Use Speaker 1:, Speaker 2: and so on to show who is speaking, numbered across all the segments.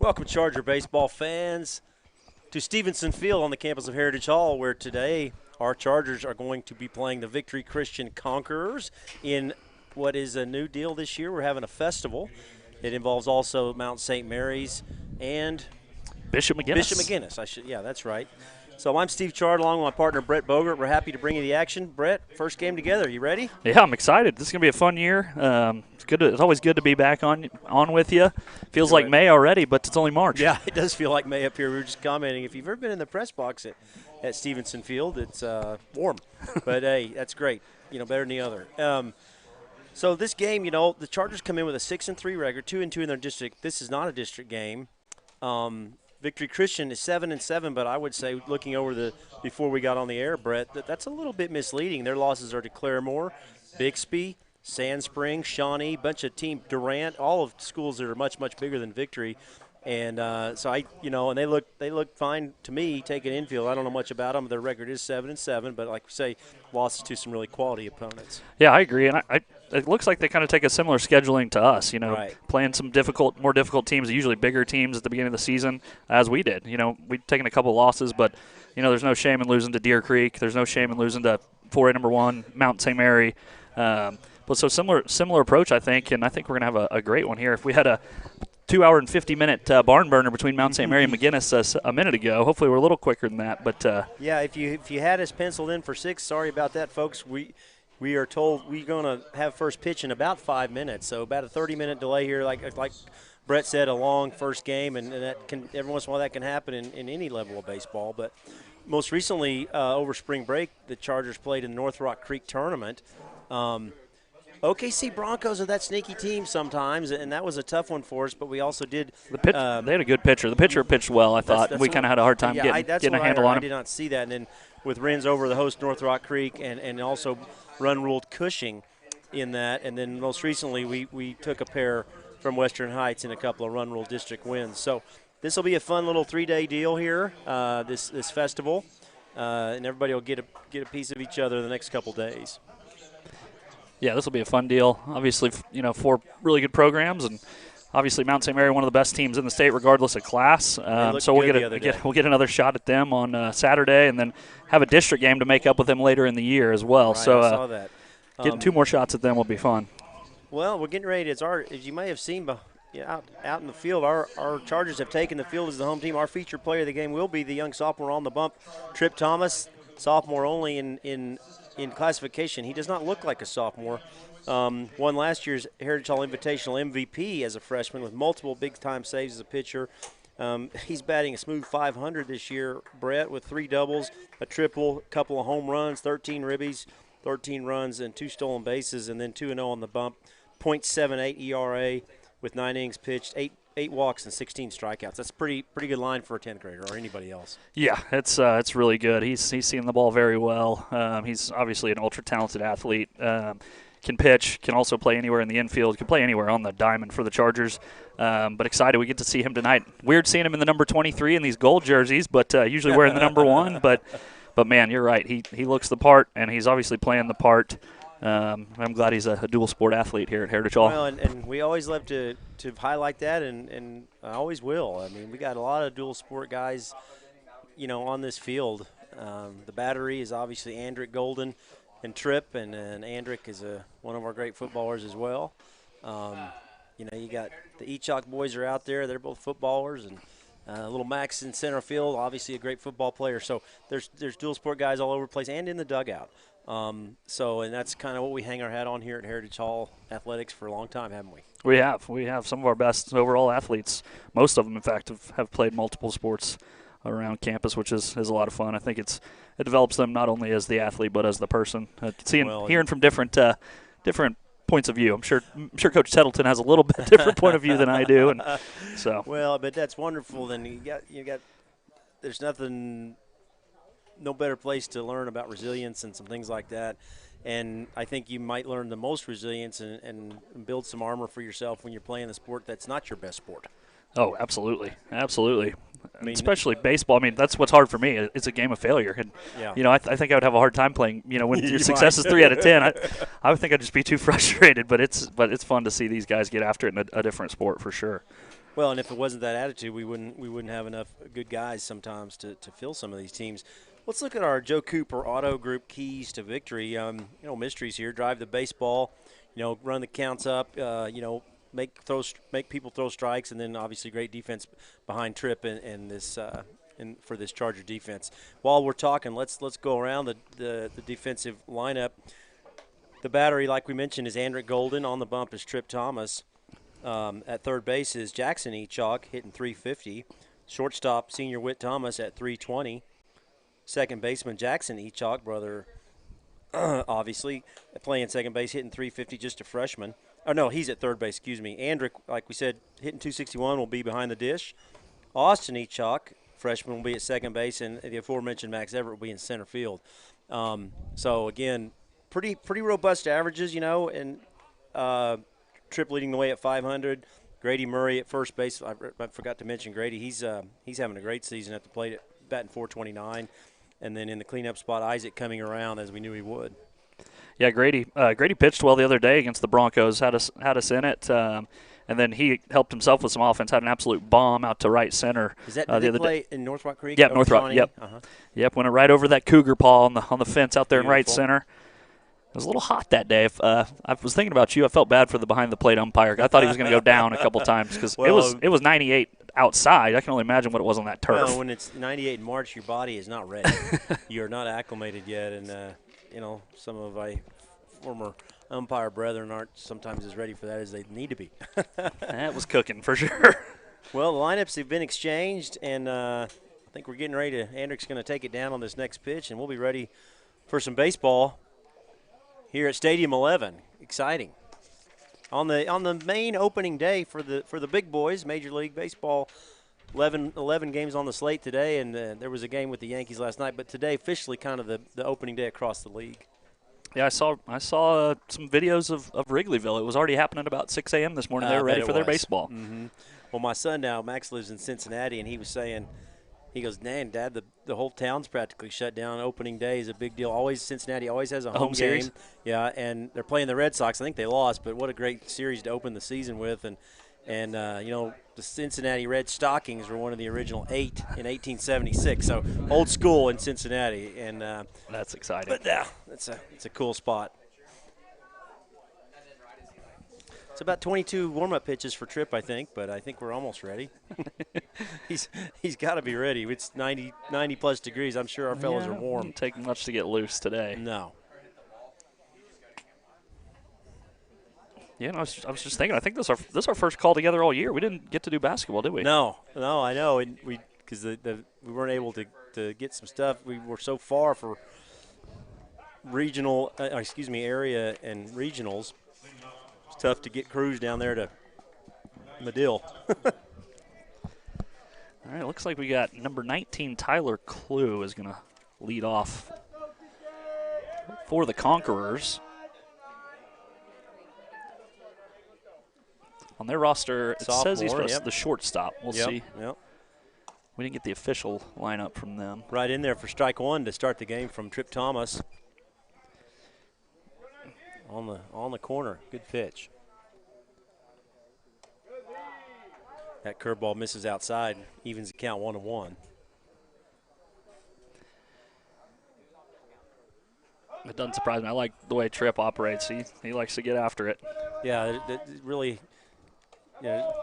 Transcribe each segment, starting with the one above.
Speaker 1: Welcome, Charger baseball fans, to Stevenson Field on the campus of Heritage Hall, where today our Chargers are going to be playing the Victory Christian Conquerors in what is a new deal this year. We're having a festival. It involves also Mount St. Mary's and
Speaker 2: Bishop
Speaker 1: McGinnis. Yeah, that's right. So I'm Steve Chard, along with my partner Brett Bogert. We're happy to bring you the action. Brett, first game together. You ready?
Speaker 2: Yeah, I'm excited. This is gonna be a fun year. It's always good to be back on with you. Feels like May already, but it's only March.
Speaker 1: Yeah, it does feel like May up here. We were just commenting. If you've ever been in the press box at Stevenson Field, it's warm. But hey, that's great. Better than the other. So this game, the Chargers come in with a 6-3 record, 2-2 in their district. This is not a district game. Victory Christian is 7-7, but I would say, looking over before we got on the air, Brett, that's a little bit misleading. Their losses are to Claremore, Bixby, Sand Spring, Shawnee, bunch of team Durant, all of schools that are much, much bigger than Victory. And and they look fine to me taking infield. I don't know much about them. Their record is 7-7, but like we say, losses to some really quality opponents.
Speaker 2: Yeah, I agree, and it looks like they kind of take a similar scheduling to us.
Speaker 1: Right.
Speaker 2: Playing some more difficult teams, usually bigger teams at the beginning of the season, as we did. We've taken a couple losses, but there's no shame in losing to Deer Creek. There's no shame in losing to 4A number 1 Mount St. Mary. But so similar approach, I think, and I think we're gonna have a great one here. If we had a 2-hour and 50-minute barn burner between Mount St. Mary and McGinnis a minute ago. Hopefully, we're a little quicker than that. But
Speaker 1: yeah, if you had us penciled in for 6, sorry about that, folks. We are told we're going to have first pitch in about 5 minutes, so about a 30-minute delay here. Like Brett said, a long first game, and that can every once in a while that can happen in any level of baseball. But most recently, over spring break, the Chargers played in the North Rock Creek tournament. OKC Broncos are that sneaky team sometimes, and that was a tough one for us, but we also did
Speaker 2: they had a good pitcher. The pitcher pitched well, I thought. We kind of had a hard time getting a handle on him.
Speaker 1: I did not see that. And then with Renz over the host North Rock Creek and also run-ruled Cushing in that. And then most recently we took a pair from Western Heights in a couple of run-ruled district wins. So this will be a fun little 3-day deal here, this festival, and everybody will get a piece of each other the next couple days.
Speaker 2: Yeah, this will be a fun deal. Obviously, 4 really good programs, and obviously Mount St. Mary, one of the best teams in the state, regardless of class. So we'll get another shot at them on Saturday, and then have a district game to make up with them later in the year as well.
Speaker 1: Right,
Speaker 2: so
Speaker 1: I saw that.
Speaker 2: Getting 2 more shots at them will be fun.
Speaker 1: Well, we're getting ready. As you may have seen out in the field, our Chargers have taken the field as the home team. Our featured player of the game will be the young sophomore on the bump, Trip Thomas, sophomore only in classification. He does not look like a sophomore. Won last year's Heritage Hall Invitational MVP as a freshman with multiple big-time saves as a pitcher. He's batting a smooth .500 this year, Brett, with 3 doubles, a triple, a couple of home runs, 13 ribbies, 13 runs, and 2 stolen bases, and then 2-0 on the bump. .78 ERA with 9 innings pitched, 8 walks and 16 strikeouts. That's pretty good line for a 10th grader or anybody else.
Speaker 2: Yeah, it's really good. He's seeing the ball very well. He's obviously an ultra-talented athlete. Can pitch, can also play anywhere in the infield, can play anywhere on the diamond for the Chargers. But excited we get to see him tonight. Weird seeing him in the number 23 in these gold jerseys, but usually wearing the number 1. But man, you're right. He looks the part, and he's obviously playing the part. I'm glad he's a dual sport athlete here at Heritage Hall.
Speaker 1: Well, and we always love to highlight that, and I always will. I mean, we got a lot of dual sport guys, on this field. The battery is obviously Andrick Golden and Tripp, and Andrick is one of our great footballers as well. You got the Echok boys are out there. They're both footballers, and little Max in center field, obviously a great football player. So there's dual sport guys all over the place and in the dugout. And that's kind of what we hang our hat on here at Heritage Hall Athletics for a long time, haven't we?
Speaker 2: We have some of our best overall athletes. Most of them, in fact, have played multiple sports around campus, which is a lot of fun. I think it develops them not only as the athlete but as the person. Hearing from different points of view. I'm sure Coach Tettleton has a little bit different point of view than I do, and so.
Speaker 1: Well, but that's wonderful. Then you got. There's no better place to learn about resilience and some things like that. And I think you might learn the most resilience and build some armor for yourself when you're playing a sport that's not your best sport.
Speaker 2: Oh, absolutely. Especially baseball. I mean, that's what's hard for me. It's a game of failure. And,
Speaker 1: yeah.
Speaker 2: I think I would have a hard time playing, when your success is 3 out of 10. I would think I'd just be too frustrated. But it's fun to see these guys get after it in a different sport for sure.
Speaker 1: Well, and if it wasn't that attitude, we wouldn't have enough good guys sometimes to fill some of these teams. Let's look at our Joe Cooper Auto Group keys to victory. Mysteries here: drive the baseball, run the counts up, make people throw strikes, and then obviously great defense behind Tripp and this and for this Charger defense. While we're talking, let's go around the defensive lineup. The battery, like we mentioned, is Andrick Golden. On the bump is Tripp Thomas. At third base is Jackson Echok hitting 350. Shortstop, senior Whit Thomas at 320. Second baseman Jackson Echok, brother, obviously, playing second base, hitting 350, just a freshman. Oh, no, he's at third base, excuse me. Andrick, like we said, hitting 261, will be behind the dish. Austin Echok, freshman, will be at second base, and the aforementioned Max Everett will be in center field. So, again, pretty robust averages, and Tripp leading the way at 500. Grady Murray at first base. I forgot to mention Grady. He's having a great season at the plate, at batting 429. And then in the cleanup spot, Isaac coming around as we knew he would.
Speaker 2: Yeah, Grady pitched well the other day against the Broncos. Had us in it. And then he helped himself with some offense. Had an absolute bomb out to right center.
Speaker 1: Is that did they play in North Rock Creek?
Speaker 2: Yep, North Rock. Yep. Yep. Went it right over that cougar paw on the fence out there in right center. It was a little hot that day. I was thinking about you. I felt bad for the behind-the-plate umpire. I thought he was going to go down a couple times because it was 98 outside. I can only imagine what it was on that turf.
Speaker 1: Well, when it's 98 in March, your body is not ready. You're not acclimated yet, and some of my former umpire brethren aren't sometimes as ready for that as they need to be.
Speaker 2: That was cooking for sure.
Speaker 1: Well, the lineups have been exchanged, and I think we're getting ready to. Andrick's going to take it down on this next pitch, and we'll be ready for some baseball here at Stadium 11. Exciting. On the main opening day for the big boys, Major League Baseball, 11 games on the slate today, and there was a game with the Yankees last night, but today officially kind of the opening day across the league.
Speaker 2: Yeah, I saw some videos of Wrigleyville. It was already happening at about 6 a.m. this morning. They were ready for their baseball.
Speaker 1: Mm-hmm. Well, my son now, Max, lives in Cincinnati, and he was saying, he goes, "Man, Dad, the whole town's practically shut down. Opening day is a big deal. Cincinnati always has a home
Speaker 2: series.
Speaker 1: game. Yeah, and they're playing the Red Sox. I think they lost, but what a great series to open the season with. And the Cincinnati Red Stockings were one of the original 8 in 1876. So old school in Cincinnati. And
Speaker 2: that's exciting.
Speaker 1: But it's a cool spot. It's about 22 warm-up pitches for Tripp, I think, but I think we're almost ready. He's got to be ready. It's 90 plus degrees. I'm sure our fellows are warm.
Speaker 2: Didn't take much to get loose today.
Speaker 1: No.
Speaker 2: Yeah, I was just thinking. I think this is our first call together all year. We didn't get to do basketball, did we?
Speaker 1: No, I know. And because we weren't able to get some stuff. We were so far for area and regionals. It's tough to get crews down there to Medill.
Speaker 2: All right, looks like we got number 19, Tyler Clue, is going to lead off for the Conquerors. On their roster, it says he's the shortstop. We'll see.
Speaker 1: Yep.
Speaker 2: We didn't get the official lineup from them.
Speaker 1: Right in there for strike one to start the game from Tripp Thomas. On the corner, good pitch. That curveball misses outside, evens the count 1-1.
Speaker 2: It doesn't surprise me. I like the way Tripp operates. He likes to get after it.
Speaker 1: Yeah, it really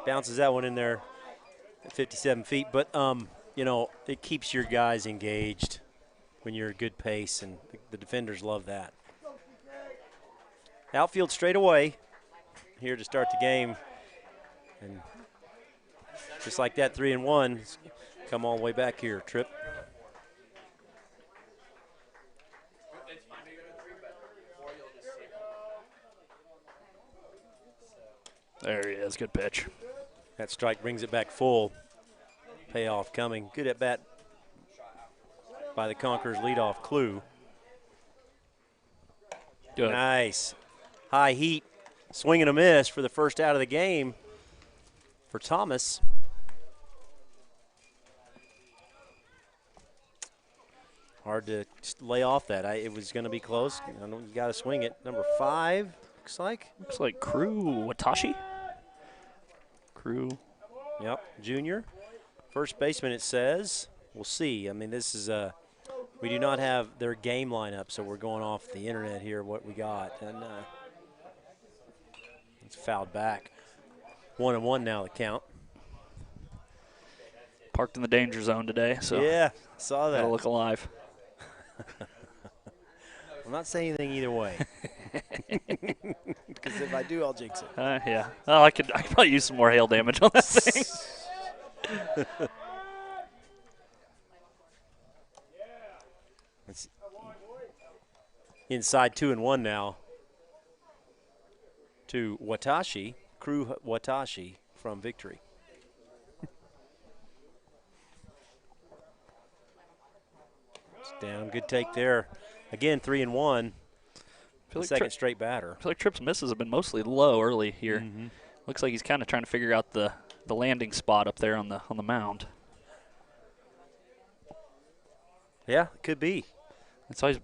Speaker 1: bounces that one in there at 57 feet. But, it keeps your guys engaged when you're at good pace, and the defenders love that. Outfield straight away here to start the game. And just like that, 3-1. Come all the way back here, Tripp.
Speaker 2: There he is. Good pitch.
Speaker 1: That strike brings it back full. Payoff coming. Good at bat by the Conquerors leadoff Clue.
Speaker 2: Good.
Speaker 1: Nice. High heat, swing and a miss for the first out of the game for Thomas. Hard to lay off that. It was going to be close. You got to swing it. Number 5, looks like.
Speaker 2: Looks like Crew Watashi. Crew
Speaker 1: Yep, junior. First baseman, it says. We'll see. I mean, this is we do not have their game lineup, so we're going off the internet here what we got. And it's fouled back. 1-1 now, the count.
Speaker 2: Parked in the danger zone today, so
Speaker 1: yeah, saw that.
Speaker 2: gotta look alive.
Speaker 1: I'm not saying anything either way. Because if I do, I'll jinx it.
Speaker 2: Yeah. Well, I could probably use some more hail damage on that thing.
Speaker 1: It's inside 2-1 now to Watashi, Crew Watashi from Victory. It's down, good take there. Again, 3-1.
Speaker 2: Like
Speaker 1: Second straight batter.
Speaker 2: I feel like Tripp's misses have been mostly low early here.
Speaker 1: Mm-hmm.
Speaker 2: Looks like he's kind of trying to figure out the landing spot up there on the mound.
Speaker 1: Yeah, could be.
Speaker 2: And so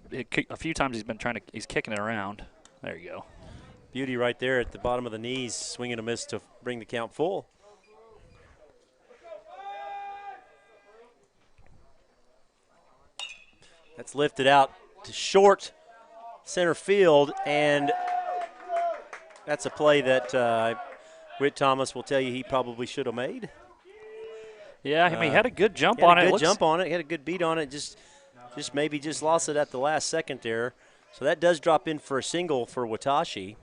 Speaker 2: a few times he's kicking it around. There you go.
Speaker 1: Beauty right there at the bottom of the knees, swinging a miss to bring the count full. That's lifted out to short center field, and that's a play that Whit Thomas will tell you he probably should have made.
Speaker 2: Yeah, I mean, he had a good jump on it.
Speaker 1: He had a good beat on it. Just maybe lost it at the last second there. So that does drop in for a single for Watashi.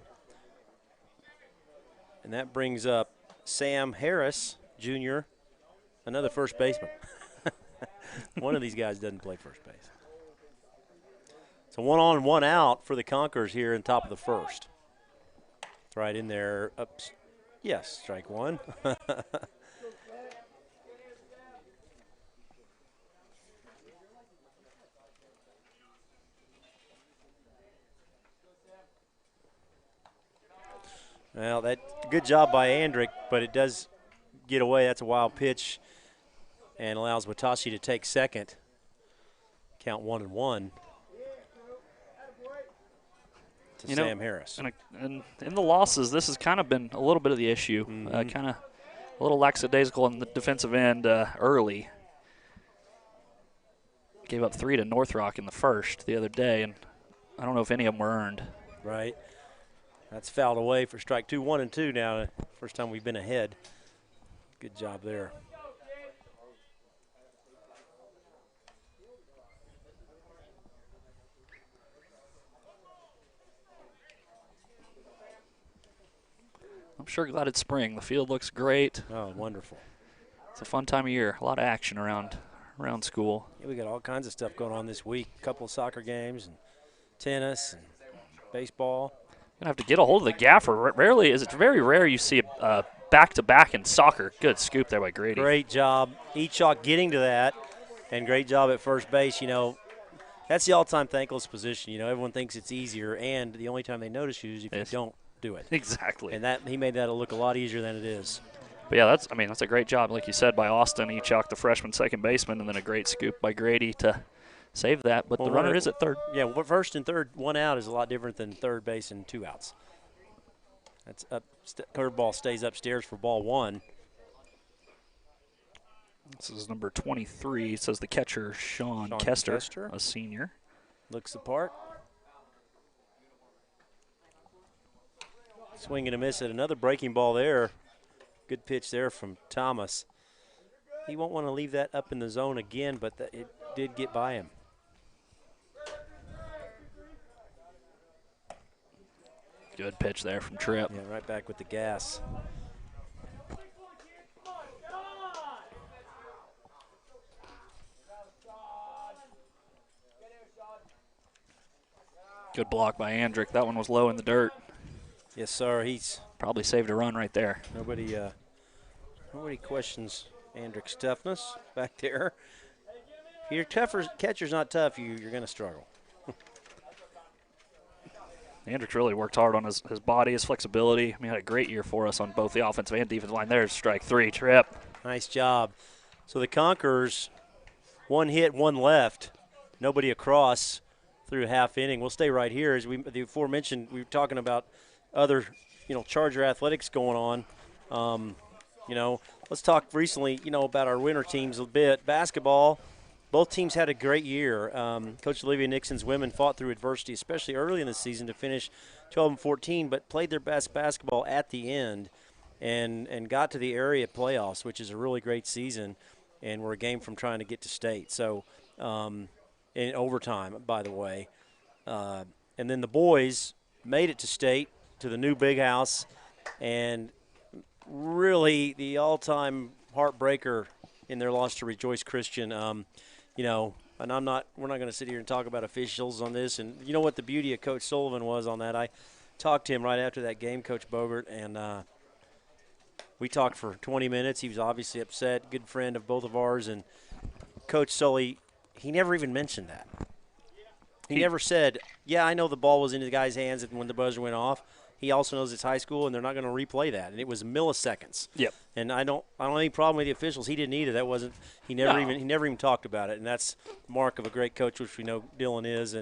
Speaker 1: And that brings up Sam Harris, Jr., another first baseman. One of these guys doesn't play first base. So 1 on, 1 out for the Conquerors here in top of the first. It's right in there. Yes, strike one. Well, good job by Andrick, but it does get away. That's a wild pitch and allows Watashi to take second. Count 1-1 to Sam Harris.
Speaker 2: And in the losses, this has kind of been a little bit of the issue.
Speaker 1: Mm-hmm.
Speaker 2: Kind of a little lackadaisical on the defensive end early. Gave up 3 to North Rock in the first the other day, and I don't know if any of them were earned.
Speaker 1: Right. That's fouled away for strike 2, 1-2 now. First time we've been ahead. Good job there.
Speaker 2: I'm sure glad it's spring. The field looks great.
Speaker 1: Oh, wonderful.
Speaker 2: It's a fun time of year. A lot of action around school.
Speaker 1: Yeah, we got all kinds of stuff going on this week. A couple of soccer games and tennis and baseball.
Speaker 2: Gonna have to get a hold of the gaffer. It's very rare you see a back-to-back in soccer. Good scoop there by Grady.
Speaker 1: Great job. Echok getting to that, and great job at first base. You know, that's the all-time thankless position. You know, everyone thinks it's easier, and the only time they notice you is if you don't do it.
Speaker 2: Exactly.
Speaker 1: And he made that look a lot easier than it is.
Speaker 2: But yeah, that's a great job, like you said, by Austin Echok, the freshman second baseman, and then a great scoop by Grady to save that. But the runner is at third.
Speaker 1: Yeah, first and third, 1 out is a lot different than third base and 2 outs. That's up. Curveball stays upstairs for ball 1.
Speaker 2: This is number 23. It says the catcher, Sean Kester, a senior.
Speaker 1: Looks the part. Swing and a miss at another breaking ball there. Good pitch there from Thomas. He won't want to leave that up in the zone again, but it did get by him.
Speaker 2: Good pitch there from Tripp.
Speaker 1: Yeah, right back with the gas.
Speaker 2: Good block by Andrick. That one was low in the dirt.
Speaker 1: Yes, sir. He's
Speaker 2: probably saved a run right there.
Speaker 1: Nobody questions Andrick's toughness back there. If your catcher's not tough, you're going to struggle.
Speaker 2: Andrick really worked hard on his body, his flexibility. I mean, he had a great year for us on both the offensive and defensive line. There's strike 3, Tripp.
Speaker 1: Nice job. So the Conquerors, 1 hit, 1 left. Nobody across through half inning. We'll stay right here. As the aforementioned, we were talking about other, Charger athletics going on. You know, let's talk recently, about our winter teams a bit. Basketball, both teams had a great year. Coach Olivia Nixon's women fought through adversity, especially early in the season, to finish 12-14, but played their best basketball at the end and got to the area playoffs, which is a really great season, and we're a game from trying to get to state. So, in overtime, by the way. And then the boys made it to state, to the new big house, and really the all-time heartbreaker in their loss to Rejoice Christian. And we're not going to sit here and talk about officials on this. And you know what the beauty of Coach Sullivan was on that? I talked to him right after that game, Coach Bogert, and we talked for 20 minutes. He was obviously upset, good friend of both of ours. And Coach Sully, he never even mentioned that. He never said, yeah, I know the ball was in the guy's hands when the buzzer went off. He also knows it's high school, and they're not going to replay that. And it was milliseconds.
Speaker 2: Yep.
Speaker 1: And I don't have any problem with the officials. He didn't either. That wasn't. He never even talked about it. And that's the mark of a great coach, which we know Dylan is.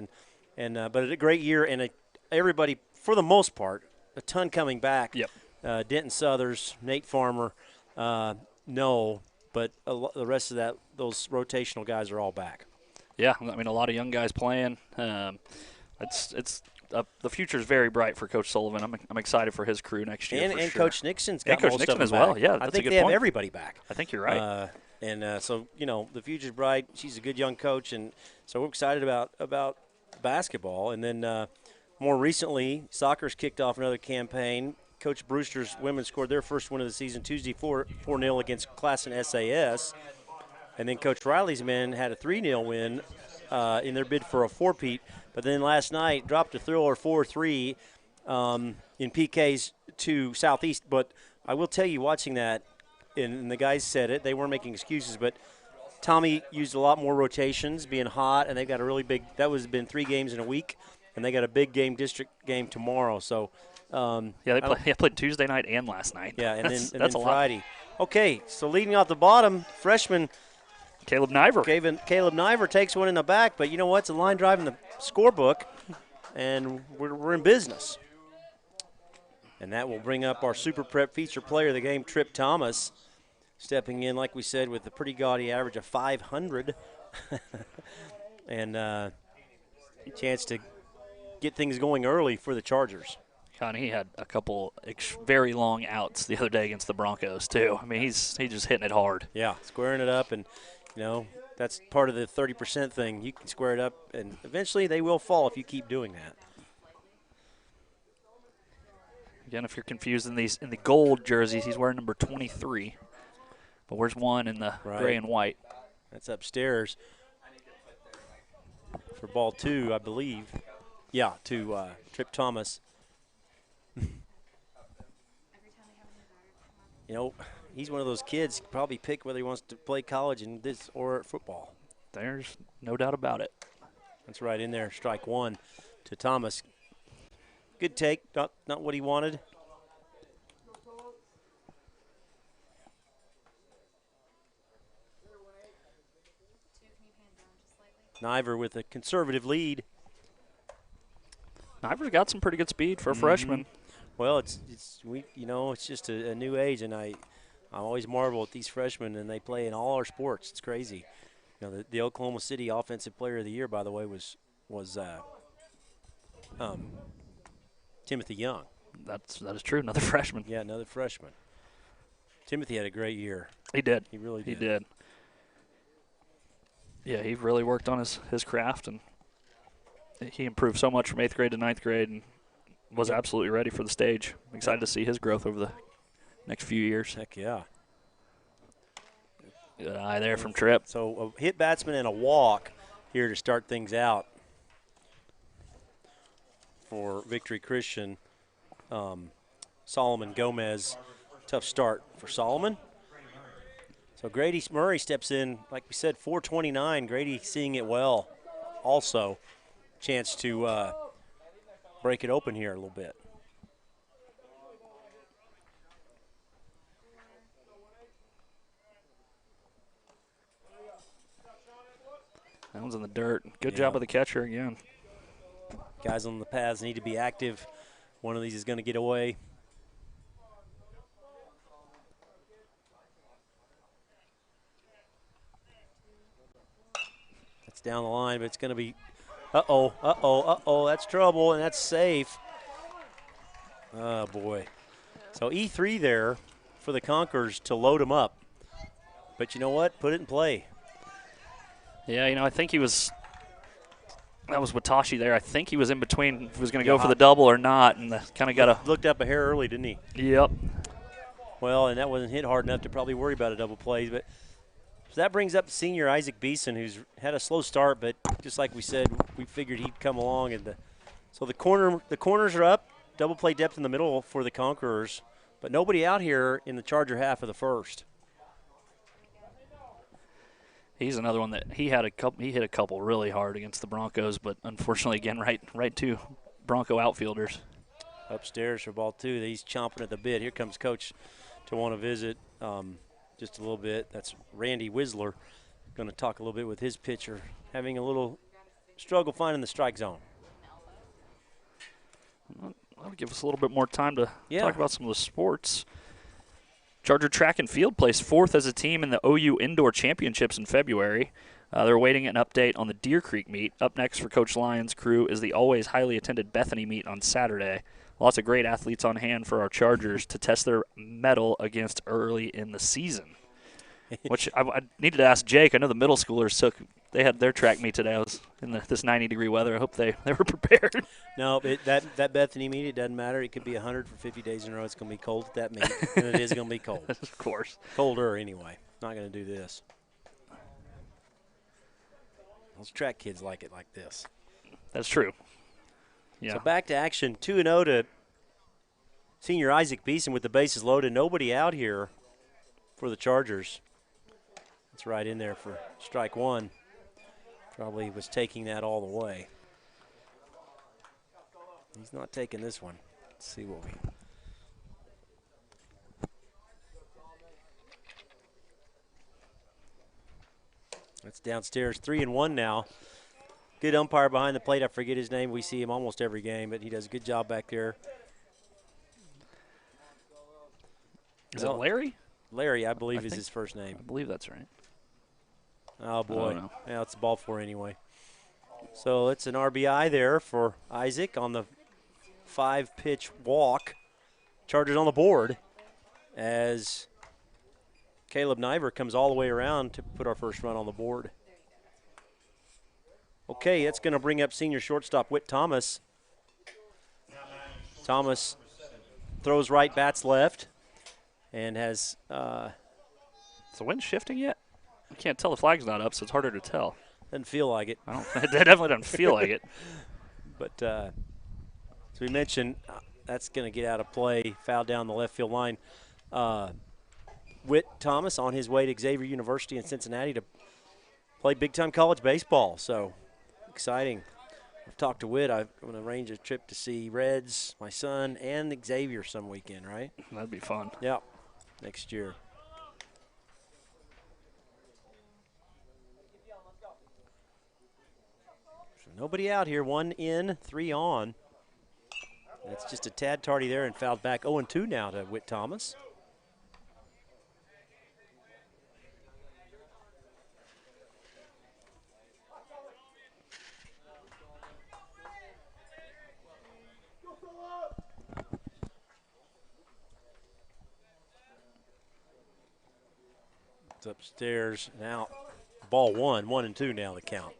Speaker 1: But a great year, and everybody for the most part, a ton coming back.
Speaker 2: Yep.
Speaker 1: Denton Southers, Nate Farmer, no, but the rest of those rotational guys are all back.
Speaker 2: Yeah, I mean a lot of young guys playing. The future is very bright for Coach Sullivan. I'm excited for his crew next year.
Speaker 1: And
Speaker 2: sure.
Speaker 1: Coach Nixon's got
Speaker 2: Coach
Speaker 1: most
Speaker 2: Nixon
Speaker 1: of them
Speaker 2: as well.
Speaker 1: back.
Speaker 2: Yeah,
Speaker 1: I
Speaker 2: that's
Speaker 1: think
Speaker 2: a good
Speaker 1: they
Speaker 2: point.
Speaker 1: have everybody back.
Speaker 2: I think you're right.
Speaker 1: So the future's bright. She's a good young coach, and so we're excited about basketball. And then more recently, soccer's kicked off another campaign. Coach Brewster's women scored their first win of the season Tuesday 4-0 against Classen SAS. And then Coach Riley's men had a 3-0 win in their bid for a four-peat. But then last night dropped a thriller 4-3 in PKs to Southeast. But I will tell you, watching that, and the guys said it, they weren't making excuses, but Tommy used a lot more rotations, being hot, and they've got a really big – that was been 3 games in a week, and they got a big district game tomorrow. So
Speaker 2: they played Tuesday night and last night.
Speaker 1: Yeah, and
Speaker 2: that's
Speaker 1: then
Speaker 2: a
Speaker 1: Friday. Okay, so leading off the bottom, freshman –
Speaker 2: Caleb Niver.
Speaker 1: Caleb Niver takes one in the back, but you know what? It's a line drive in the scorebook, and we're in business. And that will bring up our Super Prep feature player of the game, Trip Thomas, stepping in, like we said, with a pretty gaudy average of 500. And a chance to get things going early for the Chargers.
Speaker 2: He had a couple very long outs the other day against the Broncos, too. I mean, he's just hitting it hard.
Speaker 1: Yeah, squaring it up, and that's part of the 30% thing. You can square it up, and eventually they will fall if you keep doing that.
Speaker 2: Again, if you're confused in the gold jerseys, he's wearing number 23. But where's one in the gray and white?
Speaker 1: That's upstairs for ball 2, I believe. Yeah, to Trip Thomas. He's one of those kids, probably pick whether he wants to play college in this or football.
Speaker 2: There's no doubt about it.
Speaker 1: That's right in there, strike 1 to Thomas. Good take, not what he wanted. Niver with a conservative lead.
Speaker 2: Niver's got some pretty good speed for a freshman.
Speaker 1: Well, it's just a new age, and I always marvel at these freshmen, and they play in all our sports. It's crazy. The Oklahoma City Offensive Player of the Year, by the way, was Timothy Young.
Speaker 2: That is true. Another freshman.
Speaker 1: Yeah, another freshman. Timothy had a great year.
Speaker 2: He did.
Speaker 1: He really did.
Speaker 2: He did. Yeah, he really worked on his craft, and he improved so much from 8th grade to 9th grade, and was absolutely ready for the stage. I'm excited to see his growth over the next few years.
Speaker 1: Heck yeah.
Speaker 2: Good eye there from Tripp.
Speaker 1: So a hit batsman and a walk here to start things out for Victory Christian. Solomon Gomez, tough start for Solomon. So Grady Murray steps in, like we said, 429. Grady seeing it well. Also, chance to break it open here a little bit.
Speaker 2: That one's in the dirt. Good job of the catcher again.
Speaker 1: Guys on the paths need to be active. One of these is going to get away. That's down the line, but it's going to be uh-oh, that's trouble, and that's safe. Oh, boy. So E3 there for the Conquerors to load him up. But you know what? Put it in play.
Speaker 2: Yeah, I think he was – that was Watashi there. I think he was in between if he was going to go for the double or not, and kind of got a –
Speaker 1: looked up a hair early, didn't he?
Speaker 2: Yep.
Speaker 1: Well, and that wasn't hit hard enough to probably worry about a double play. But so that brings up senior Isaac Beeson, who's had a slow start, but just like we said, we figured he'd come along. And so the corners are up, double play depth in the middle for the Conquerors, but nobody out here in the Charger half of the first.
Speaker 2: He's another one that he hit a couple really hard against the Broncos, but unfortunately, again, right to Bronco outfielders.
Speaker 1: Upstairs for ball two. He's chomping at the bit. Here comes Coach to want to visit just a little bit. That's Randy Whistler. Going to talk a little bit with his pitcher, having a little struggle finding the strike zone.
Speaker 2: That'll give us a little bit more time to talk about some of the sports. Charger Track and Field placed fourth as a team in the OU Indoor Championships in February. They're awaiting an update on the Deer Creek meet. Up next for Coach Lyons' crew is the always highly attended Bethany meet on Saturday. Lots of great athletes on hand for our Chargers to test their mettle against early in the season. Which I needed to ask Jake. I know the middle schoolers they had their track meet today. I was in this 90-degree weather. I hope they were prepared.
Speaker 1: No, that Bethany meet, it doesn't matter. It could be 100 for 50 days in a row. It's going to be cold at that meet, and it is going to be cold.
Speaker 2: Of course.
Speaker 1: Colder anyway. Not going to do this. Those track kids like it like this.
Speaker 2: That's true. Yeah.
Speaker 1: So back to action, 2-0 to senior Isaac Beeson with the bases loaded. Nobody out here for the Chargers. That's right in there for strike one. Probably was taking that all the way. He's not taking this one. Let's see what we... That's downstairs, 3-1 now. Good umpire behind the plate. I forget his name. We see him almost every game, but he does a good job back there.
Speaker 2: Is it Larry?
Speaker 1: Larry, I believe, is his first name.
Speaker 2: I believe that's right.
Speaker 1: Oh, boy. Yeah, it's a ball four anyway. So it's an RBI there for Isaac on the 5-pitch walk. Chargers on the board as Caleb Niver comes all the way around to put our first run on the board. Okay, that's going to bring up senior shortstop Whit Thomas. Thomas throws right, bats left, and has
Speaker 2: Is the wind shifting yet? I can't tell. The flag's not up, so it's harder to tell.
Speaker 1: doesn't feel like it.
Speaker 2: It definitely doesn't feel like it.
Speaker 1: But as we mentioned, that's going to get out of play, foul down the left field line. Whit Thomas on his way to Xavier University in Cincinnati to play big-time college baseball. So exciting. I've talked to Whit. I'm going to arrange a trip to see Reds, my son, and Xavier some weekend, right?
Speaker 2: That'd be fun.
Speaker 1: Yep, next year. So nobody out here. 1 in, 3 on. That's just a tad tardy there and fouled back. 0-2 now to Whit Thomas. It's upstairs now. Ball 1, 1-2 now the count.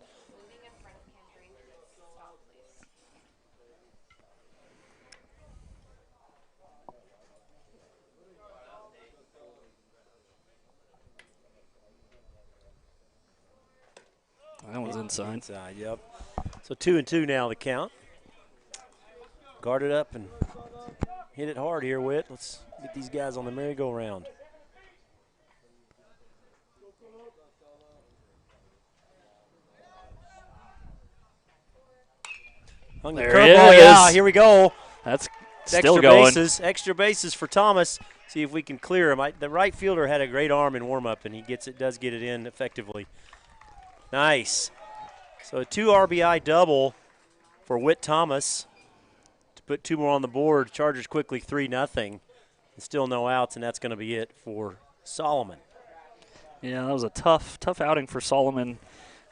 Speaker 2: That one's inside.
Speaker 1: Inside, yep. So 2-2 now the count. Guard it up and hit it hard here, Whit. Let's get these guys on the merry-go-round.
Speaker 2: There it is.
Speaker 1: Yeah, here we go.
Speaker 2: That's still going.
Speaker 1: Extra bases for Thomas. See if we can clear him. The right fielder had a great arm in warm-up, and he does get it in effectively. Nice. So a 2 RBI double for Whit Thomas to put 2 more on the board. Chargers quickly 3-0. Still no outs, and that's going to be it for Solomon.
Speaker 2: Yeah, that was a tough outing for Solomon.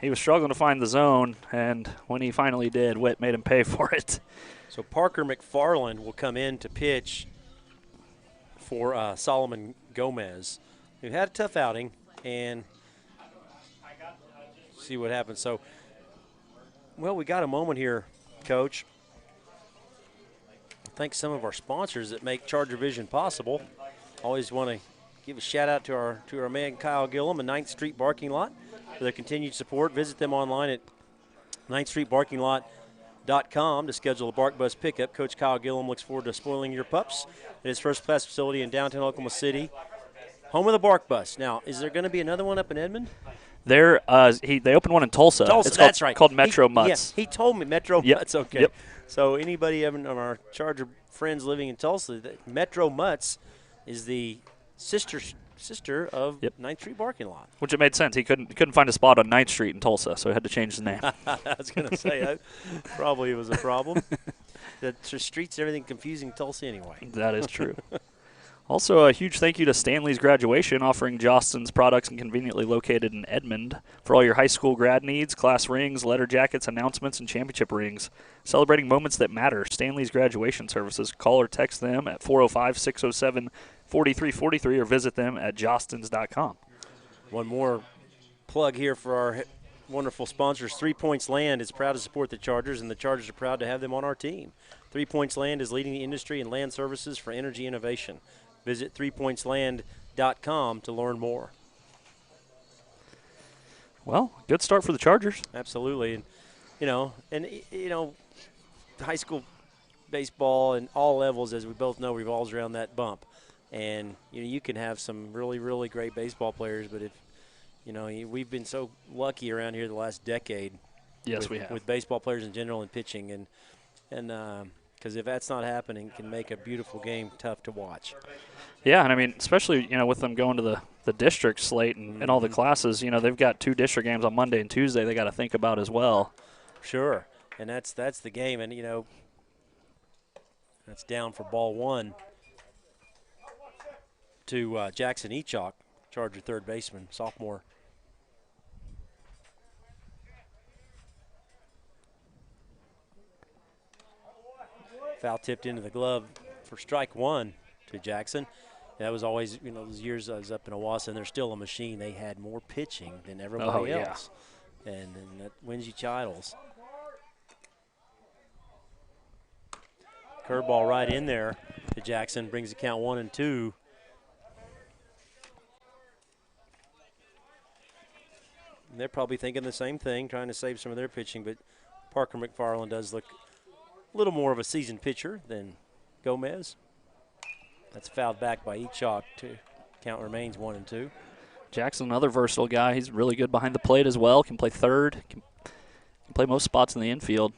Speaker 2: He was struggling to find the zone, and when he finally did, Witt made him pay for it.
Speaker 1: So Parker McFarland will come in to pitch for Solomon Gomez, who had a tough outing, and see what happens. So, well, we got a moment here, Coach. Thanks some of our sponsors that make ChargerVision possible. Always want to give a shout out to our man Kyle Gillum and 9th Street Barking Lot for their continued support. Visit them online at 9thstreetbarkinglot.com to schedule a Bark Bus pickup. Coach Kyle Gillum looks forward to spoiling your pups at his first-class facility in downtown Oklahoma City, home of the Bark Bus. Now, is there going to be another one up in Edmond?
Speaker 2: They opened one in Tulsa. It's
Speaker 1: That's right.
Speaker 2: Called Metro Mutts.
Speaker 1: Yeah, he told me Metro Mutts. Okay.
Speaker 2: Yep.
Speaker 1: So anybody of our Charger friends living in Tulsa, Metro Mutts is the sister of 9th Street Barking Lot.
Speaker 2: Which it made sense. He couldn't find a spot on 9th Street in Tulsa, so he had to change the name.
Speaker 1: I was going to say that probably was a problem. The streets, everything confusing Tulsa anyway.
Speaker 2: That is true. Also, a huge thank you to Stanley's Graduation, offering Jostens products and conveniently located in Edmond for all your high school grad needs, class rings, letter jackets, announcements, and championship rings. Celebrating moments that matter. Stanley's Graduation Services. Call or text them at 405-607-4343 or visit them at jostens.com.
Speaker 1: One more plug here for our wonderful sponsors. 3 Points Land is proud to support the Chargers, and the Chargers are proud to have them on our team. 3 Points Land is leading the industry in land services for energy innovation. Visit 3pointsland.com to learn more.
Speaker 2: Well, good start for the Chargers.
Speaker 1: Absolutely. High school baseball and all levels, as we both know, revolves around that bump. And, you can have some really, really great baseball players, but if, we've been so lucky around here the last decade.
Speaker 2: Yes, we have.
Speaker 1: With baseball players in general and pitching. And because if that's not happening, it can make a beautiful game tough to watch.
Speaker 2: Yeah, and I mean, especially, with them going to the district slate and all the classes, they've got 2 district games on Monday and Tuesday they got to think about as well.
Speaker 1: Sure, and that's the game, and, that's down for ball 1 to Jackson Echok, Charger third baseman, sophomore. Foul tipped into the glove for strike 1 to Jackson. That was always, those years I was up in Owasso, and they're still a machine. They had more pitching than everybody else. And that wins you titles. Curveball right in there to Jackson, brings the count 1-2. And they're probably thinking the same thing, trying to save some of their pitching, but Parker McFarland does look a little more of a seasoned pitcher than Gomez. That's fouled back by Echok. Count remains 1-2.
Speaker 2: Jackson, another versatile guy. He's really good behind the plate as well. Can play third. Can play most spots in the infield.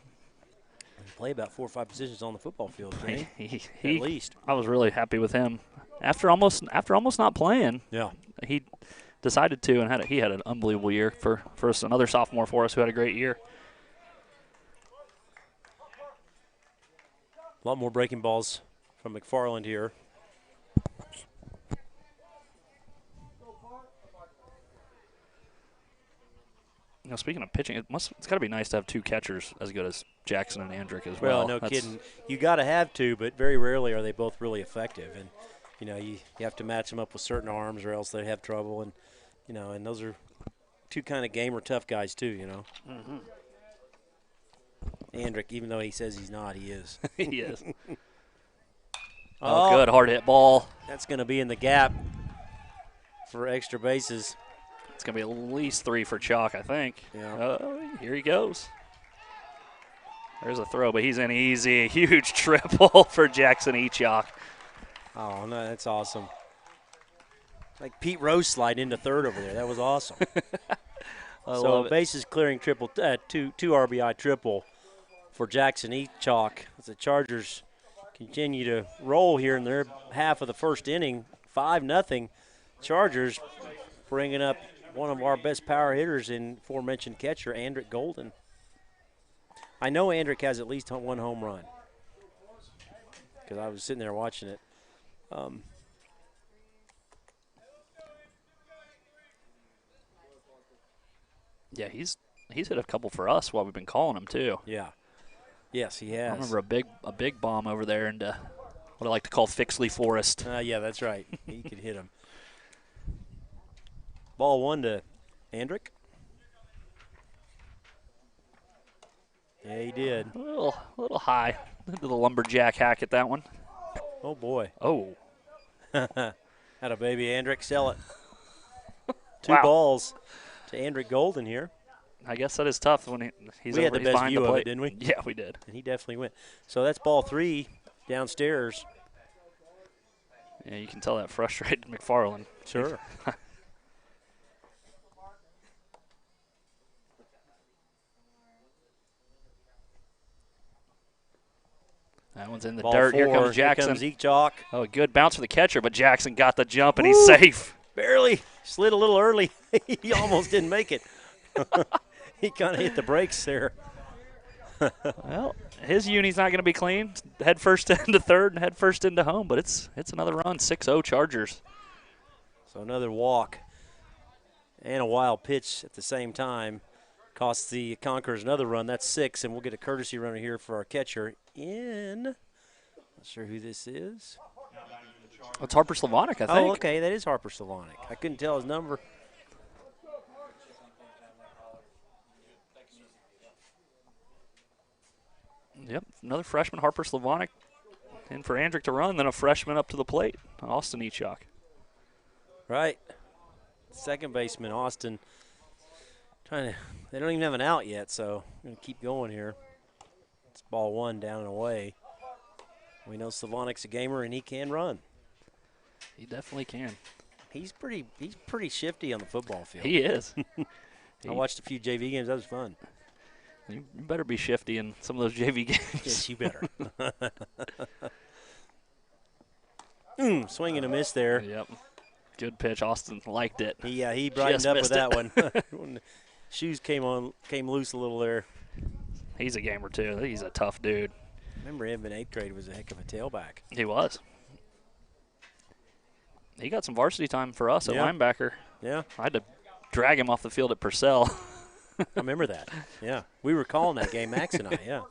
Speaker 1: He play about 4 or 5 positions on the football field.
Speaker 2: He
Speaker 1: at least.
Speaker 2: I was really happy with him. After almost not playing.
Speaker 1: Yeah.
Speaker 2: He decided to, and he had an unbelievable year for another sophomore for us who had a great year.
Speaker 1: A lot more breaking balls from McFarland here.
Speaker 2: Speaking of pitching, it's got to be nice to have 2 catchers as good as Jackson and Andrick as well.
Speaker 1: Well, no kidding. You got to have 2, but very rarely are they both really effective. And, you have to match them up with certain arms or else they have trouble. And, and those are 2 kind of gamer tough guys too,
Speaker 2: Mm-hmm.
Speaker 1: Andrick, even though he says he's not, he is.
Speaker 2: He is. Oh, good hard hit ball.
Speaker 1: That's going to be in the gap for extra bases.
Speaker 2: It's going to be at least 3 for Chalk, I think.
Speaker 1: Yeah.
Speaker 2: Here he goes. There's a throw, but he's in easy. Huge triple for Jackson Echok.
Speaker 1: Oh, no, that's awesome. Like Pete Rose slide into third over there. That was awesome. So bases clearing triple, 2 RBI triple for Jackson Echok as the Chargers continue to roll here in their half of the first inning. 5-0. Chargers bringing up one of our best power hitters in aforementioned catcher, Andrick Golden. I know Andrick has at least 1 home run because I was sitting there watching it.
Speaker 2: Yeah, he's hit a couple for us while we've been calling him too.
Speaker 1: Yeah. Yes, he has.
Speaker 2: I remember a big bomb over there into what I like to call Fixley Forest.
Speaker 1: Yeah, that's right. He could hit him. Ball 1 to Andrick. Yeah, he did.
Speaker 2: A little high. Into the lumberjack hack at that one.
Speaker 1: Oh, boy.
Speaker 2: Oh.
Speaker 1: Had a baby Andrick. Sell it. Two
Speaker 2: Wow.
Speaker 1: balls to Andrick Golden here.
Speaker 2: I guess that is tough when he's
Speaker 1: we had the best
Speaker 2: behind
Speaker 1: view
Speaker 2: the
Speaker 1: of
Speaker 2: plate.
Speaker 1: it, didn't we?
Speaker 2: Yeah, we did.
Speaker 1: And he definitely went. So that's ball 3 downstairs.
Speaker 2: Yeah, you can tell that frustrated McFarland.
Speaker 1: Sure.
Speaker 2: That one's in the
Speaker 1: Ball
Speaker 2: dirt.
Speaker 1: 4.
Speaker 2: Here comes Jackson.
Speaker 1: Here comes Echok.
Speaker 2: Oh, a good bounce for the catcher, but Jackson got the jump, and
Speaker 1: Woo!
Speaker 2: he's safe.
Speaker 1: Barely. Slid a little early. He almost didn't make it. He kind of hit the brakes there.
Speaker 2: Well, his uni's not going to be clean. Head first into third and head first into home, but it's another run. 6-0 Chargers.
Speaker 1: So another walk and a wild pitch at the same time costs the Conquerors another run. That's 6, and we'll get a courtesy runner here for our catcher in. Not sure who this is.
Speaker 2: It's Harper Slavonic, I think.
Speaker 1: Oh, okay, that is Harper Slavonic. I couldn't tell his number.
Speaker 2: Yep, another freshman, Harper Slavonic, in for Andrick to run, then a freshman up to the plate, Austin Echok.
Speaker 1: Right. Second baseman, Austin. They don't even have an out yet, so I'm going to keep going here. It's ball 1 down and away. We know Slavonic's a gamer, and he can run.
Speaker 2: He definitely can.
Speaker 1: He's pretty shifty on the football field.
Speaker 2: He is.
Speaker 1: I watched a few JV games. That was fun.
Speaker 2: You better be shifty in some of those JV games.
Speaker 1: Yes, you better. Swing and a miss there.
Speaker 2: Yep. Good pitch. Austin liked it.
Speaker 1: He brightened
Speaker 2: Just
Speaker 1: up with
Speaker 2: missed
Speaker 1: that one. Shoes came loose a little there.
Speaker 2: He's a gamer, too. He's a tough dude.
Speaker 1: Remember him in 8th grade was a heck of a tailback.
Speaker 2: He was. He got some varsity time for us at
Speaker 1: Yeah.
Speaker 2: linebacker.
Speaker 1: Yeah.
Speaker 2: I had to drag him off the field at Purcell.
Speaker 1: I remember that. Yeah. We were calling that game, Max and I, yeah.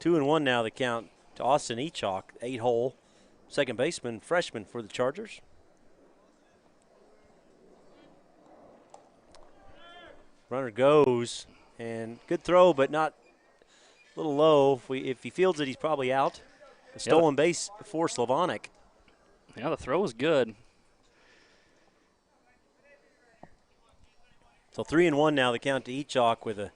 Speaker 1: 2-1 now the count to Austin Echok, 8-hole, second baseman, freshman for the Chargers. Runner goes, and good throw, but not a little low. If he fields it, he's probably out. A stolen base for Slavonic.
Speaker 2: Yeah, the throw was good.
Speaker 1: So 3-1 now the count to Echok with a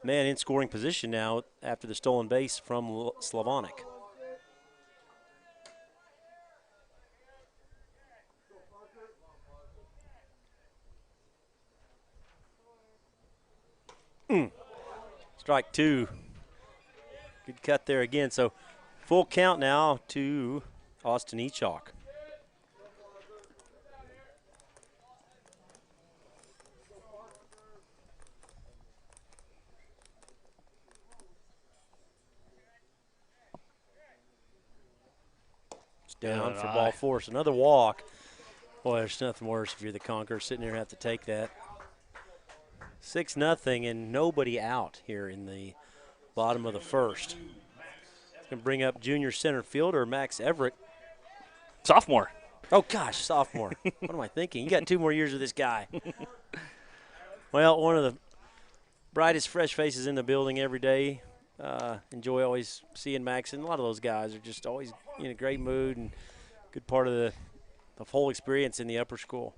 Speaker 1: man in scoring position now after the stolen base from Slavonic. Strike 2. Good cut there again. So full count now to Austin Echok. Down for ball 4. So another walk. Boy, there's nothing worse if you're the Conquerors sitting there and have to take that. 6-0 and nobody out here in the bottom of the first. It's going to bring up junior center fielder Max Everett.
Speaker 2: Sophomore.
Speaker 1: Oh, gosh, sophomore. What am I thinking? You got 2 more years with this guy. Well, one of the brightest, fresh faces in the building every day. Enjoy always seeing Max, and a lot of those guys are just always in a great mood and good part of the whole experience in the upper school.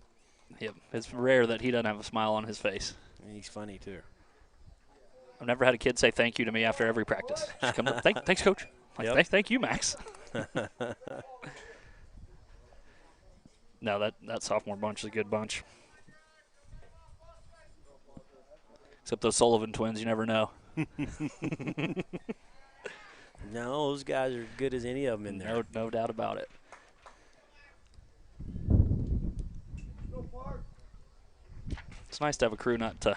Speaker 2: Yep, it's rare that he doesn't have a smile on his face.
Speaker 1: And he's funny, too.
Speaker 2: I've never had a kid say thank you to me after every practice. Just come up, thanks, Coach. Like,
Speaker 1: Yep.
Speaker 2: thank you, Max. No, that sophomore bunch is a good bunch. Except those Sullivan twins, you never know.
Speaker 1: No, those guys are as good as any of them in there.
Speaker 2: No doubt about it. It's nice to have a crew to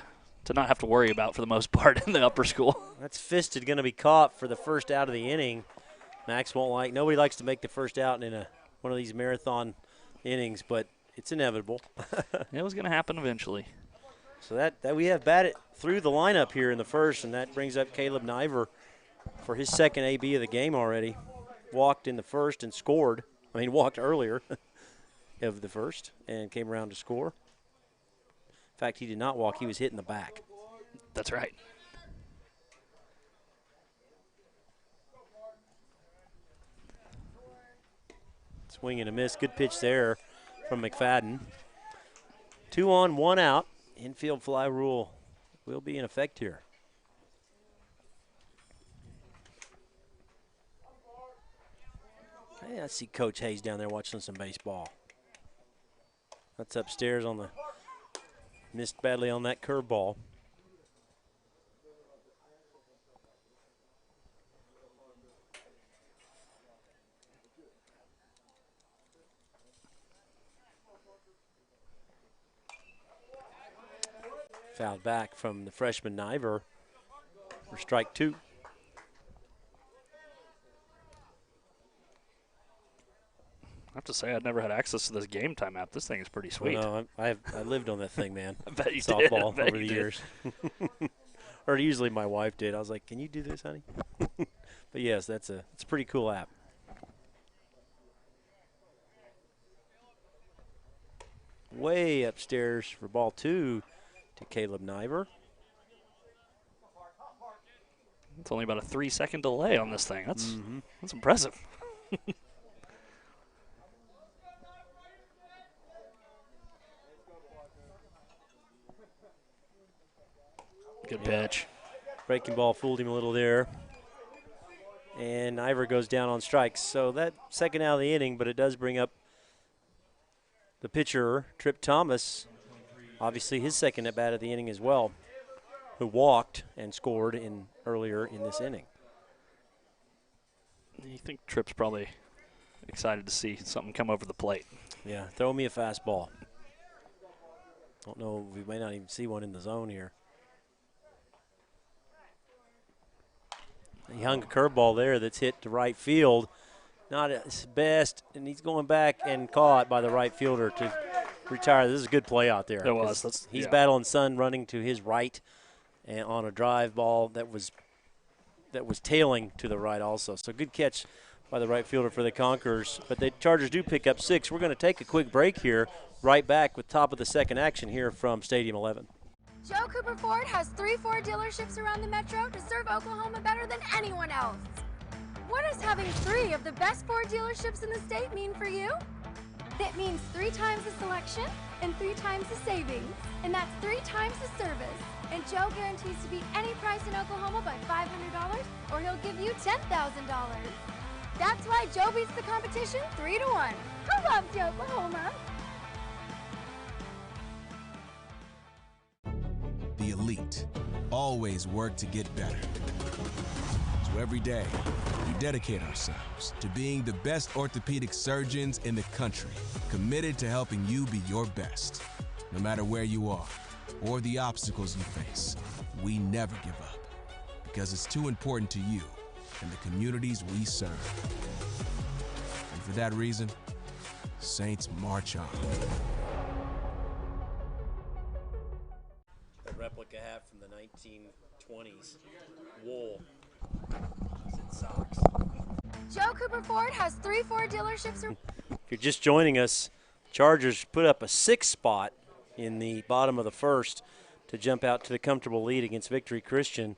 Speaker 2: not have to worry about for the most part in the upper school.
Speaker 1: That's fisted going to be caught for the first out of the inning. Max won't nobody likes to make the first out in one of these marathon innings, but it's inevitable.
Speaker 2: It was going to happen eventually.
Speaker 1: So that we have batted through the lineup here in the first, and that brings up Caleb Niver for his second AB of the game already. Walked in the first and scored. I mean, walked earlier of the first and came around to score. In fact, he did not walk. He was hit in the back.
Speaker 2: That's right.
Speaker 1: Swing and a miss. Good pitch there from McFadden. 2 on, 1 out. Infield fly rule will be in effect here. Hey, I see Coach Hayes down there watching some baseball. That's upstairs on the missed badly on that curveball. Fouled back from the freshman Niver for strike 2.
Speaker 2: I have to say, I'd never had access to this game time app. This thing is pretty sweet.
Speaker 1: Well, no, I lived on that thing, man.
Speaker 2: I bet you
Speaker 1: Softball
Speaker 2: did.
Speaker 1: over the years. Or usually my wife did. I was like, can you do this, honey? But yes, it's a pretty cool app. Way upstairs for ball 2 to Caleb Niver.
Speaker 2: It's only about a 3-second delay on this thing. That's impressive. Good pitch.
Speaker 1: Breaking ball fooled him a little there. And Niver goes down on strikes. So that second out of the inning, but it does bring up the pitcher, Trip Thomas. Obviously his second at bat of the inning as well, who walked and scored earlier in this inning.
Speaker 2: You think Tripp's probably excited to see something come over the plate.
Speaker 1: Yeah, throw me a fastball. Don't know, we may not even see one in the zone here. He hung a curveball there that's hit to right field. Not his best, and he's going back and caught by the right fielder to retire. This is a good play out there.
Speaker 2: It was.
Speaker 1: He's battling Sun running to his right and on a drive ball that was tailing to the right also. So good catch by the right fielder for the Conquerors. But the Chargers do pick up 6. We're going to take a quick break here. Right back with top of the second action here from Stadium 11.
Speaker 3: Joe Cooper Ford has 3 Ford dealerships around the metro to serve Oklahoma better than anyone else. What does having 3 of the best Ford dealerships in the state mean for you? It means 3 times the selection and 3 times the savings. And that's 3 times the service. And Joe guarantees to beat any price in Oklahoma by $500, or he'll give you $10,000. That's why Joe beats the competition 3-1. Who loves Oklahoma?
Speaker 4: The elite always work to get better. So every day, we dedicate ourselves to being the best orthopedic surgeons in the country, committed to helping you be your best. No matter where you are or the obstacles you face, we never give up, because it's too important to you and the communities we serve. And for that reason, Saints march on.
Speaker 1: A replica hat from the 1920s. Wool. It's socks.
Speaker 3: Joe Cooper Ford has 3 Ford dealerships.
Speaker 1: If you're just joining us, Chargers put up a 6 spot in the bottom of the first to jump out to the comfortable lead against Victory Christian.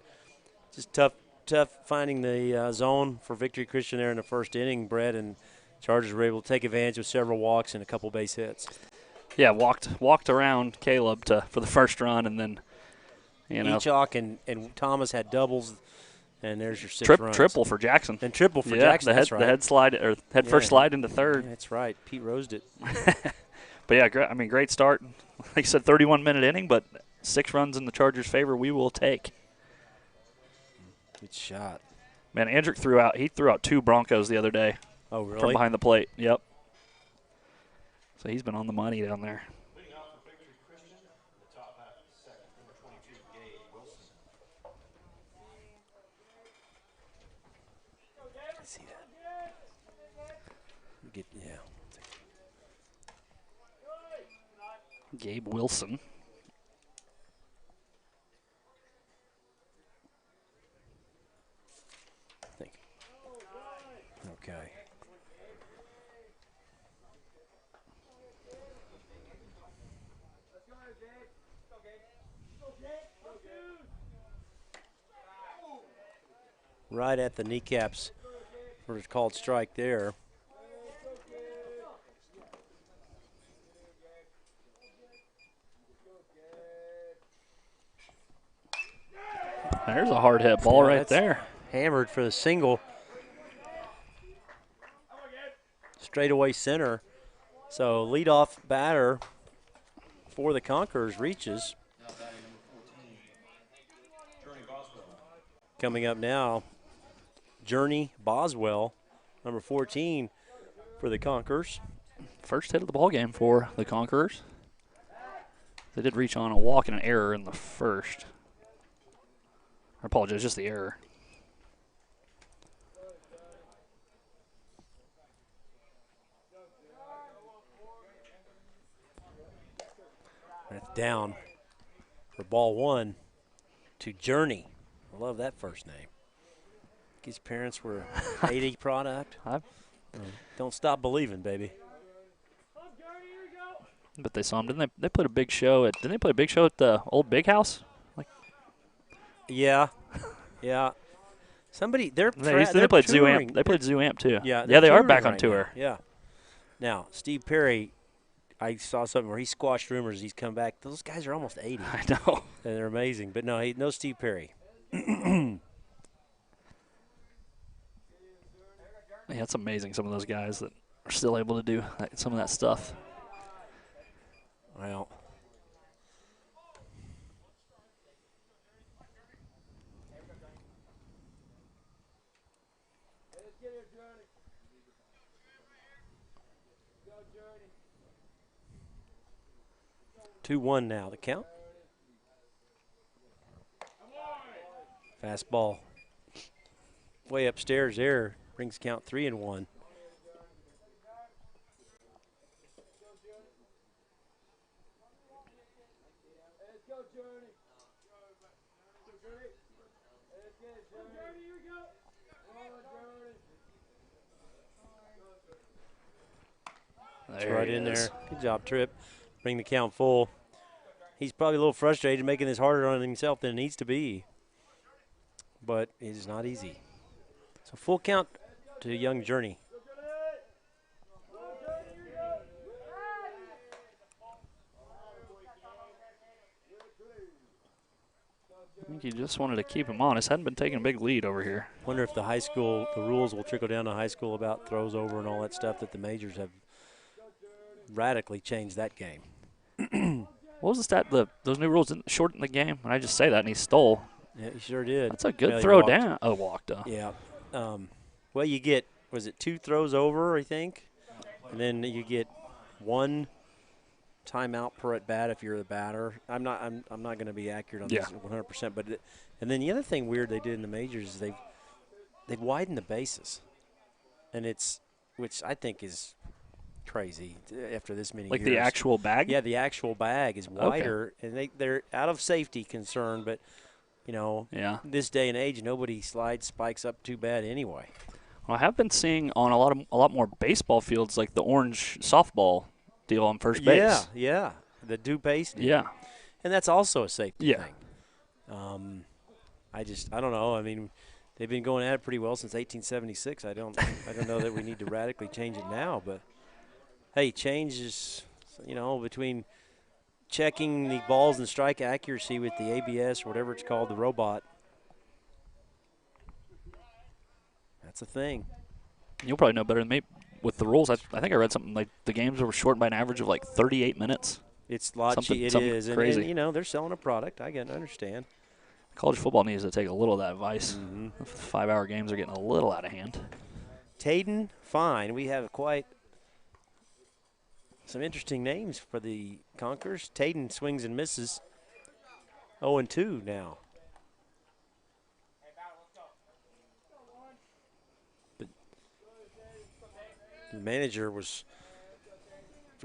Speaker 1: Just tough finding the zone for Victory Christian there in the first inning, Brett, and Chargers were able to take advantage of several walks and a couple base hits.
Speaker 2: Yeah, walked around Caleb for the first run, and then
Speaker 1: Echok and Thomas had doubles, and there's your 6 runs.
Speaker 2: Triple for Jackson.
Speaker 1: And triple for Jackson.
Speaker 2: The head slide or head first slide into third.
Speaker 1: Yeah, that's right. Pete Rosed it.
Speaker 2: But yeah, great start. Like you said, 31-minute inning, but 6 runs in the Chargers' favor. We will take.
Speaker 1: Good shot.
Speaker 2: Man, Andrick threw out 2 Broncos the other day.
Speaker 1: Oh, really?
Speaker 2: From behind the plate. Yep. So he's been on the money down there.
Speaker 1: I see that.
Speaker 2: Gabe Wilson.
Speaker 1: Okay. Right at the kneecaps for a called strike there.
Speaker 2: There's a hard hit ball right there.
Speaker 1: Hammered for the single. Straightaway center. So leadoff batter for the Conquerors reaches. Coming up now, Journey Boswell, number 14 for the Conquerors.
Speaker 2: First hit of the ball game for the Conquerors. They did reach on a walk and an error in the first. I apologize, just the error.
Speaker 1: That's down for ball one to Journey. I love that first name. His parents were 80 product. Don't stop believing, baby.
Speaker 2: But they saw him, didn't they? They played a big show at. Didn't they play a big show at the old Big House?
Speaker 1: Yeah, yeah. Somebody they're
Speaker 2: they played Zoo
Speaker 1: touring.
Speaker 2: Amp. They played Zoo Amp too.
Speaker 1: Yeah,
Speaker 2: they are back on
Speaker 1: right
Speaker 2: tour.
Speaker 1: Now. Yeah. Now Steve Perry, I saw something where he squashed rumors he's come back. Those guys are almost 80.
Speaker 2: I know.
Speaker 1: And they're amazing. But no Steve Perry.
Speaker 2: Yeah, it's amazing some of those guys that are still able to do some of that stuff.
Speaker 1: Well. Two 2-1 now, the count. Fastball. Way upstairs there. Brings count 3-1. That's right in there. Good job, Tripp. Bring the count full. He's probably a little frustrated, making this harder on himself than it needs to be. But it is not easy. So full count to young Journey.
Speaker 2: I think he just wanted to keep him honest. Hadn't been taking a big lead over here.
Speaker 1: Wonder if the rules will trickle down to high school about throws over and all that stuff that the majors have radically changed that game.
Speaker 2: What was the stat? Those new rules didn't shorten the game. And I just say that, and he stole.
Speaker 1: Yeah, he sure did.
Speaker 2: That's a good throw down. Oh, walked up.
Speaker 1: Yeah. Well, you get, was it 2 throws over, I think? And then you get 1 timeout per at bat if you're the batter. I'm not going to be accurate on this 100%. But and then the other thing weird they did in the majors is they've widened the bases, and which I think is crazy after this many years.
Speaker 2: Like the actual bag?
Speaker 1: Yeah, the actual bag is wider, and they're out of safety concern, but this day and age, nobody slides spikes up too bad anyway.
Speaker 2: Well, I have been seeing on a lot more baseball fields like the orange softball deal on first base.
Speaker 1: Yeah, the dew paste.
Speaker 2: Yeah,
Speaker 1: and that's also a safety
Speaker 2: thing.
Speaker 1: I don't know. I mean, they've been going at it pretty well since 1876. I don't know that we need to radically change it now, but hey, change is between checking the balls and strike accuracy with the ABS or whatever it's called, the robot. That's a thing.
Speaker 2: You'll probably know better than me with the rules. I think I read something like the games were shortened by an average of like 38 minutes.
Speaker 1: It's a lot. It is crazy. And they're selling a product. I understand.
Speaker 2: College football needs to take a little of that advice. Mm-hmm. The 5-hour games are getting a little out of hand.
Speaker 1: Tayden Fine. We have quite some interesting names for the Conquerors. Tayden swings and misses. 0-2 now. But the manager was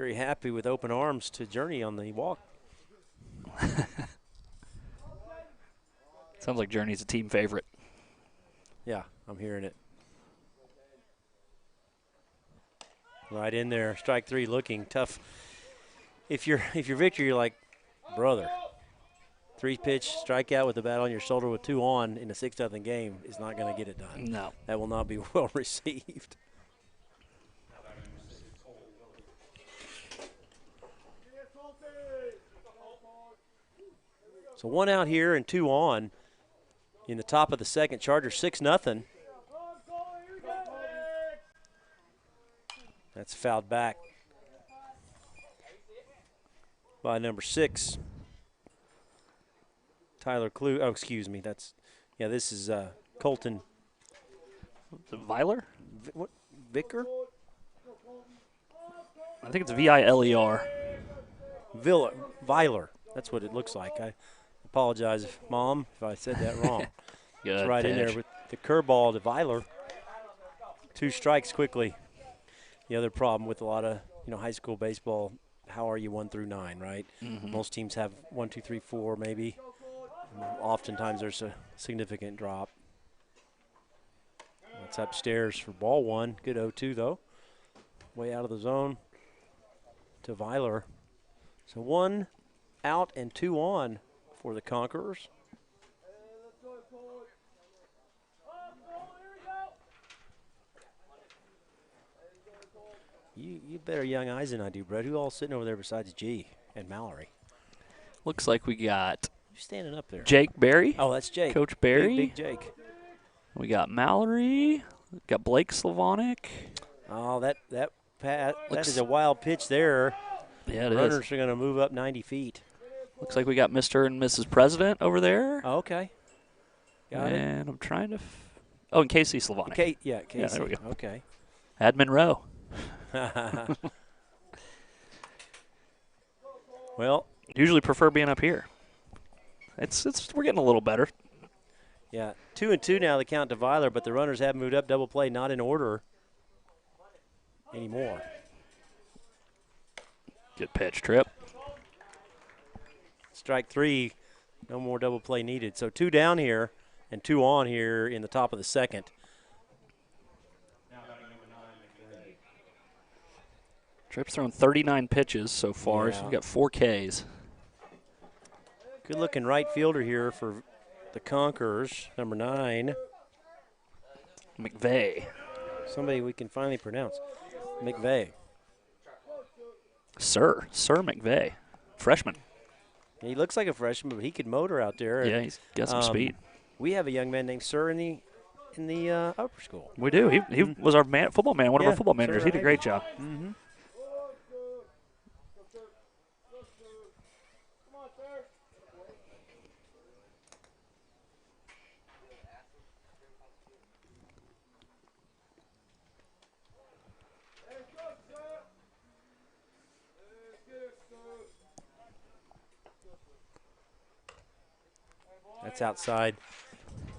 Speaker 1: very happy with open arms to Journey on the walk.
Speaker 2: Sounds like Journey's a team favorite.
Speaker 1: Yeah, I'm hearing it. Right in there, strike three, looking tough. If you're Victor, you're like, brother, 3-pitch strikeout with the bat on your shoulder with 2 on in a 6-0 game is not going to get it done.
Speaker 2: No.
Speaker 1: That will not be well received. So 1 out here and 2 on in the top of the second. Chargers 6-0. That's fouled back by number 6, Tyler Clue. Oh, excuse me. This is Colton.
Speaker 2: Is it Viler?
Speaker 1: What? Vicker?
Speaker 2: I think it's Viler.
Speaker 1: Viler. That's what it looks like. I apologize, Mom, if I said that wrong.
Speaker 2: Good
Speaker 1: it's right
Speaker 2: pitch.
Speaker 1: in there with the curveball to Viler. 2 strikes quickly. The other problem with a lot of high school baseball, how are you 1 through 9, right?
Speaker 2: Mm-hmm.
Speaker 1: Most teams have 1, 2, 3, 4 maybe. Oftentimes there's a significant drop. It's upstairs for ball 1. Good 0-2 though. Way out of the zone to Viler. So 1 out and 2 on for the Conquerors. You better young eyes than I do, Brett. Who all sitting over there besides G and Mallory?
Speaker 2: Looks like we got
Speaker 1: Who's standing up there?
Speaker 2: Jake Berry.
Speaker 1: Oh, that's Jake.
Speaker 2: Coach Berry.
Speaker 1: Big Jake.
Speaker 2: We got Mallory. We got Blake Slavonic.
Speaker 1: Oh, that is a wild pitch there.
Speaker 2: Yeah, it is.
Speaker 1: Runners are going to move up 90 feet.
Speaker 2: Looks like we got Mr. and Mrs. President over there.
Speaker 1: Oh, okay. Got it.
Speaker 2: And I'm trying to and Casey Slavonic.
Speaker 1: Casey.
Speaker 2: Yeah, there we go.
Speaker 1: Okay.
Speaker 2: Admin row.
Speaker 1: Well,
Speaker 2: usually prefer being up here. We're getting a little better.
Speaker 1: Yeah, 2-2 now the count to Viler, but the runners have moved up. Double play not in order anymore.
Speaker 2: Good pitch, Trip.
Speaker 1: Strike 3, no more double play needed. So 2 down here and 2 on here in the top of the second.
Speaker 2: Trip's thrown 39 pitches so far. So we've got 4 Ks.
Speaker 1: Good-looking right fielder here for the Conquerors, number 9.
Speaker 2: McVeigh.
Speaker 1: Somebody we can finally pronounce. McVeigh.
Speaker 2: Sir McVeigh. Freshman.
Speaker 1: He looks like a freshman, but he could motor out there.
Speaker 2: Yeah, he's got some speed.
Speaker 1: We have a young man named Sir in the upper school.
Speaker 2: We do. He was our football man, one of our football managers.
Speaker 1: Sir,
Speaker 2: He did a great job.
Speaker 1: Mm-hmm. That's outside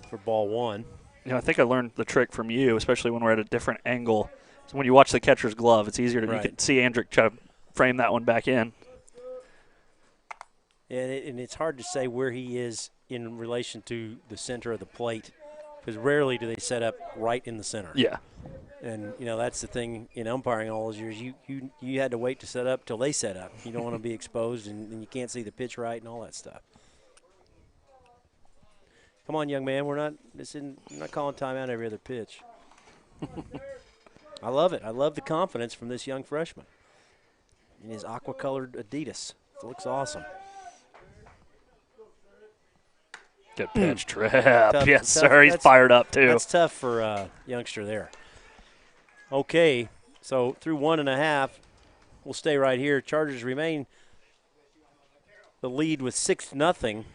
Speaker 1: for ball 1.
Speaker 2: I think I learned the trick from you, especially when we're at a different angle. So when you watch the catcher's glove, it's easier to you can see Andrick try to frame that one back in.
Speaker 1: And it's hard to say where he is in relation to the center of the plate, because rarely do they set up right in the center.
Speaker 2: Yeah.
Speaker 1: And, that's the thing in umpiring all those years. You had to wait to set up till they set up. You don't want to be exposed, and you can't see the pitch right and all that stuff. Come on, young man. We're not calling timeout every other pitch. I love it. I love the confidence from this young freshman in his aqua-colored Adidas. It looks awesome.
Speaker 2: Good pitch, Trip. Yes, sir. He's fired up, too.
Speaker 1: That's tough for a youngster there. Okay, so through 1.5, we'll stay right here. Chargers remain the lead with 6-0.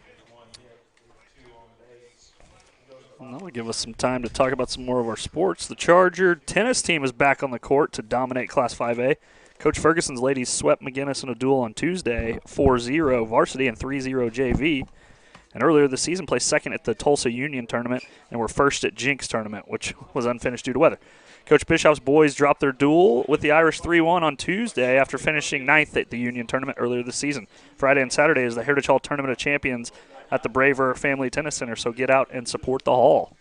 Speaker 2: That'll give us some time to talk about some more of our sports. The Charger tennis team is back on the court to dominate Class 5A. Coach Ferguson's ladies swept McGinnis in a duel on Tuesday, 4-0 varsity and 3-0 JV. And earlier this season, placed second at the Tulsa Union tournament and were first at Jinx tournament, which was unfinished due to weather. Coach Bischoff's boys dropped their duel with the Irish 3-1 on Tuesday after finishing 9th at the Union Tournament earlier this season. Friday and Saturday is the Heritage Hall Tournament of Champions at the Braver Family Tennis Center, so get out and support the Hall.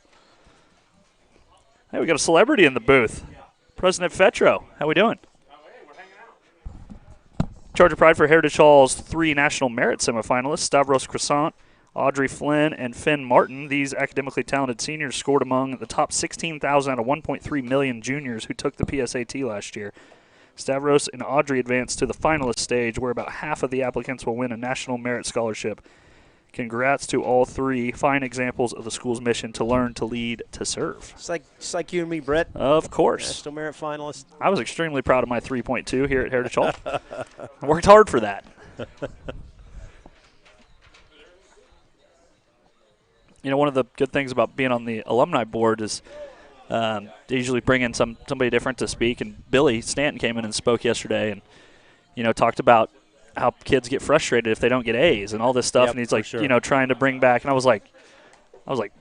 Speaker 2: Hey, we got a celebrity in the booth. President Fetro, how we doing? Charger Pride for Heritage Hall's 3 National Merit semifinalists, Stavros Croissant, Audrey Flynn, and Finn Martin. These academically talented seniors scored among the top 16,000 out of 1.3 million juniors who took the PSAT last year. Stavros and Audrey advanced to the finalist stage, where about half of the applicants will win a National Merit Scholarship. Congrats to all 3. Fine examples of the school's mission to learn, to lead, to serve.
Speaker 1: Just like you and me, Brett.
Speaker 2: Of course.
Speaker 1: National Merit finalist.
Speaker 2: I was extremely proud of my 3.2 here at Heritage Hall. I worked hard for that. You know, one of the good things about being on the alumni board is they usually bring in somebody different to speak. And Billy Stanton came in and spoke yesterday and, you know, talked about how kids get frustrated if they don't get A's and all this stuff.
Speaker 1: Yep,
Speaker 2: and he's like,
Speaker 1: sure.
Speaker 2: you know, trying to bring back. And I was like,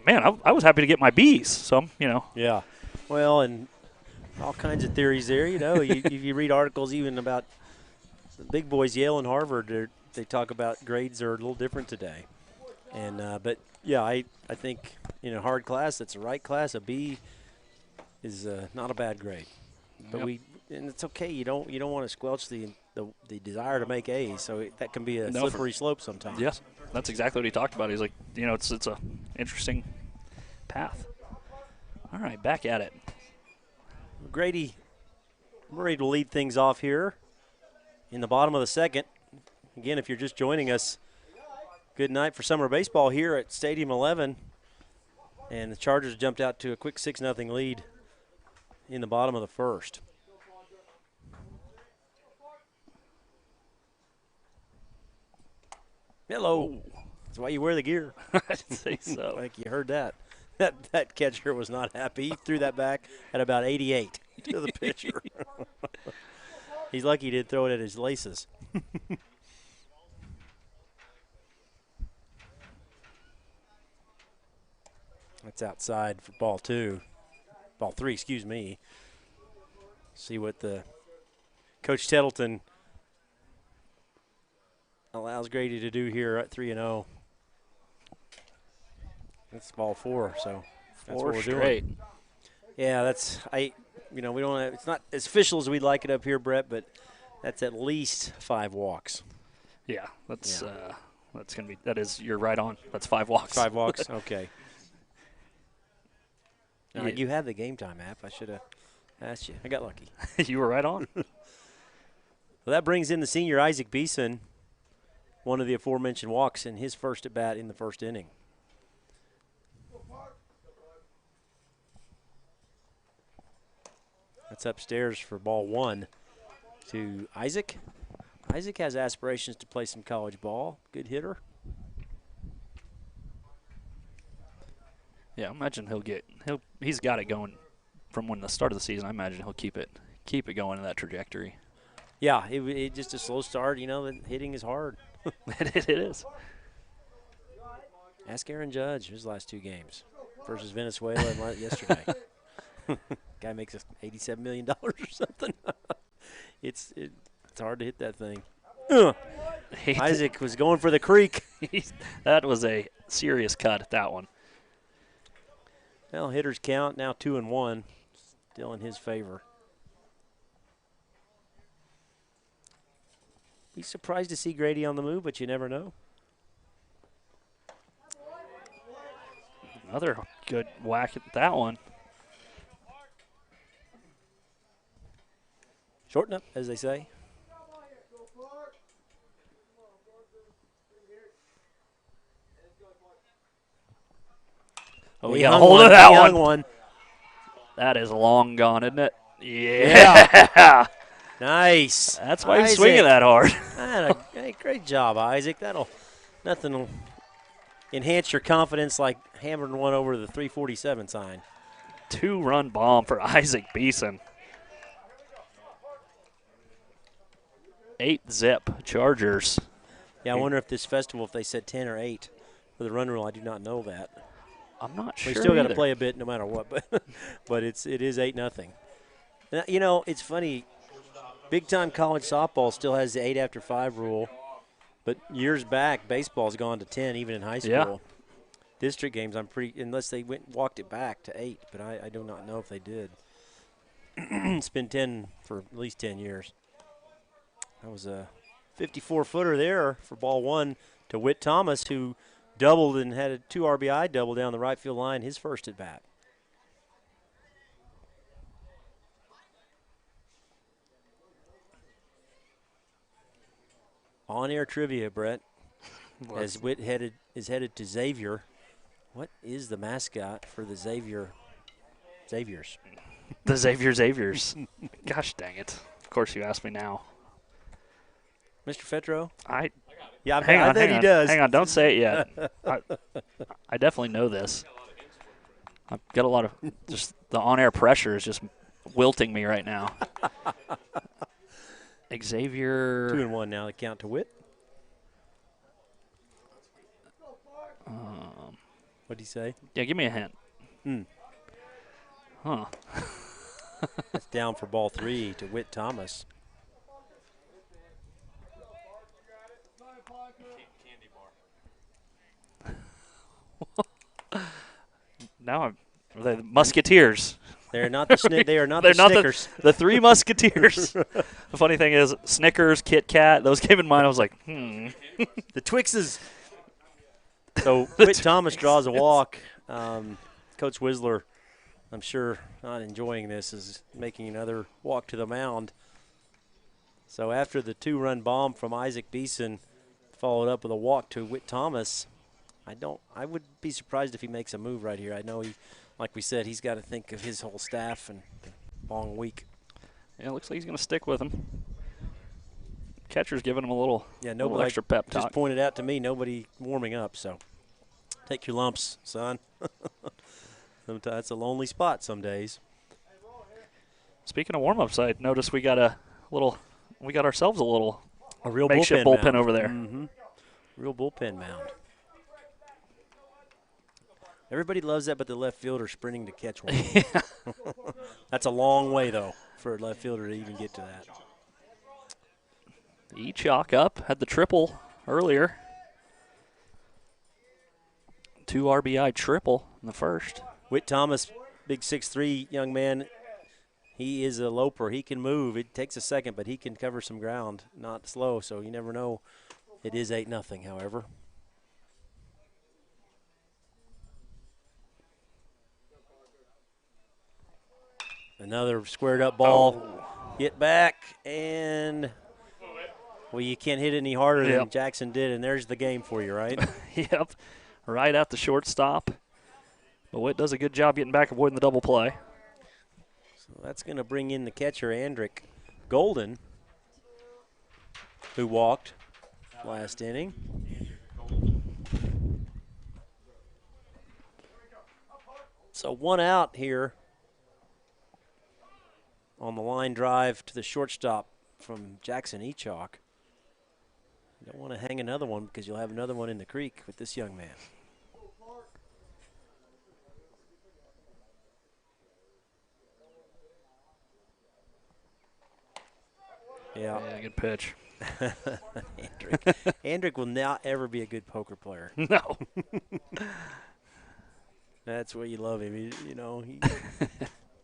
Speaker 2: man, I was happy to get my B's. So, you know.
Speaker 1: Yeah. Well, and all kinds of theories there. You know, you read articles even about the big boys, Yale and Harvard. They talk about grades are a little different today. And but yeah, I think in a hard class, that's the right class. A B is not a bad grade. But
Speaker 2: Yep.
Speaker 1: and it's okay. You don't want to squelch the desire to make A's. So that can be a slippery slope sometimes.
Speaker 2: Yes, that's exactly what he talked about. He's like, you know, it's a interesting path. All right, back at it.
Speaker 1: Grady, I'm ready to lead things off here in the bottom of the second. Again, if you're just joining us, good night for summer baseball here at Stadium 11. And the Chargers jumped out to a quick 6-0 lead in the bottom of the first. Hello. That's why you wear the gear.
Speaker 2: I'd say so.
Speaker 1: Like you heard that. That catcher was not happy. He threw that back at about 88 to the pitcher. He's lucky he didn't throw it at his laces. That's outside for ball 3, excuse me. See what the Coach Tettleton allows Grady to do here at 3-0. That's ball 4, so that's what we're doing. Yeah, we don't have, it's not as official as we'd like it up here, Brett, but that's at least 5 walks.
Speaker 2: Yeah, that's gonna be. You're right on. That's 5 walks.
Speaker 1: 5 walks. Okay. You have the Game Time app. I should have asked you. I got lucky.
Speaker 2: You were right on.
Speaker 1: Well, that brings in the senior Isaac Beeson, one of the aforementioned walks in his first at bat in the first inning. That's upstairs for ball 1 to Isaac. Isaac has aspirations to play some college ball. Good hitter.
Speaker 2: Yeah, I imagine he's got it going from when the start of the season. I imagine he'll keep it going in that trajectory.
Speaker 1: Yeah, it just a slow start. You know, hitting is hard.
Speaker 2: It is.
Speaker 1: Ask Aaron Judge his last 2 games versus Venezuela and yesterday. Guy makes $87 million or something. It's hard to hit that thing. Isaac was going for the creek.
Speaker 2: That was a serious cut at that one.
Speaker 1: Well, hitters count now 2-1, still in his favor. Be surprised to see Grady on the move, but you never know.
Speaker 2: Another good whack at that one.
Speaker 1: Shorten up, as they say.
Speaker 2: Oh, we got a hold of that
Speaker 1: one.
Speaker 2: That is long gone, isn't it? Yeah.
Speaker 1: Nice.
Speaker 2: That's why he's swinging that hard.
Speaker 1: Hey, great job, Isaac. Nothing will enhance your confidence like hammering one over the 347 sign.
Speaker 2: 2-run bomb for Isaac Beeson. 8-zip Chargers.
Speaker 1: Yeah, I wonder if this festival, if they said 10 or 8 for the run rule. I do not know that.
Speaker 2: I'm not sure.
Speaker 1: We still got to
Speaker 2: either.
Speaker 1: play a bit no matter what, but it is 8-0. Now, you know, it's funny. Big-time college softball still has the 8 after 5 rule, but years back, baseball's gone to 10, even in high school.
Speaker 2: Yeah.
Speaker 1: District games, I'm pretty, unless they walked it back to 8, but I do not know if they did. It's been 10 for at least 10 years. That was a 54-footer there for ball 1 to Whit Thomas, who doubled and had a 2 RBI double down the right field line, his first at bat. On-air trivia, Brett, as Whit is headed to Xavier. What is the mascot for the Xaviers?
Speaker 2: The Xaviers. Gosh dang it. Of course you asked me now.
Speaker 1: Mr. Fetro?
Speaker 2: Yeah,
Speaker 1: I bet he does.
Speaker 2: Hang on, don't say it yet. I definitely know this. I've got a lot of just the on-air pressure is just wilting me right now. Xavier.
Speaker 1: 2-1 now. The count to Whit. What'd he say?
Speaker 2: Yeah, give me a hint. Huh.
Speaker 1: That's down for ball 3 to Whit Thomas.
Speaker 2: Now the Musketeers.
Speaker 1: They're not the they are not
Speaker 2: They're
Speaker 1: the
Speaker 2: not
Speaker 1: Snickers.
Speaker 2: the Three Musketeers. The funny thing is, Snickers, Kit Kat, those came in mind. I was like,
Speaker 1: The Twixes. So Whit Thomas draws a walk. Coach Whistler, I'm sure not enjoying this, is making another walk to the mound. So after the 2-run bomb from Isaac Beeson, followed up with a walk to Whit Thomas, I would be surprised if he makes a move right here. I know he, like we said, he's got to think of his whole staff and the long week.
Speaker 2: yeah, it looks like he's going to stick with him. Catcher's giving him a little
Speaker 1: Nobody
Speaker 2: extra pep talk.
Speaker 1: just pointed out to me, nobody warming up, so take your lumps, son. Sometimes it's a lonely spot some days.
Speaker 2: Speaking of warm-ups, I noticed we got ourselves a
Speaker 1: real
Speaker 2: makeshift
Speaker 1: bullpen
Speaker 2: bullpen
Speaker 1: mound.
Speaker 2: over there.
Speaker 1: Mm-hmm. Real bullpen mound. Everybody loves that, but the left fielder sprinting to catch one. That's a long way, though, for a left fielder to even get to that.
Speaker 2: Chalk up, had the triple earlier. 2 RBI triple in the first.
Speaker 1: Whit Thomas, big 6'3" young man, he is a loper. He can move. It takes a second, but he can cover some ground, not slow, so you never know. It is 8-0, however. Another squared up ball. Get back, and well, you can't hit it any harder than Jackson did, and there's the game for you, right?
Speaker 2: Yep, right at the shortstop. But Whit does a good job getting back, avoiding the double play.
Speaker 1: So that's going to bring in the catcher, Andrick Golden, who walked last inning. So 1 out here on the line drive to the shortstop from Jackson Echok. You don't want to hang another one because you'll have another one in the creek with this young man. Yeah,
Speaker 2: good pitch.
Speaker 1: Andrick will not ever be a good poker player.
Speaker 2: No.
Speaker 1: That's why you love him. He's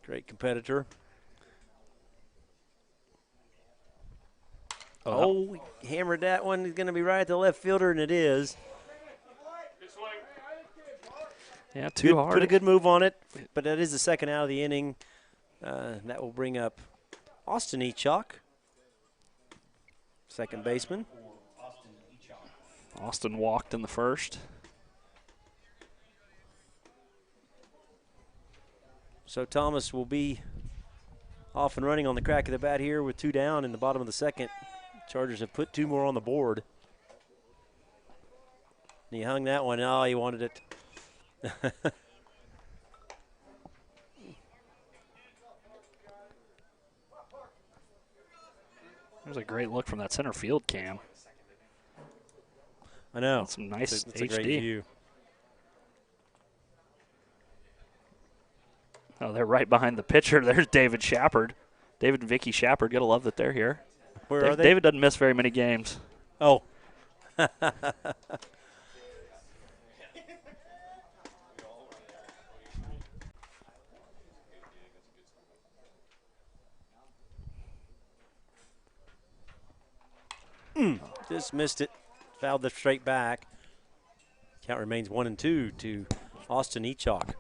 Speaker 1: great competitor. Oh, he hammered that one. He's going to be right at the left fielder, and it is.
Speaker 2: Yeah, too hard.
Speaker 1: Put a good move on it, but that is the second out of the inning. That will bring up Austin Echok, second baseman.
Speaker 2: Austin walked in the first.
Speaker 1: So Thomas will be off and running on the crack of the bat here with 2 down in the bottom of the second. Chargers have put 2 more on the board. And he hung that one. Oh, he wanted it.
Speaker 2: There's a great look from that center field cam.
Speaker 1: I know.
Speaker 2: That's some nice
Speaker 1: it's
Speaker 2: HD.
Speaker 1: a great view.
Speaker 2: Oh, they're right behind the pitcher. There's David Shepard. David and Vicky Shepard, gotta love that they're here.
Speaker 1: Where are they?
Speaker 2: David doesn't miss very many games.
Speaker 1: Oh. Just missed it. Fouled the straight back. Count remains 1-2 to Austin Echok.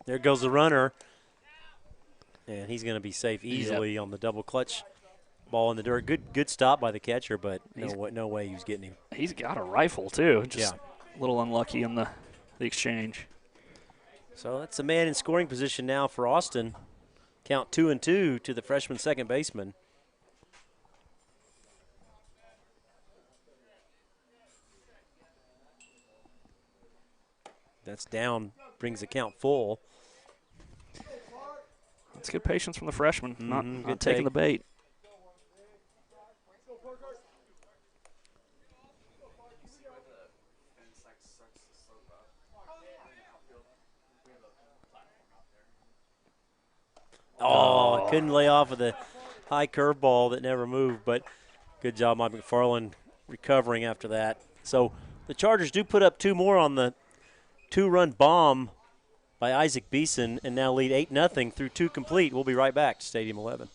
Speaker 1: There goes the runner. And he's going to be safe easily on the double clutch. Ball in the dirt. Good stop by the catcher, but no way he was getting him.
Speaker 2: He's got a rifle, too. Just a little unlucky in the exchange.
Speaker 1: So that's a man in scoring position now for Austin. Count 2-2 to the freshman second baseman. That's down, brings the count full.
Speaker 2: That's good patience from the freshman, not taking
Speaker 1: take.
Speaker 2: the bait.
Speaker 1: Oh, couldn't lay off of the high curveball that never moved, but good job, Mike McFarland, recovering after that. So the Chargers do put up 2 more on the 2-run bomb by Isaac Beeson and now lead 8-0 through 2 complete. We'll be right back to Stadium 11.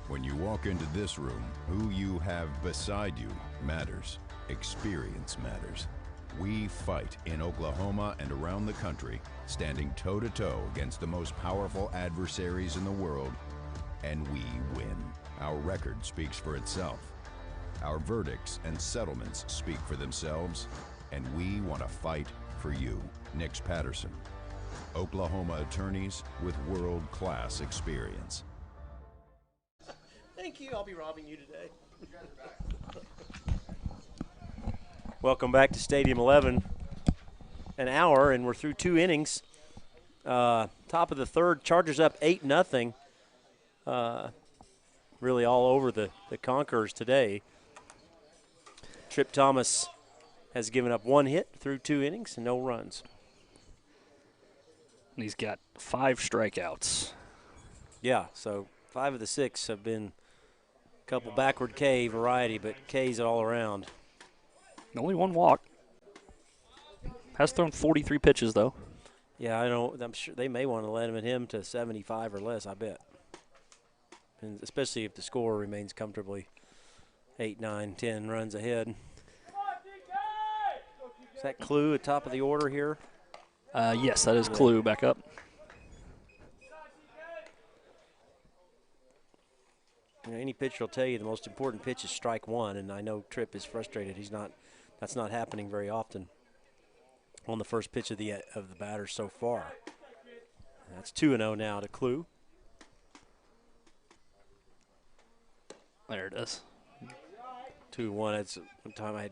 Speaker 5: When you walk into this room, who you have beside you matters. Experience matters. We fight in Oklahoma and around the country, standing toe-to-toe against the most powerful adversaries in the world, and we win. Our record speaks for itself. Our verdicts and settlements speak for themselves, and we want to fight for you. Nix Patterson, Oklahoma attorneys with world-class experience.
Speaker 1: Thank you. I'll be robbing you today. Welcome back to Stadium 11. An hour, and we're through 2 innings. Top of the third, Chargers up 8-0. Really all over the Conquerors today. Trip Thomas has given up 1 hit through 2 innings and no runs.
Speaker 2: And he's got 5 strikeouts.
Speaker 1: Yeah, so 5 of the 6 have been a couple backward K variety, but K's all around.
Speaker 2: Only 1 walk. Has thrown 43 pitches, though.
Speaker 1: Yeah, I know. I'm sure they may want to limit him to 75 or less, I bet. And especially if the score remains comfortably 8, 9, 10 runs ahead. Is that Clue at top of the order here?
Speaker 2: Yes, that is Clue back up.
Speaker 1: You know, any pitcher will tell you the most important pitch is strike 1, and I know Tripp is frustrated. That's not happening very often on the first pitch of the batter so far. That's 2-0 now to Clue.
Speaker 2: There it is.
Speaker 1: 2-1. That's one time I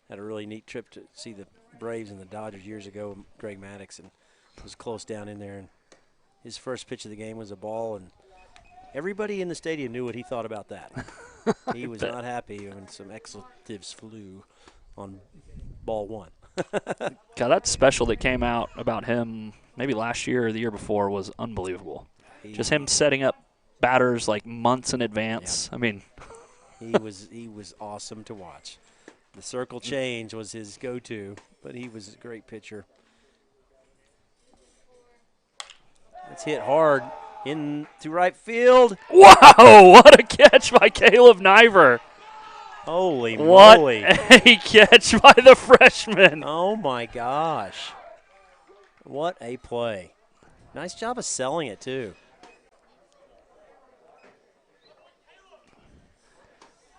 Speaker 1: had a really neat trip to see the Braves and the Dodgers years ago. Greg Maddox, and was close down in there, and his first pitch of the game was a ball, and everybody in the stadium knew what he thought about that. He was not happy when some expletives flew on ball 1.
Speaker 2: God, that special that came out about him maybe last year or the year before was unbelievable. Just him setting up batters like months in advance. Yeah. I mean,
Speaker 1: he was awesome to watch. The circle change was his go-to, but he was a great pitcher. It's hit hard into right field.
Speaker 2: Wow, what a catch by Caleb Niver.
Speaker 1: Holy
Speaker 2: moly.
Speaker 1: What
Speaker 2: a catch by the freshman.
Speaker 1: Oh, my gosh. What a play. Nice job of selling it, too.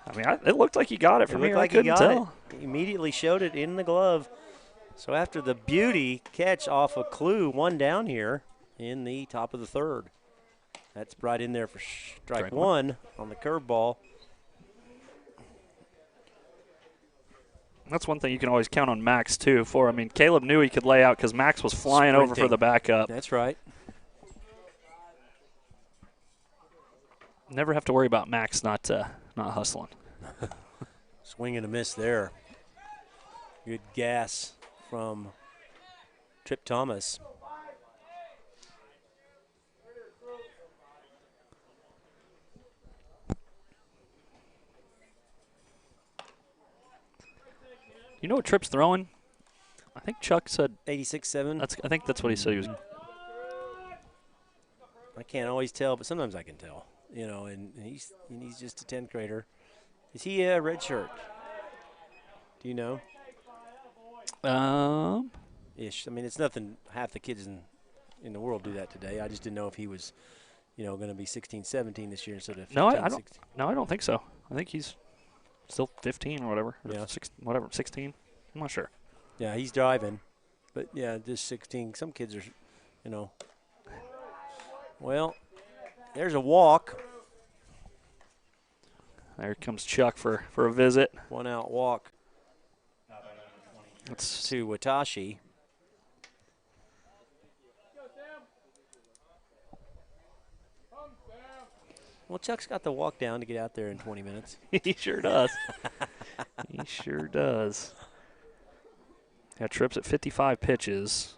Speaker 2: I mean, it looked like he got it from here.
Speaker 1: Looked like
Speaker 2: I couldn't tell.
Speaker 1: He immediately showed it in the glove. So after the beauty catch off a clue, 1 down here in the top of the 3rd. That's right in there for strike one on the curveball.
Speaker 2: That's one thing you can always count on Max, too, for. I mean, Caleb knew he could lay out because Max was flying over for the backup.
Speaker 1: That's right.
Speaker 2: Never have to worry about Max not hustling.
Speaker 1: Swing and a miss there. Good gas from Trip Thomas.
Speaker 2: You know what Tripp's throwing? I think Chuck said
Speaker 1: 86-7.
Speaker 2: I think that's what he said he was.
Speaker 1: I can't always tell, but sometimes I can tell. You know, and he's just a 10th grader. Is he a red shirt? Do you know? Ish. I mean, it's nothing. Half the kids in the world do that today. I just didn't know if he was, going to be 16, 17 this year instead of 15,
Speaker 2: No, I don't.
Speaker 1: 16.
Speaker 2: No, I don't think so. I think he's still 15 or whatever.
Speaker 1: Yeah.
Speaker 2: 16. I'm not sure.
Speaker 1: Yeah, he's driving, but yeah, just 16. Some kids are, Well, there's a walk.
Speaker 2: There comes Chuck for a visit.
Speaker 1: 1 out walk.
Speaker 2: It's
Speaker 1: to Watashi. Well, Chuck's got the walk down to get out there in 20 minutes.
Speaker 2: He sure does. He sure does. Yeah, Trips at 55 pitches,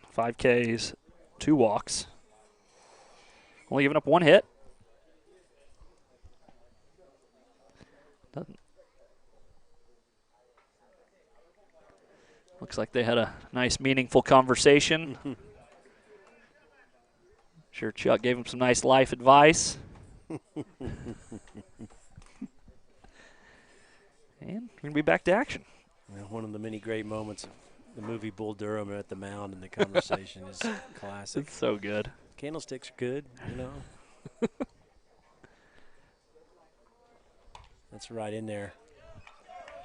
Speaker 2: 5 Ks, 2 walks. Only giving up 1 hit. Looks like they had a nice, meaningful conversation. Sure, Chuck gave him some nice life advice. And we're going to be back to action.
Speaker 1: Well, one of the many great moments of the movie Bull Durham at the mound, and the conversation is classic.
Speaker 2: It's so good.
Speaker 1: Candlesticks are good, That's right in there.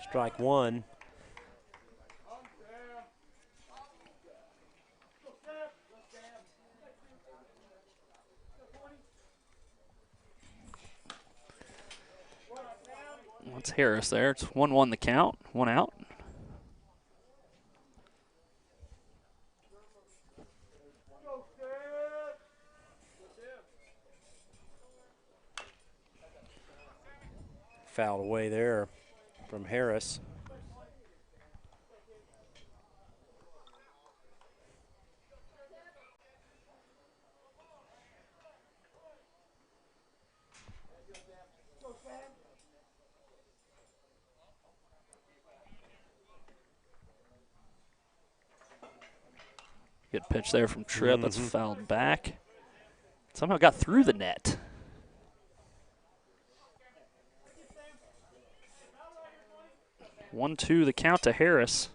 Speaker 1: Strike 1.
Speaker 2: That's Harris there. It's 1-1 the count. 1 out.
Speaker 1: Fouled away there from Harris.
Speaker 2: Good pitch there from Tripp. That's fouled back. Somehow got through the net. One, two, the count to Harris.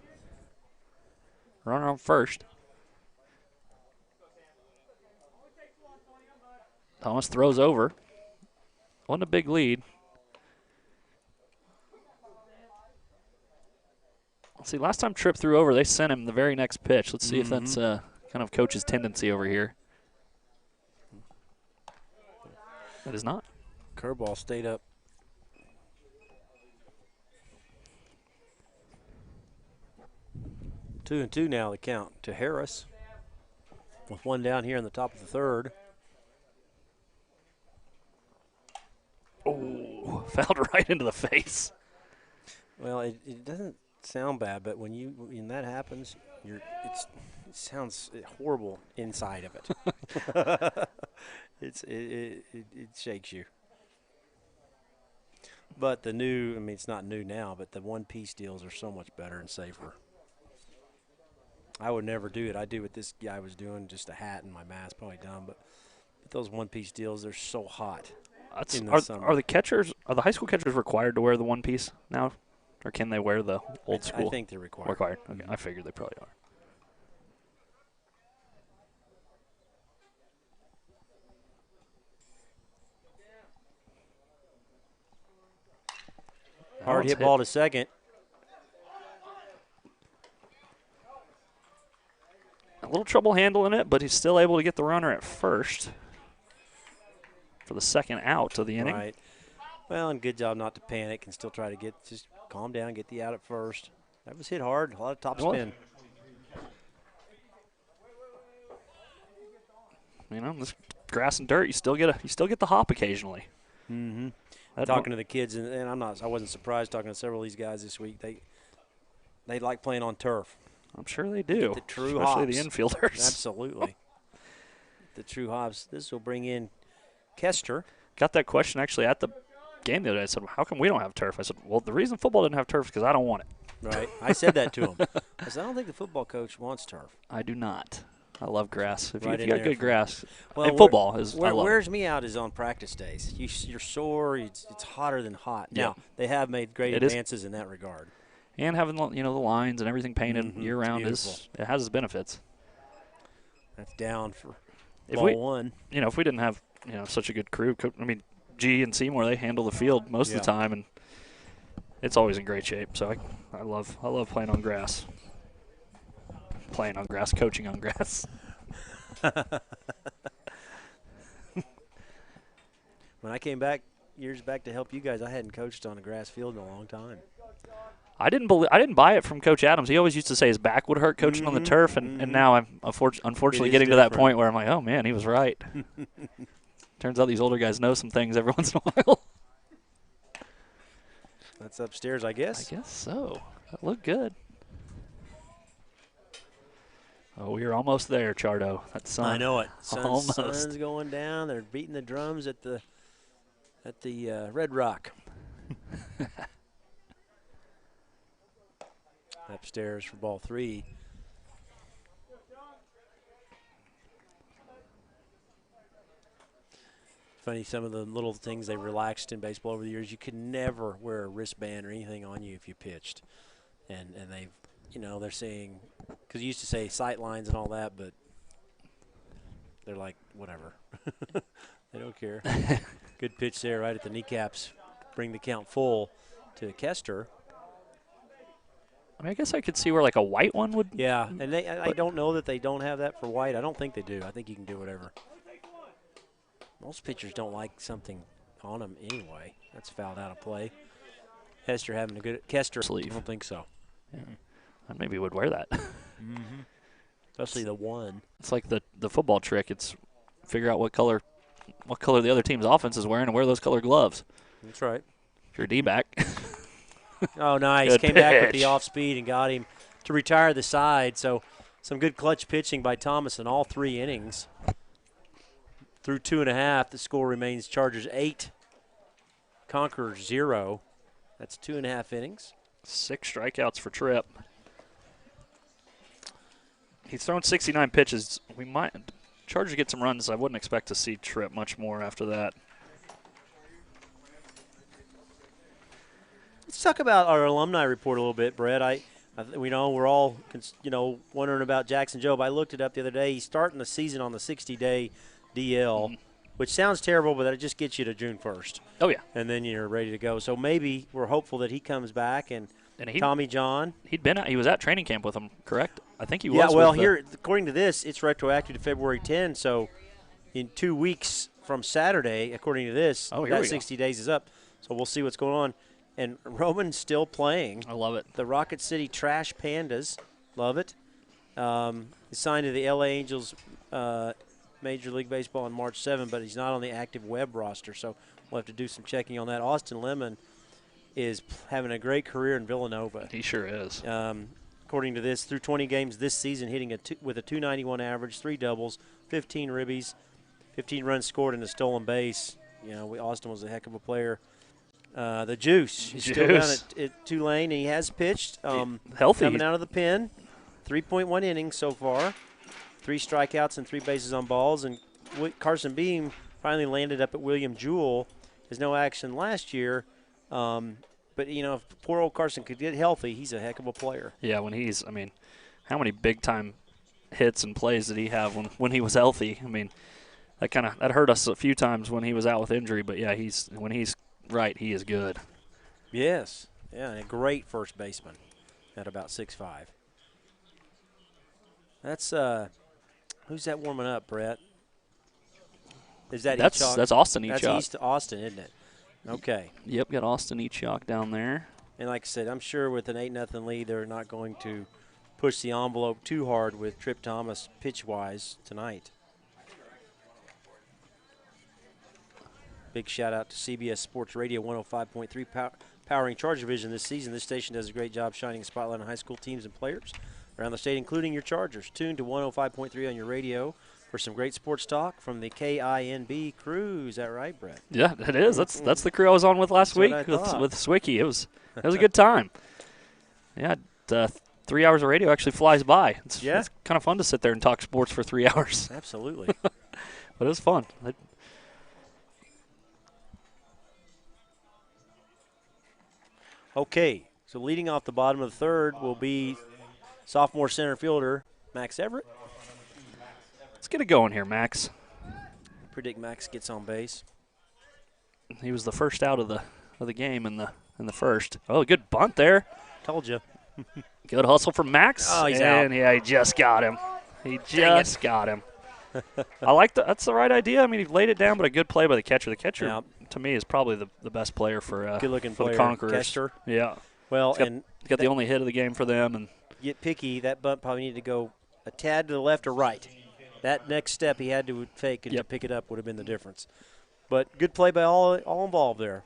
Speaker 2: Runner on first. Thomas throws over. Wasn't a big lead. See, last time Tripp threw over, they sent him the very next pitch. Let's see if that's kind of coach's tendency over here. That is not.
Speaker 1: Curveball stayed up. Two and two now the count to Harris. With 1 down here in the top of the 3rd.
Speaker 2: Oh, fouled right into the face.
Speaker 1: Well, it doesn't sound bad, but when that happens, it sounds horrible inside of it. It shakes you. But it's not new now, but the one-piece deals are so much better and safer. I would never do it. I do what this guy was doing, just a hat and my mask, probably dumb, but those one-piece deals, they're so hot in the summer.
Speaker 2: Are the high school catchers required to wear the one piece now? Or can they wear the old school?
Speaker 1: I think they're required.
Speaker 2: Okay, I figured they probably are.
Speaker 1: Hard hit ball to second.
Speaker 2: A little trouble handling it, but he's still able to get the runner at first for the second out of the inning.
Speaker 1: Right. Well, and good job not to panic and still try to just calm down, get the out at first. That was hit hard, a lot of top spin.
Speaker 2: You know, this grass and dirt, you still get the hop occasionally.
Speaker 1: Mm-hmm. Talking to the kids, and I wasn't surprised talking to several of these guys this week. They like playing on turf.
Speaker 2: I'm sure they do.
Speaker 1: The true
Speaker 2: especially
Speaker 1: hops.
Speaker 2: the infielders.
Speaker 1: Absolutely. The true hops. This will bring in Kester.
Speaker 2: Got that question actually at the game the other day. I said, how come we don't have turf? I said, well, the reason football didn't have turf is because I don't want it.
Speaker 1: Right. I said that to him. I said, I don't think the football coach wants turf.
Speaker 2: I do not. I love grass. If
Speaker 1: Right
Speaker 2: you got good grass.
Speaker 1: Well,
Speaker 2: and football is
Speaker 1: where
Speaker 2: I love
Speaker 1: wears
Speaker 2: it.
Speaker 1: me out is on practice days. You're sore. It's hotter than hot.
Speaker 2: Yeah.
Speaker 1: Now, they have made great advances in that regard.
Speaker 2: And having the lines and everything painted year round it has its benefits.
Speaker 1: That's down for
Speaker 2: if
Speaker 1: ball one.
Speaker 2: If we didn't have such a good crew, G and Seymour, they handle the field most of the time, and it's always in great shape. So I love playing on grass. Playing on grass, coaching on grass.
Speaker 1: When I came years back to help you guys, I hadn't coached on a grass field in a long time.
Speaker 2: I didn't buy it from Coach Adams. He always used to say his back would hurt coaching on the turf, and now I'm unfortunately getting to that point where I'm like, oh man, he was right. Turns out these older guys know some things every once in a while.
Speaker 1: That's upstairs, I guess.
Speaker 2: I guess so. That looked good. Oh, we're almost there, Chardo. That sun.
Speaker 1: I know it.
Speaker 2: Almost.
Speaker 1: Sun's going down. They're beating the drums at the Red Rock. Upstairs for ball three. Funny, some of the little things they relaxed in baseball over the years. You could never wear a wristband or anything on you if you pitched. And they've, they're saying, because you used to say sight lines and all that, but they're like, whatever. They don't care. Good pitch there right at the kneecaps. Bring the count full to Kester.
Speaker 2: I guess I could see where like a white one would.
Speaker 1: Yeah, and I don't know that they don't have that for white. I don't think they do. I think you can do whatever. Most pitchers don't like something on them anyway. That's fouled out of play. Kester having a good Kester
Speaker 2: sleeve.
Speaker 1: I don't think so.
Speaker 2: Yeah. I maybe would wear that.
Speaker 1: Especially the one.
Speaker 2: It's like the football trick. It's figure out what color the other team's offense is wearing and wear those color gloves.
Speaker 1: That's right.
Speaker 2: If you're a D-back.
Speaker 1: Oh, nice.
Speaker 2: Good
Speaker 1: Came back with
Speaker 2: pitch.
Speaker 1: the off speed and got him to retire the side. So some good clutch pitching by Thomas in all 3 innings. Through 2.5, the score remains Chargers 8, Conquerors 0. That's 2.5 innings.
Speaker 2: 6 strikeouts for Tripp. He's thrown 69 pitches. Chargers get some runs. I wouldn't expect to see Tripp much more after that.
Speaker 1: Let's talk about our alumni report a little bit, Brett. We're all wondering about Jackson Jobe. I looked it up the other day. He's starting the season on the 60-day DL, which sounds terrible, but that just gets you to June 1st.
Speaker 2: Oh yeah,
Speaker 1: and then you're ready to go. So maybe we're hopeful that he comes back and Tommy John.
Speaker 2: He was at training camp with him, correct? I think he was.
Speaker 1: Yeah, well, here according to this, it's retroactive to February 10. So in 2 weeks from Saturday, according to this, that 60 days is up. So we'll see what's going on. And Roman's still playing.
Speaker 2: I love it.
Speaker 1: The Rocket City Trash Pandas. Love it. He's signed to the LA Angels Major League Baseball on March 7, but he's not on the active web roster, so we'll have to do some checking on that. Austin Lemon is having a great career in Villanova.
Speaker 2: He sure is.
Speaker 1: According to this, through 20 games this season, hitting with a 291 average, 3 doubles, 15 ribbies, 15 runs scored, and a stolen base. Austin was a heck of a player. The Juice is still down at Tulane, and he has pitched.
Speaker 2: Healthy.
Speaker 1: Coming out of the pen. 3.1 innings so far. 3 strikeouts and 3 bases on balls. And Carson Beam finally landed up at William Jewell. Has no action last year. But, if poor old Carson could get healthy, he's a heck of a player.
Speaker 2: Yeah, how many big-time hits and plays did he have when he was healthy? That hurt us a few times when he was out with injury. But, yeah, when he's right, he is good.
Speaker 1: Yes. Yeah, and a great first baseman at about 6'5". That's who's that warming up, Brett? Is that Echok?
Speaker 2: That's Austin Echok.
Speaker 1: That's East Austin, isn't it? Okay.
Speaker 2: Yep, got Austin Echok down there.
Speaker 1: And like I said, I'm sure with an 8-0 lead, they're not going to push the envelope too hard with Trip Thomas pitch-wise tonight. Big shout-out to CBS Sports Radio 105.3, powering ChargerVision this season. This station does a great job shining a spotlight on high school teams and players around the state, including your Chargers. Tune to 105.3 on your radio for some great sports talk from the KINB crew. Is that right, Brett?
Speaker 2: Yeah, it is. That's the crew I was on with last week with Swicky. It was a good time. Yeah, 3 hours of radio actually flies by. It's kind of fun to sit there and talk sports for 3 hours.
Speaker 1: Absolutely.
Speaker 2: But it was fun.
Speaker 1: Okay, so leading off the bottom of the third will be sophomore center fielder Max Everett.
Speaker 2: Let's get it going here, Max.
Speaker 1: Predict Max gets on base.
Speaker 2: He was the first out of the game in the first. Oh, good bunt there.
Speaker 1: Told you.
Speaker 2: Good hustle from Max.
Speaker 1: Oh, he's
Speaker 2: out. Yeah, he just got him. He just got him. I like that's the right idea. I mean, he laid it down, but a good play by the catcher. The catcher, to me, is probably the best player for
Speaker 1: good-looking
Speaker 2: for
Speaker 1: player,
Speaker 2: the Conquerors.
Speaker 1: Kester.
Speaker 2: Yeah.
Speaker 1: Well,
Speaker 2: he's got the only hit of the game for them. And
Speaker 1: get picky. That bunt probably needed to go a tad to the left or right. That next step he had to fake and to pick it up would have been the difference. But good play by all involved there.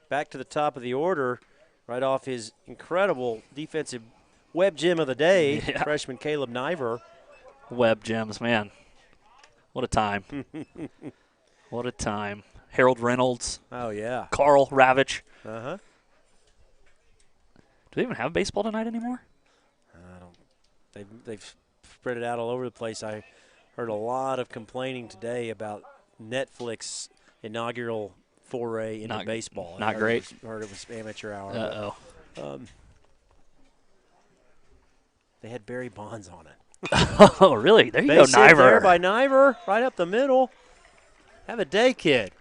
Speaker 1: Back to the top of the order, right off his incredible defensive web gem of the day, freshman Caleb Niver.
Speaker 2: Web gems, man. What a time. What a time. Harold Reynolds.
Speaker 1: Oh, yeah.
Speaker 2: Carl Ravitch.
Speaker 1: Uh-huh.
Speaker 2: Do they even have baseball tonight anymore?
Speaker 1: I don't. They've spread it out all over the place. I heard a lot of complaining today about Netflix inaugural foray into baseball.
Speaker 2: Not great.
Speaker 1: Heard it was amateur hour.
Speaker 2: Uh-oh.
Speaker 1: They had Barry Bonds on it.
Speaker 2: Oh, really? There you go, Niver.
Speaker 1: There by Niver, right up the middle. Have a day, kid.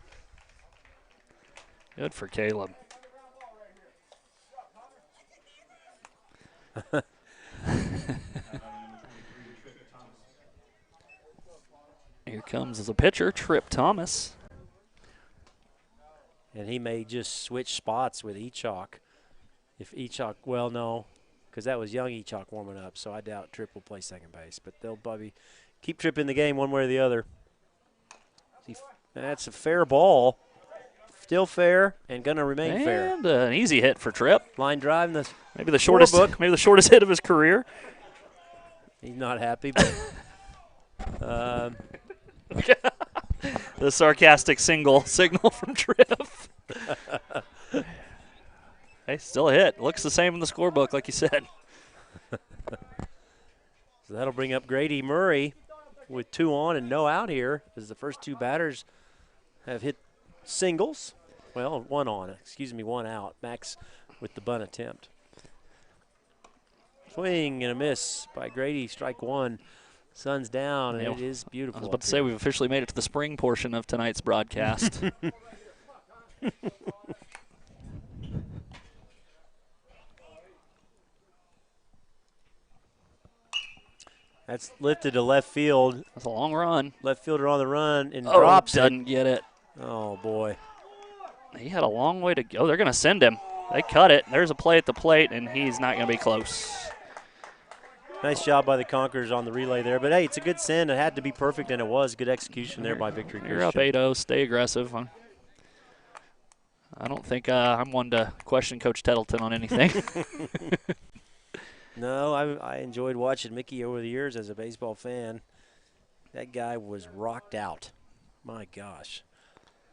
Speaker 2: Good for Caleb. Here comes the pitcher, Trip Thomas.
Speaker 1: And he may just switch spots with Echok. If Echok, well, no, because that was young Echok warming up, so I doubt Trip will play second base. But they'll probably keep Trip in the game one way or the other. That's a fair ball. Still fair and going to remain fair.
Speaker 2: And an easy hit for Trip.
Speaker 1: Line drive in the
Speaker 2: maybe the shortest hit of his career.
Speaker 1: He's not happy, but
Speaker 2: the sarcastic signal from Trip. Hey, still a hit. Looks the same in the scorebook, like you said.
Speaker 1: So that'll bring up Grady Murray with 2 on and no out here, as the first 2 batters have hit singles. Well, 1 on, 1 out. Max with the bunt attempt. Swing and a miss by Grady, strike 1. Sun's down, and it is beautiful.
Speaker 2: I was about to say we've officially made it to the spring portion of tonight's broadcast.
Speaker 1: That's lifted to left field.
Speaker 2: That's a long run.
Speaker 1: Left fielder on the run and drops it.
Speaker 2: Doesn't get it.
Speaker 1: Oh, boy.
Speaker 2: He had a long way to go. They're going to send him. They cut it. There's a play at the plate, and he's not going to be close.
Speaker 1: Nice job by the Conquerors on the relay there. But, hey, it's a good send. It had to be perfect, and it was. Good execution there by Victory Christian.
Speaker 2: You're up 8-0. Stay aggressive. I don't think I'm one to question Coach Tettleton on anything.
Speaker 1: No, I enjoyed watching Mickey over the years as a baseball fan. That guy was rocked out. My gosh.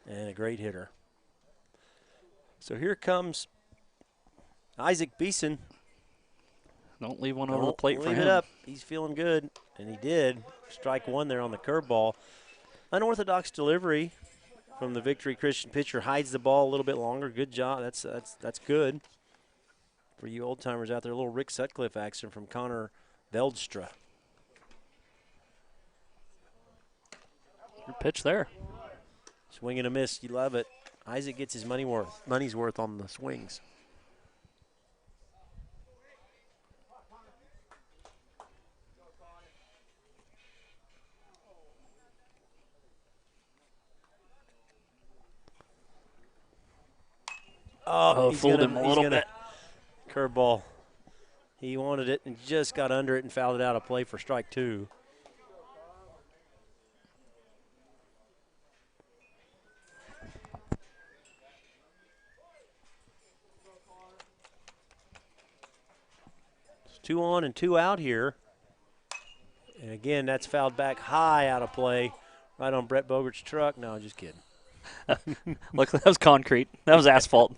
Speaker 1: And a great hitter. So here comes Isaac Beeson.
Speaker 2: Don't leave one over the plate for him.
Speaker 1: Leave it up. He's feeling good, and he did. Strike 1 there on the curveball. Unorthodox delivery from the Victory Christian pitcher. Hides the ball a little bit longer. Good job. That's good. For you old-timers out there, a little Rick Sutcliffe action from Connor Veldstra.
Speaker 2: Your pitch there.
Speaker 1: Swing and a miss. You love it. Isaac gets his money's worth on the swings.
Speaker 2: Oh, fooled him a little bit.
Speaker 1: Curveball. He wanted it and just got under it and fouled it out of play for strike 2. It's 2 on and 2 out here. And again, that's fouled back high out of play, right on Brett Bogert's truck. No, just kidding.
Speaker 2: Look, that was concrete. That was asphalt.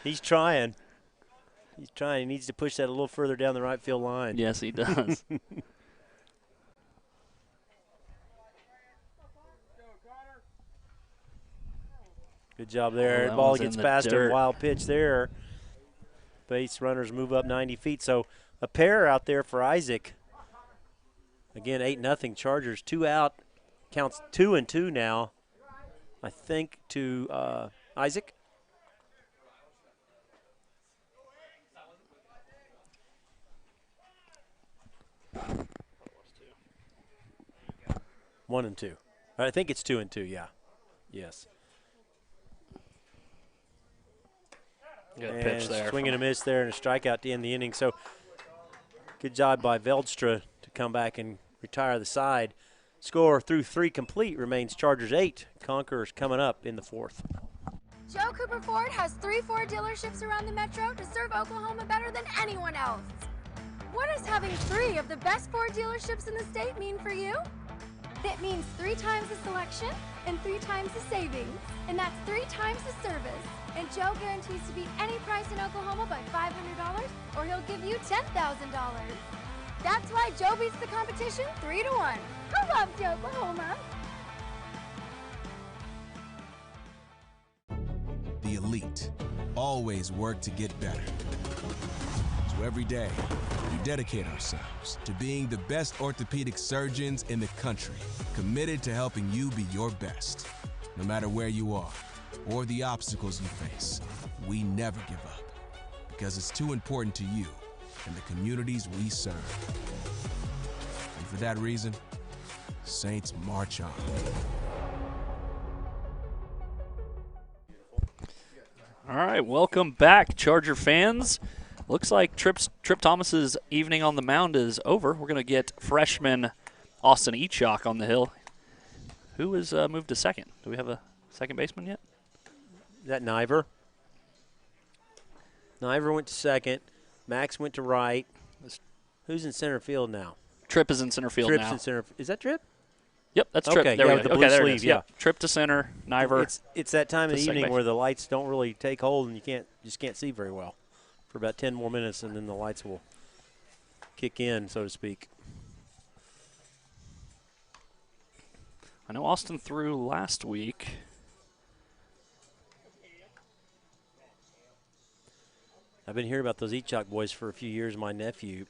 Speaker 1: He's trying. He's trying. He needs to push that a little further down the right field line.
Speaker 2: Yes, he does.
Speaker 1: Good job there.
Speaker 2: that
Speaker 1: Ball
Speaker 2: one's
Speaker 1: gets
Speaker 2: in the
Speaker 1: past him.
Speaker 2: dirt.
Speaker 1: Wild pitch there. Base runners move up 90 feet. So a pair out there for Isaac. Again, 8-0 Chargers. 2 out. Counts 2-2 now. I think to Isaac. One and 2. I think it's 2-2. Yeah. Yes.
Speaker 2: Good pitch there.
Speaker 1: Swing and a miss there and a strikeout to end the inning. So good job by Veldstra to come back and retire the side. Score through 3 complete remains Chargers 8. Conquerors coming up in the 4th.
Speaker 3: Joe Cooper Ford has 3 Ford dealerships around the metro to serve Oklahoma better than anyone else. What does having 3 of the best Ford dealerships in the state mean for you? It means 3 times the selection and 3 times the savings. And that's 3 times the service. And Joe guarantees to beat any price in Oklahoma by $500 or he'll give you $10,000. That's why Joe beats the competition 3-1. Who loves Oklahoma?
Speaker 4: The elite always work to get better. So every day, we dedicate ourselves to being the best orthopedic surgeons in the country, committed to helping you be your best. No matter where you are or the obstacles you face, we never give up because it's too important to you and the communities we serve. And for that reason, Saints march on.
Speaker 2: All right, welcome back, Charger fans. Looks like Trip Thomas's evening on the mound is over. We're going to get freshman Austin Echock on the hill, who has moved to second. Do we have a second baseman yet?
Speaker 1: Is that Niver? Niver went to second. Max went to right. Who's in center field now?
Speaker 2: Tripp is in center field
Speaker 1: Tripp's
Speaker 2: now.
Speaker 1: in center. Is that Trip?
Speaker 2: Yep, that's Tripp.
Speaker 1: Okay,
Speaker 2: There
Speaker 1: yeah,
Speaker 2: we
Speaker 1: with
Speaker 2: go.
Speaker 1: the blue
Speaker 2: Okay, there it
Speaker 1: sleeve,
Speaker 2: is.
Speaker 1: yeah.
Speaker 2: Yep. Tripp to center, Niver.
Speaker 1: It's that time of
Speaker 2: to
Speaker 1: the
Speaker 2: second
Speaker 1: evening
Speaker 2: base.
Speaker 1: where the lights don't really take hold and you just can't see very well for about 10 more minutes, and then the lights will kick in, so to speak.
Speaker 2: I know Austin threw last week.
Speaker 1: I've been hearing about those Echock boys for a few years. My nephew,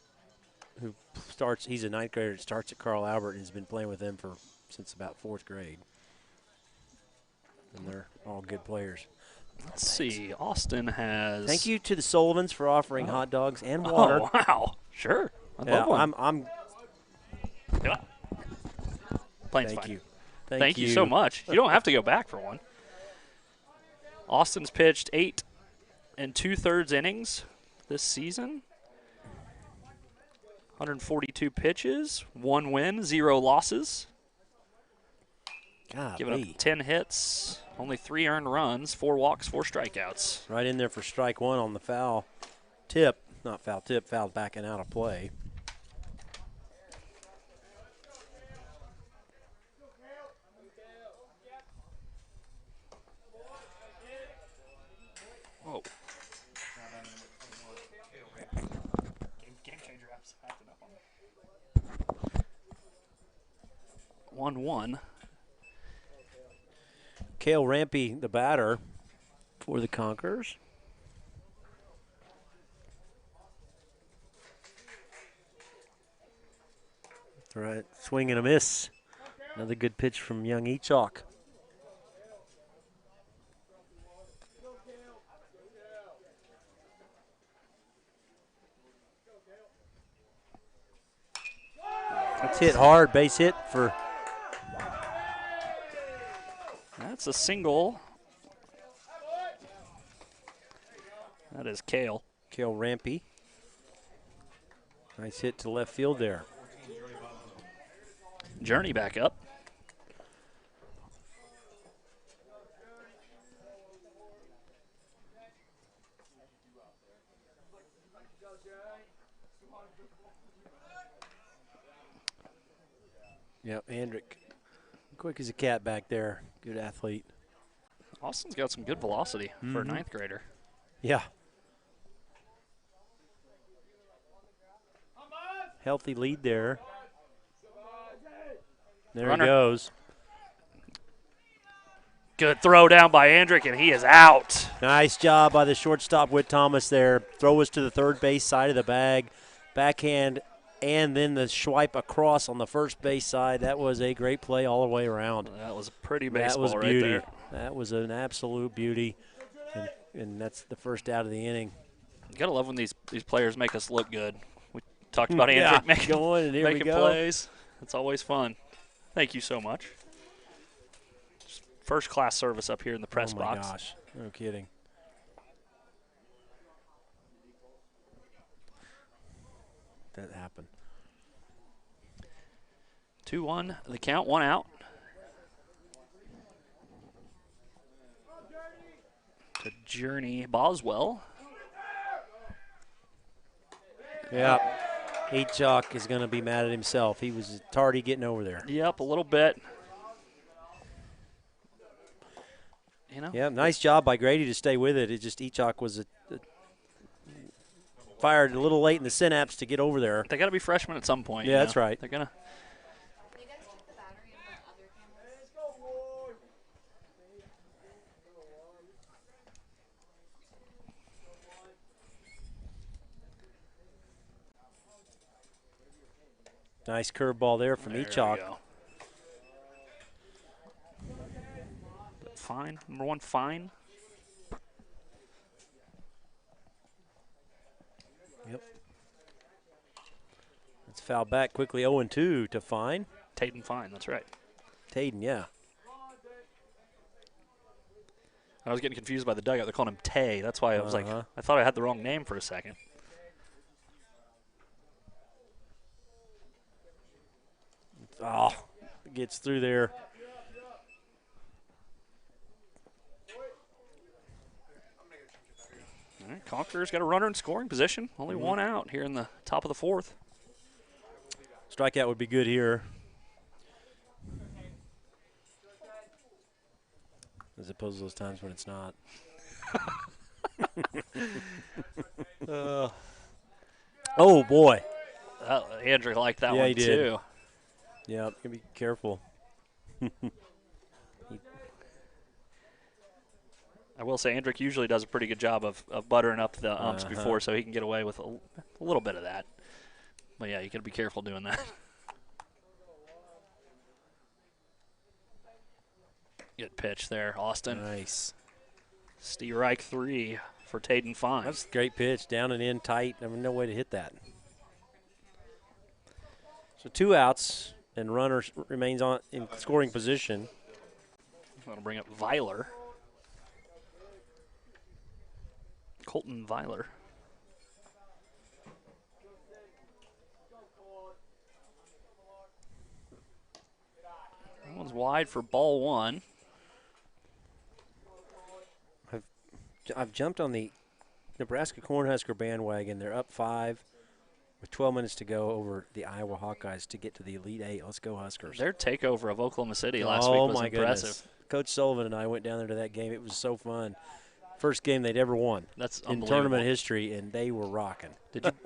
Speaker 1: he's a 9th grader, starts at Carl Albert and has been playing with them since about 4th grade. And they're all good players.
Speaker 2: Let's see. Austin has.
Speaker 1: Thank you to the Sullivans for offering hot dogs and water.
Speaker 2: Oh, wow. Sure. I
Speaker 1: Yeah,
Speaker 2: love one.
Speaker 1: I'm
Speaker 2: Yeah. Plane's
Speaker 1: Thank
Speaker 2: fine.
Speaker 1: you.
Speaker 2: Thank you so much. You don't have to go back for one. Austin's pitched 8 2/3 innings this season. 142 pitches, 1 win, 0 losses. Giving up 10 hits, only 3 earned runs, 4 walks, 4 strikeouts.
Speaker 1: Right in there for strike 1 on the foul tip. Not foul tip, foul backing out of play.
Speaker 2: Whoa. Game changer apps acting up on me. 1-1.
Speaker 1: Cale Rampy, the batter for the Conquerors. All right, swing and a miss Another good pitch from young Echok. That's hit hard, base hit for.
Speaker 2: That's a single. That is Kale.
Speaker 1: Kale Rampy. Nice hit to left field there.
Speaker 2: Journey back up.
Speaker 1: Yep, Andrick. Quick as a cat back there. Good athlete.
Speaker 2: Austin's got some good velocity for a ninth grader.
Speaker 1: Yeah. Healthy lead there. There
Speaker 2: Runner.
Speaker 1: he goes.
Speaker 2: Good throw down by Andrick, and he is out.
Speaker 1: Nice job by the shortstop, Whit Thomas there. Throw was to the third base side of the bag. Backhand, and then the swipe across on the first base side. That was a great play all the way around.
Speaker 2: That was a pretty baseball
Speaker 1: That was
Speaker 2: right
Speaker 1: beauty.
Speaker 2: there.
Speaker 1: That was an absolute beauty. And that's the first out of the inning.
Speaker 2: You gotta love when these players make us look good. We talked about Andrick
Speaker 1: Yeah,
Speaker 2: making,
Speaker 1: going, and here we
Speaker 2: making
Speaker 1: go.
Speaker 2: plays. It's always fun. Thank you so much. Just first-class service up here in the press
Speaker 1: Oh, my
Speaker 2: box.
Speaker 1: gosh. No kidding. That happened.
Speaker 2: 2-1, the count, one out. To Journey Boswell.
Speaker 1: Yeah. Echok is going to be mad at himself. He was tardy getting over there.
Speaker 2: Yep, a little bit. You know?
Speaker 1: Yeah, nice job by Grady to stay with it. It just Echok was fired a little late in the synapse to get over there.
Speaker 2: They got to be freshmen at some point.
Speaker 1: Yeah, that's right.
Speaker 2: They're gonna.
Speaker 1: Nice curveball there from
Speaker 2: There
Speaker 1: Echok.
Speaker 2: we go. Fine. Number one, Fine.
Speaker 1: Yep. It's foul back quickly 0-2 to Fine.
Speaker 2: Tayden Fine, that's right.
Speaker 1: Tayden, yeah.
Speaker 2: I was getting confused by the dugout. They're calling him Tay. That's why I was like, I thought I had the wrong name for a second.
Speaker 1: Oh, gets through there.
Speaker 2: All right, Conquerors got a runner in scoring position. Only one out here in the top of the fourth.
Speaker 1: Strikeout would be good here. As opposed to those times when it's not. Oh, boy.
Speaker 2: Andrew liked that
Speaker 1: Yeah,
Speaker 2: one
Speaker 1: he did.
Speaker 2: too.
Speaker 1: Yeah, you be careful.
Speaker 2: I will say Andrick usually does a pretty good job of buttering up the umps before, so he can get away with a little bit of that. But yeah, you got to be careful doing that. Good pitch there, Austin.
Speaker 1: Nice.
Speaker 2: Strike 3 for Tayden Fine.
Speaker 1: That's a great pitch. Down and in tight. I mean, no way to hit that. So 2 outs, and runner remains in scoring position.
Speaker 2: I'm going to bring up Weiler. Colton Weiler. That one's wide for ball 1.
Speaker 1: I've jumped on the Nebraska Cornhusker bandwagon. They're up 5 with 12 minutes to go over the Iowa Hawkeyes to get to the Elite 8. Let's go Huskers.
Speaker 2: Their takeover of Oklahoma City last week was
Speaker 1: my
Speaker 2: impressive.
Speaker 1: Goodness. Coach Sullivan and I went down there to that game. It was so fun. First game they'd ever won.
Speaker 2: That's
Speaker 1: in
Speaker 2: unbelievable.
Speaker 1: tournament history, and they were rocking.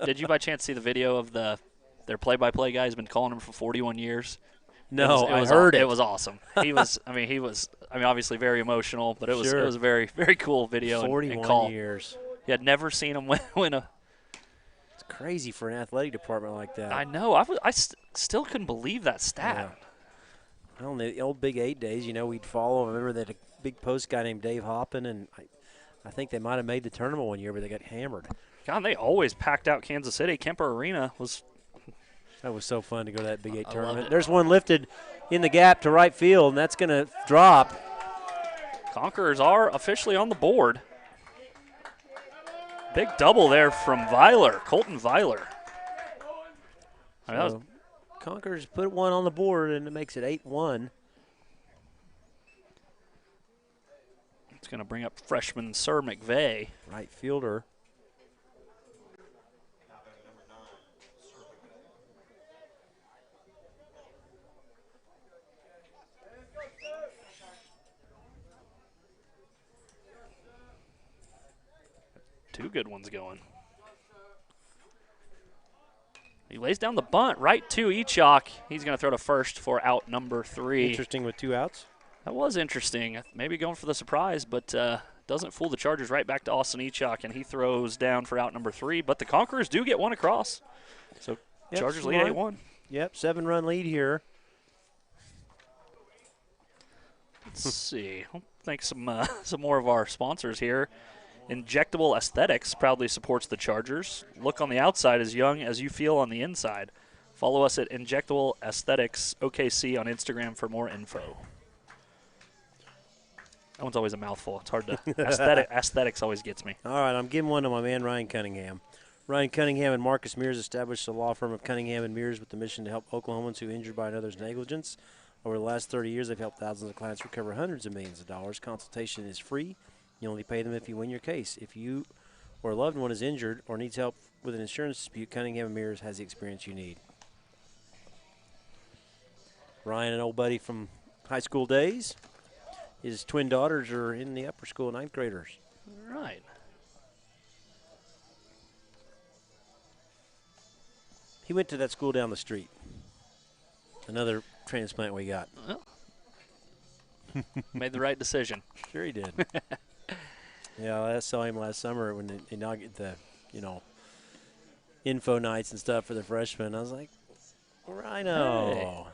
Speaker 2: Did you by chance see the video of their play-by-play guy who's been calling them for 41 years?
Speaker 1: No,
Speaker 2: I
Speaker 1: heard it.
Speaker 2: It was awesome. He was obviously very emotional, but it was
Speaker 1: Sure.
Speaker 2: a very, very cool video
Speaker 1: 41
Speaker 2: and call.
Speaker 1: years.
Speaker 2: He had never seen him win a.
Speaker 1: It's crazy for an athletic department like that.
Speaker 2: I know. I still couldn't believe that stat.
Speaker 1: Well, in the old Big 8 days, you know, we'd follow. I remember that a big post guy named Dave Hoppin, and I think they might have made the tournament one year, but they got hammered.
Speaker 2: God, they always packed out Kansas City. Kemper Arena was.
Speaker 1: That was so fun to go to that Big 8
Speaker 2: I loved
Speaker 1: tournament.
Speaker 2: it.
Speaker 1: There's one lifted in the gap to right field, and that's going to drop.
Speaker 2: Conquerors are officially on the board. Big double there from Weiler, Colton Weiler. I mean, that was
Speaker 1: So Conquerors put one on the board, and it makes it 8-1.
Speaker 2: it's going to bring up freshman Sir McVeigh.
Speaker 1: Right fielder.
Speaker 2: Two good ones going. He lays down the bunt right to Echok. He's going to throw to first for out number 3.
Speaker 1: Interesting with 2 outs.
Speaker 2: That was interesting. Maybe going for the surprise, but doesn't fool the Chargers. Right back to Austin Echok, and he throws down for out number 3. But the Conquerors do get one across. So
Speaker 1: Yep,
Speaker 2: Chargers
Speaker 1: smart.
Speaker 2: lead 8-1.
Speaker 1: Yep, 7-run lead here.
Speaker 2: Let's see. I'll thank some more of our sponsors here. Injectable Aesthetics proudly supports the Chargers. Look on the outside as young as you feel on the inside. Follow us at Injectable Aesthetics OKC on Instagram for more info. That one's always a mouthful. It's hard to aesthetics always gets me.
Speaker 1: All right, I'm giving one to my man Ryan Cunningham. Ryan Cunningham and Marcus Mears established the law firm of Cunningham and Mears with the mission to help Oklahomans who are injured by another's negligence. Over the last 30 years, they've helped thousands of clients recover hundreds of millions of dollars. Consultation is free. You only pay them if you win your case. If you or a loved one is injured or needs help with an insurance dispute, Cunningham and Mears has the experience you need. Ryan, an old buddy from high school days. His twin daughters are in the upper school, 9th graders.
Speaker 2: All right.
Speaker 1: He went to that school down the street. Another transplant we got.
Speaker 2: Well, made the right decision.
Speaker 1: Sure he did. Yeah, I saw him last summer when they inaugurated the, info nights and stuff for the freshmen. I was like, Rhino,
Speaker 2: Hey.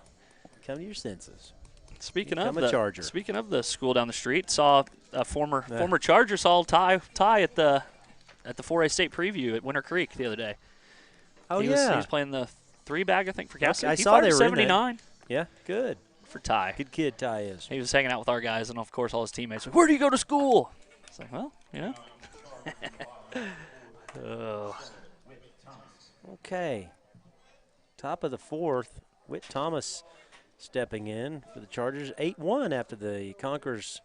Speaker 1: come to your senses.
Speaker 2: Speaking
Speaker 1: Become
Speaker 2: of
Speaker 1: a Charger.
Speaker 2: Speaking of the school down the street, saw a former Charger saw Ty at the 4A state preview at Winter Creek the other day.
Speaker 1: Oh,
Speaker 2: he was playing the 3-bag, I think, for Cal State.
Speaker 1: I
Speaker 2: He
Speaker 1: saw
Speaker 2: fired
Speaker 1: they
Speaker 2: a
Speaker 1: were in that.
Speaker 2: 79
Speaker 1: Yeah, good.
Speaker 2: for Ty.
Speaker 1: Good kid Ty is.
Speaker 2: He was hanging out with our guys, and of course all his teammates were, "Where do you go to school?" It's like, well, Oh.
Speaker 1: Okay. Top of the 4th, Whit Thomas stepping in for the Chargers. 8-1 after the Conquerors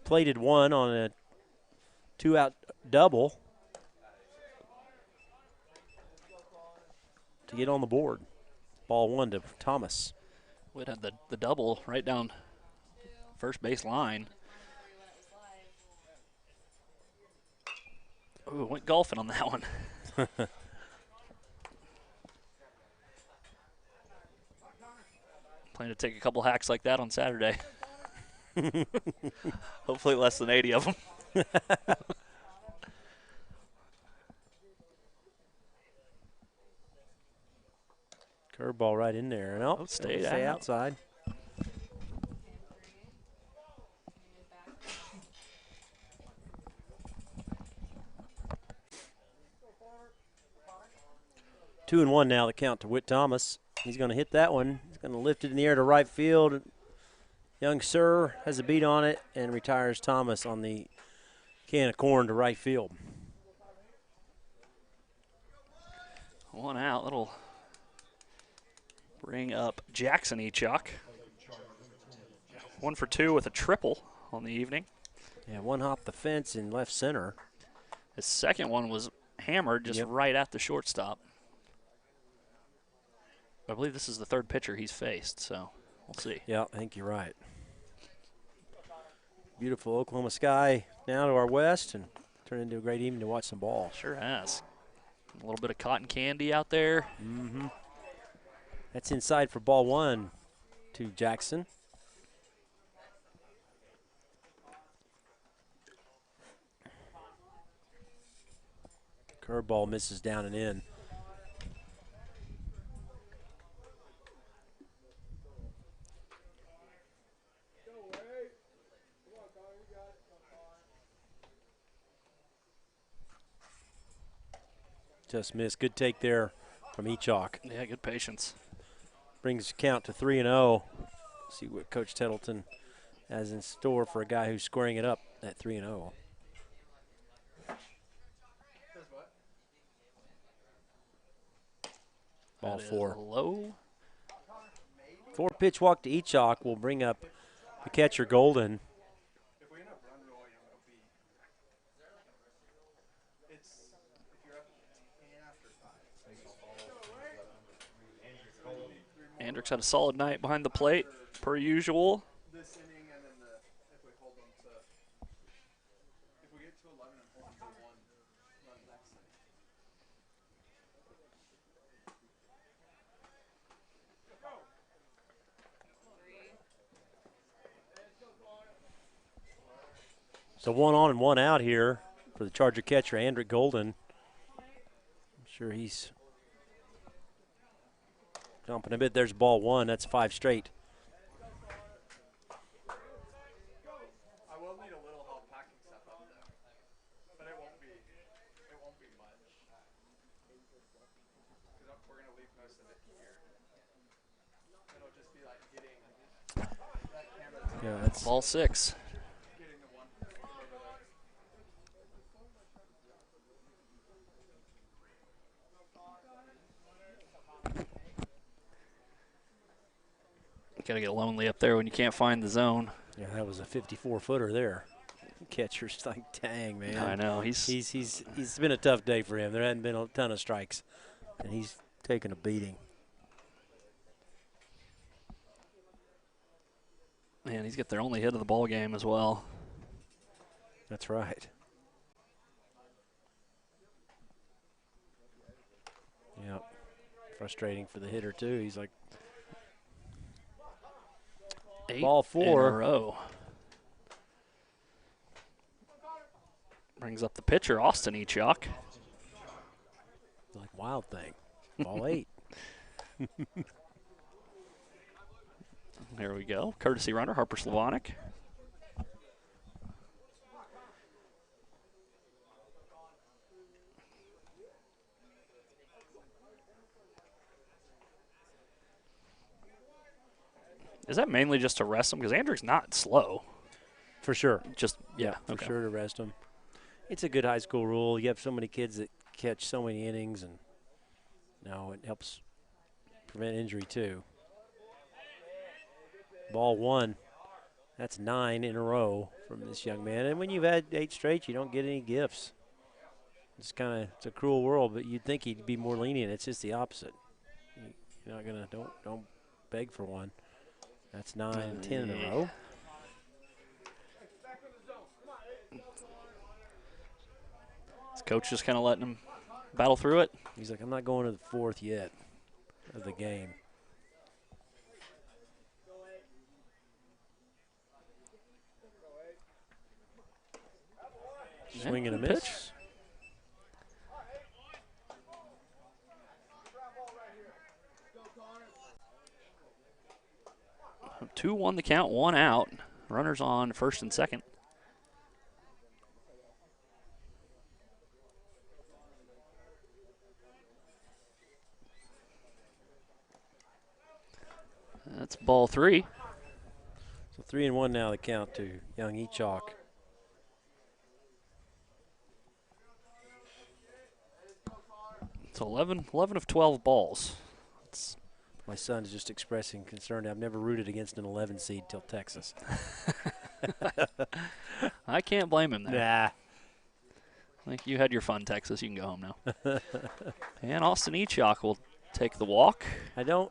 Speaker 1: plated one on a 2-out double to get on the board. Ball 1 to Thomas.
Speaker 2: Would have the double right down first base line. Ooh, went golfing on that one. Plan to take a couple hacks like that on Saturday. Hopefully less than 80 of them.
Speaker 1: Curveball right in there. No,
Speaker 2: Stay
Speaker 1: stay
Speaker 2: out.
Speaker 1: outside. Two and one now, the count to Whit Thomas. He's going to hit that one. He's going to lift it in the air to right field. Young Sir has a beat on it and retires Thomas on the can of corn to right field.
Speaker 2: One out. That'll bring up Jackson Echok. 1 for 2 with a triple on the evening.
Speaker 1: Yeah, one hop the fence in left center.
Speaker 2: His second one was hammered just right at the shortstop. I believe this is the third pitcher he's faced, so we'll see.
Speaker 1: Yeah, I think you're right. Beautiful Oklahoma sky now to our west, and turned into a great evening to watch some ball.
Speaker 2: Sure has. A little bit of cotton candy out there.
Speaker 1: Mm-hmm. That's inside for ball 1 to Jackson. Curveball misses down and in. Just missed. Good take there from Echok.
Speaker 2: Yeah, good patience.
Speaker 1: Brings the count to 3-0. See what Coach Tettleton has in store for a guy who's squaring it up at 3-0. Ball 4.
Speaker 2: Low.
Speaker 1: 4-pitch walk to Echok will bring up the catcher Golden.
Speaker 2: Andrick's had a solid night behind the plate, per usual.
Speaker 1: So 1 on and 1 out here for the Charger catcher, Andrick Golden. I'm sure he's jumping a bit. There's ball 1. That's 5 straight.
Speaker 6: I will need a little help packing stuff up though, but it won't be much. Because we're gonna leave most of it here. It'll just be like getting that camera.
Speaker 1: Yeah, that's
Speaker 2: Ball 6.
Speaker 6: Getting the one.
Speaker 2: Got to get lonely up there when you can't find the zone.
Speaker 1: Yeah, that was a 54-footer there. Catcher's like, dang, man.
Speaker 2: I know.
Speaker 1: He's been a tough day for him. There hadn't been a ton of strikes, and he's taken a beating.
Speaker 2: Man, he's got their only hit of the ball game as well.
Speaker 1: That's right. Yep. Frustrating for the hitter, too. He's like,
Speaker 2: 8
Speaker 1: ball 4
Speaker 2: in a row. Brings up the pitcher, Austin Echok.
Speaker 1: like Wild Thing. Ball 8.
Speaker 2: There we go. Courtesy runner, Harper Slavonic. Is that mainly just to rest him? Because Andrick's not slow.
Speaker 1: For sure.
Speaker 2: Just, yeah.
Speaker 1: For
Speaker 2: okay.
Speaker 1: sure to rest him. It's a good high school rule. You have so many kids that catch so many innings, and it helps prevent injury too. Ball 1. That's 9 in a row from this young man. And when you've had 8 straight, you don't get any gifts. It's a cruel world, but you'd think he'd be more lenient. It's just the opposite. You're not gonna don't beg for one. That's 9, 10 in a row.
Speaker 2: Is coach just kind of letting him battle through it?
Speaker 1: He's like, I'm not going to the 4th yet of the game. Swing and a miss.
Speaker 2: Pitch. 2-1 the count, 1 out. Runners on first and second. That's ball 3.
Speaker 1: So 3-1 now the count to young Echok.
Speaker 2: It's 11 of 12 balls.
Speaker 1: My son is just expressing concern. I've never rooted against an 11 seed till Texas.
Speaker 2: I can't blame him there.
Speaker 1: Nah.
Speaker 2: I think you had your fun, Texas. You can go home now. And Austin Echok will take the walk.
Speaker 1: It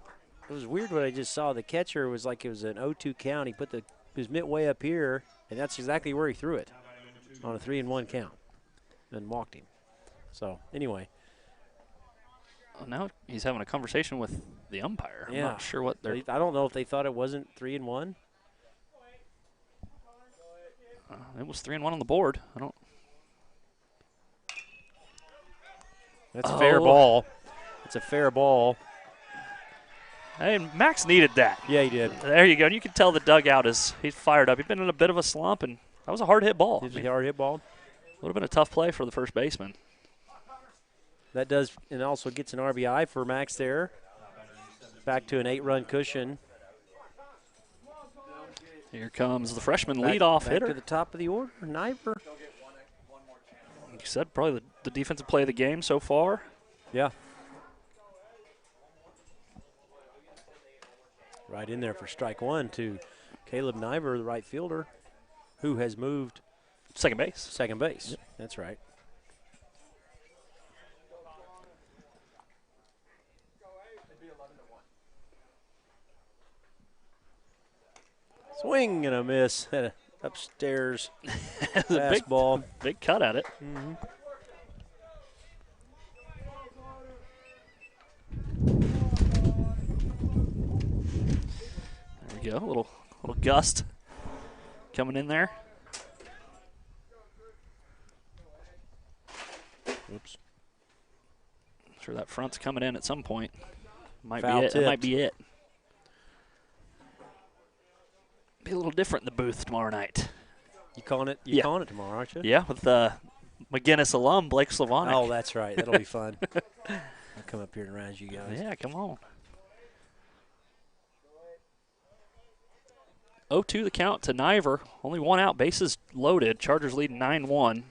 Speaker 1: was weird what I just saw. The catcher was like it was an 0-2 count. He put his mitt way up here, and that's exactly where he threw it on a 3-1 count and walked him. So, anyway.
Speaker 2: Well, now he's having a conversation with the umpire.
Speaker 1: Yeah.
Speaker 2: I'm not sure what they're...
Speaker 1: I don't know if they thought it wasn't 3-1.
Speaker 2: It was 3-1 on the board. I don't...
Speaker 1: That's a fair ball. It's a fair ball.
Speaker 2: Hey, Max needed that.
Speaker 1: Yeah, he did.
Speaker 2: There you go. And you can tell the dugout he's fired up. He's been in a bit of a slump, and that was a hard hit ball.
Speaker 1: It was a hard hit ball.
Speaker 2: Would have been a tough play for the first baseman.
Speaker 1: That does, and also gets an RBI for Max there. Back to an 8-run cushion.
Speaker 2: Here comes the freshman
Speaker 1: Back
Speaker 2: leadoff hitter.
Speaker 1: to the top of the order, Niver.
Speaker 2: Like you said, probably the defensive play of the game so far.
Speaker 1: Yeah. Right in there for strike one to Caleb Niver, the right fielder, who has moved
Speaker 2: Second base.
Speaker 1: second base. Yep. That's right. Swing and a miss. Upstairs fastball.
Speaker 2: Big cut at it.
Speaker 1: Mm-hmm.
Speaker 2: There we go. Little gust coming in there.
Speaker 1: Oops.
Speaker 2: Sure that front's coming in at some point. Might
Speaker 1: Foul
Speaker 2: be it. That
Speaker 1: tipped.
Speaker 2: might be it. Be a little different in the booth tomorrow night.
Speaker 1: You calling it?
Speaker 2: Yeah.
Speaker 1: Calling it tomorrow, aren't you?
Speaker 2: Yeah, with McGinnis alum Blake Slavonic.
Speaker 1: Oh, that's right. That'll be fun. I'll come up here and rouse you guys.
Speaker 2: Yeah, come on. 0-2 the count to Niver. Only one out. Bases loaded. Chargers lead 9-1.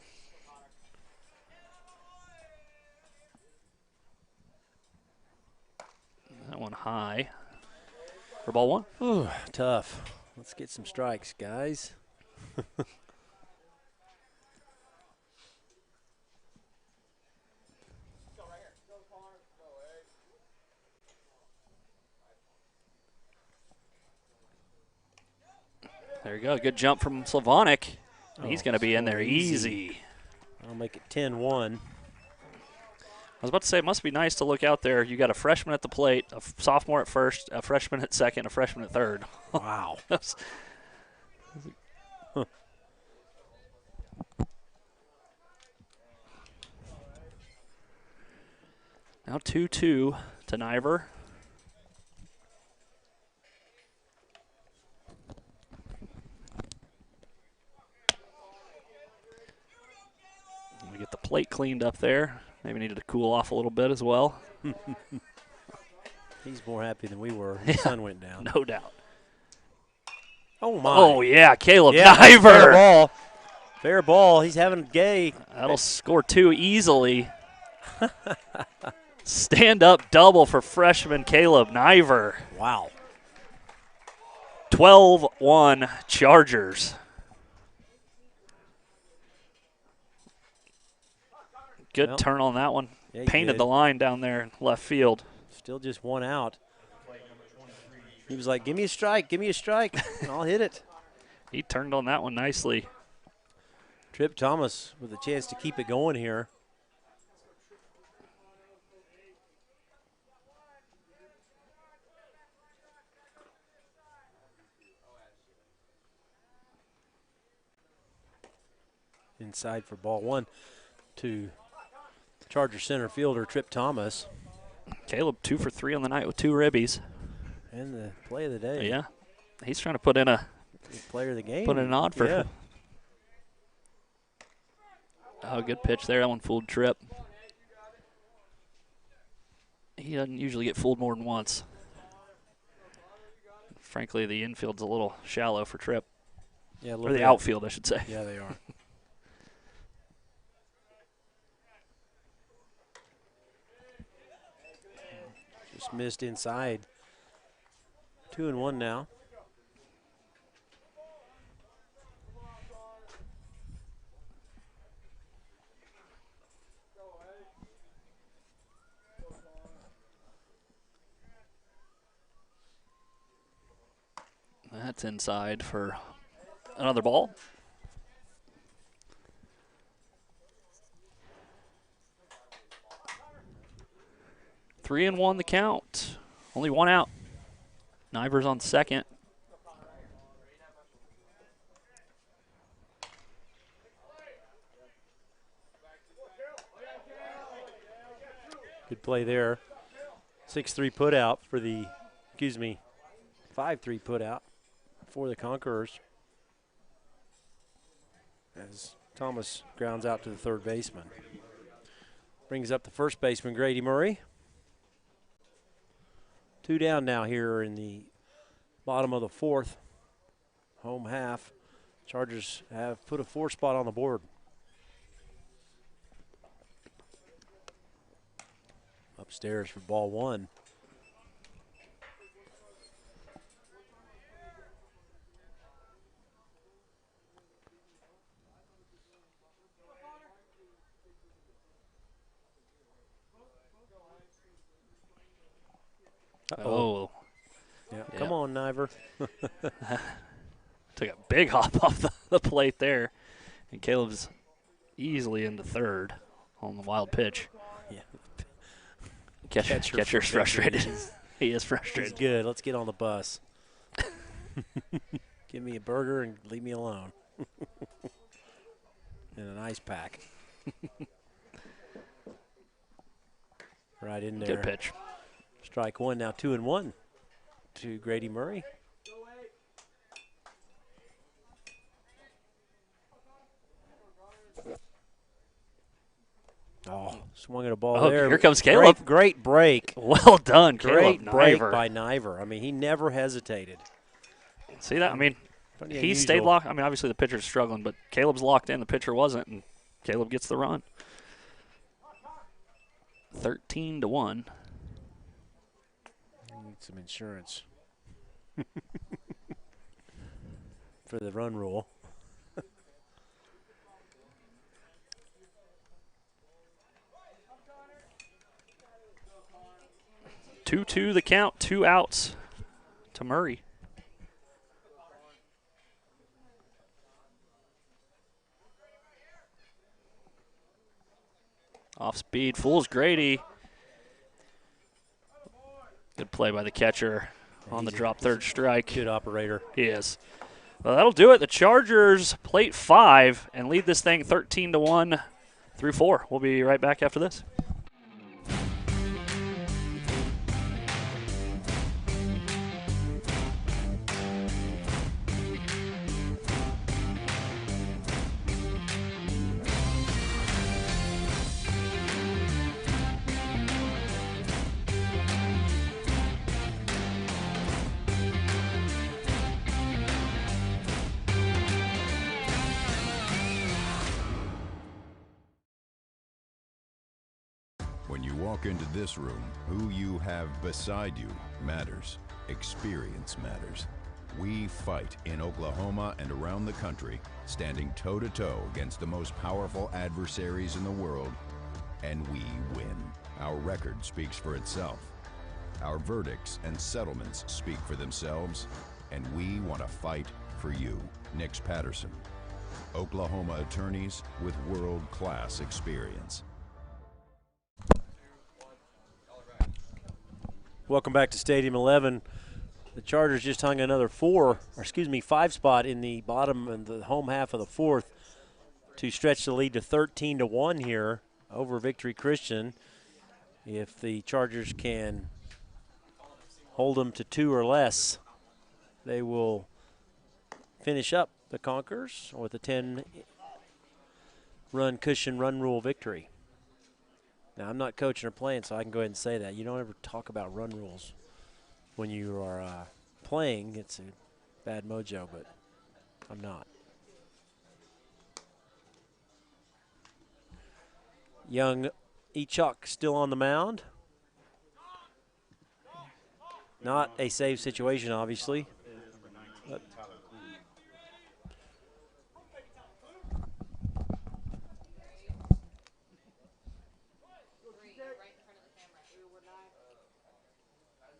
Speaker 2: That one high. For ball one.
Speaker 1: Ooh, tough. Let's get some strikes, guys.
Speaker 2: There you go. Good jump from Slavonic. He's going to be in
Speaker 1: so
Speaker 2: there easy.
Speaker 1: I'll make it 10-1.
Speaker 2: I was about to say, it must be nice to look out there. You got a freshman at the plate, a sophomore at first, a freshman at second, a freshman at third.
Speaker 1: Wow.
Speaker 2: Now 2-2 to Niver. We get the plate cleaned up there. Maybe needed to cool off a little bit as well.
Speaker 1: He's more happy than we were. The sun went down.
Speaker 2: No doubt.
Speaker 1: Oh, my.
Speaker 2: Oh, yeah, Caleb
Speaker 1: Yeah,
Speaker 2: Niver.
Speaker 1: fair ball. Fair ball. He's having a gay.
Speaker 2: That'll score two easily. Stand-up double for freshman Caleb Niver.
Speaker 1: Wow.
Speaker 2: 12-1 Chargers. Good
Speaker 1: Well,
Speaker 2: turn on that one.
Speaker 1: yeah, he
Speaker 2: Painted
Speaker 1: did.
Speaker 2: the line down there in left field.
Speaker 1: Still just one out. He was like, give me a strike, and I'll hit it.
Speaker 2: He turned on that one nicely.
Speaker 1: Trip Thomas with a chance to keep it going here. Inside for ball one to Charger center fielder Trip Thomas.
Speaker 2: Caleb 2 for 3 on the night with 2 ribbies.
Speaker 1: And the play of the day.
Speaker 2: Yeah, he's trying to put in
Speaker 1: The player of the game.
Speaker 2: an odd for
Speaker 1: yeah.
Speaker 2: him. Oh, good pitch there. That one fooled Trip. He doesn't usually get fooled more than once. Frankly, the infield's a little shallow for Trip.
Speaker 1: Yeah, a
Speaker 2: Or
Speaker 1: little
Speaker 2: the
Speaker 1: bit.
Speaker 2: outfield, I should say.
Speaker 1: Yeah, they are. Just missed inside. 2-1 now.
Speaker 2: That's inside for another ball. Three and one the count. Only one out. Niver's on second.
Speaker 1: Good play there. 6-3 put out for the, 5-3 put out for the Conquerors. As Thomas grounds out to the third baseman. Brings up the first baseman, Grady Murray. 2 down now here in the bottom of the 4th. Home half. Chargers have put a 4 spot on the board. Upstairs for ball 1.
Speaker 2: Oh.
Speaker 1: Yeah.
Speaker 2: Yeah.
Speaker 1: Come on, Niver.
Speaker 2: Took a big hop off the plate there. And Caleb's easily into third on the wild pitch.
Speaker 1: Yeah.
Speaker 2: Catcher's frustrated. He is frustrated.
Speaker 1: He's good. Let's get on the bus. Give me a burger and leave me alone. And an ice pack. Right in there.
Speaker 2: Good pitch.
Speaker 1: Strike 1, now 2-1 to Grady Murray. Oh, swung at a ball there.
Speaker 2: Here comes Caleb.
Speaker 1: Great break.
Speaker 2: Well done,
Speaker 1: Great
Speaker 2: Caleb
Speaker 1: break
Speaker 2: Niver.
Speaker 1: by Niver. I mean, he never hesitated.
Speaker 2: See that? I mean,
Speaker 1: Pretty
Speaker 2: he stayed
Speaker 1: unusual.
Speaker 2: locked. I mean, obviously the pitcher's struggling, but Caleb's locked in. The pitcher wasn't, and Caleb gets the run. 13-1.
Speaker 1: Need some insurance for the run rule.
Speaker 2: 2-2 the count, 2 outs to Murray. Off speed, fools Grady. Good play by the catcher on the drop third strike.
Speaker 1: Good operator.
Speaker 2: He is. Well, that'll do it. The Chargers plate 5 and lead this thing 13-1 through 4. We'll be right back after this.
Speaker 5: When you walk into this room, who you have beside you matters. Experience matters. We fight in Oklahoma and around the country, standing toe-to-toe against the most powerful adversaries in the world, and we win. Our record speaks for itself. Our verdicts and settlements speak for themselves, and we want to fight for you. Nix Patterson, Oklahoma attorneys with world-class experience.
Speaker 1: Welcome back to Stadium 11. The Chargers just hung another 5 spot in the bottom and the home half of the 4th to stretch the lead to 13-1 here over Victory Christian. If the Chargers can hold them to 2 or less, they will finish up the Conquerors with a 10-run cushion run rule victory. Now, I'm not coaching or playing, so I can go ahead and say that. You don't ever talk about run rules when you are playing. It's a bad mojo, but I'm not. Young Echok still on the mound. Not a save situation, obviously. But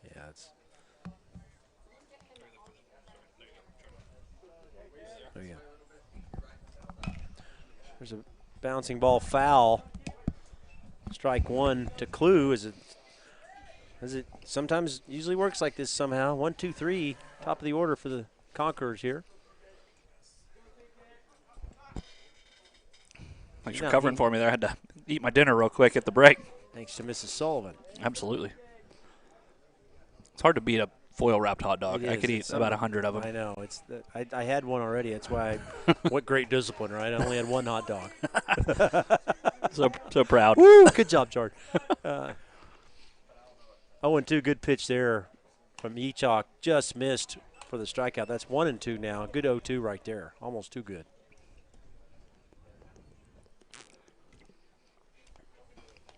Speaker 1: yeah, it's. There you go. There's a bouncing ball foul. Strike 1 to Clue. As it sometimes usually works like this somehow. 1, 2, 3, top of the order for the Conquerors here.
Speaker 2: Thanks for covering for me there. I had to eat my dinner real quick at the break.
Speaker 1: Thanks to Mrs. Sullivan.
Speaker 2: Absolutely. It's hard to beat a foil-wrapped hot dog.
Speaker 1: It
Speaker 2: I
Speaker 1: is.
Speaker 2: could eat
Speaker 1: It's
Speaker 2: about 100 of them.
Speaker 1: I know. I had one already. That's why. What great discipline, right? I only had one hot dog.
Speaker 2: So proud.
Speaker 1: Woo! Good job, Chard. 0-2, good pitch there from Echok. Just missed for the strikeout. That's 1-2 now. Good 0-2 right there. Almost too good.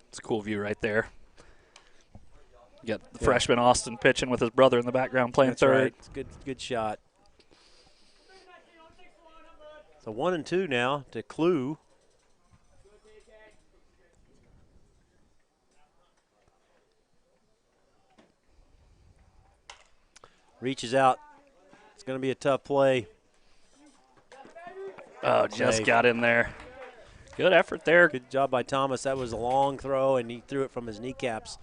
Speaker 2: It's a cool view right there. You got the freshman Austin pitching with his brother in the background playing
Speaker 1: That's
Speaker 2: third.
Speaker 1: right. It's good shot. So 1-2 now to Clue. Reaches out. It's going to be a tough play.
Speaker 2: Oh, just
Speaker 1: Save.
Speaker 2: got in there. Good effort there.
Speaker 1: Good job by Thomas. That was a long throw, and he threw it from his kneecaps.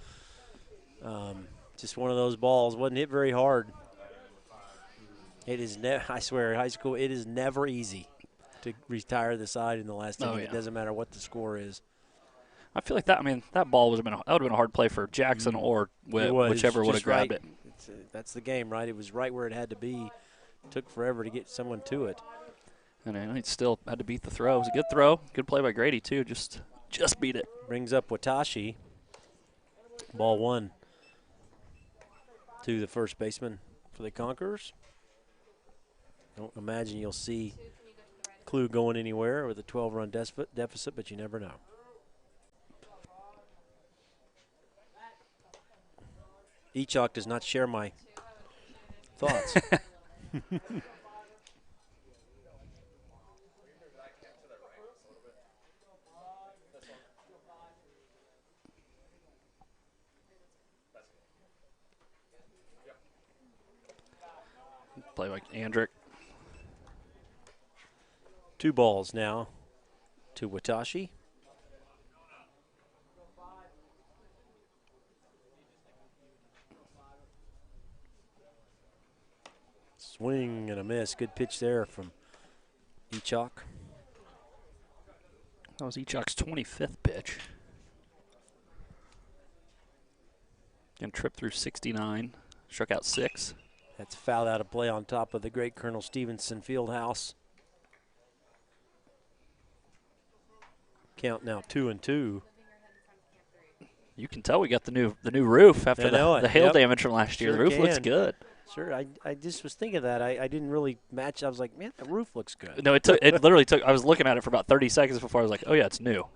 Speaker 1: Just one of those balls. Wasn't hit very hard. It is, I swear, high school, it is never easy to retire the side in the last inning. It doesn't matter what the score is.
Speaker 2: I feel like that. I mean, that ball would have been a hard play for Jackson or whichever would have grabbed it.
Speaker 1: That's the game, right? It was right where it had to be. Took forever to get someone to it.
Speaker 2: And he still had to beat the throw. It was a good throw. Good play by Grady, too. Just beat it.
Speaker 1: Brings up Watashi. Ball 1 to the first baseman for the Conquerors. Don't imagine you'll see Clue going anywhere with a 12-run deficit, but you never know. Echok does not share my thoughts.
Speaker 2: Play like Andrick.
Speaker 1: 2 balls now to Watashi. Swing and a miss. Good pitch there from Echok.
Speaker 2: That was Echok's 25th pitch. And tripped through 69. Struck out 6.
Speaker 1: That's fouled out of play on top of the great Colonel Stevenson Fieldhouse. Count now 2-2.
Speaker 2: You can tell we got the new roof after the hail
Speaker 1: Yep.
Speaker 2: damage from last year.
Speaker 1: Sure
Speaker 2: The roof looks
Speaker 1: can.
Speaker 2: good.
Speaker 1: Sure, I just was thinking that. I didn't really match. I was like, man, the roof looks good.
Speaker 2: No, it literally took. I was looking at it for about 30 seconds before I was like, oh yeah, it's new.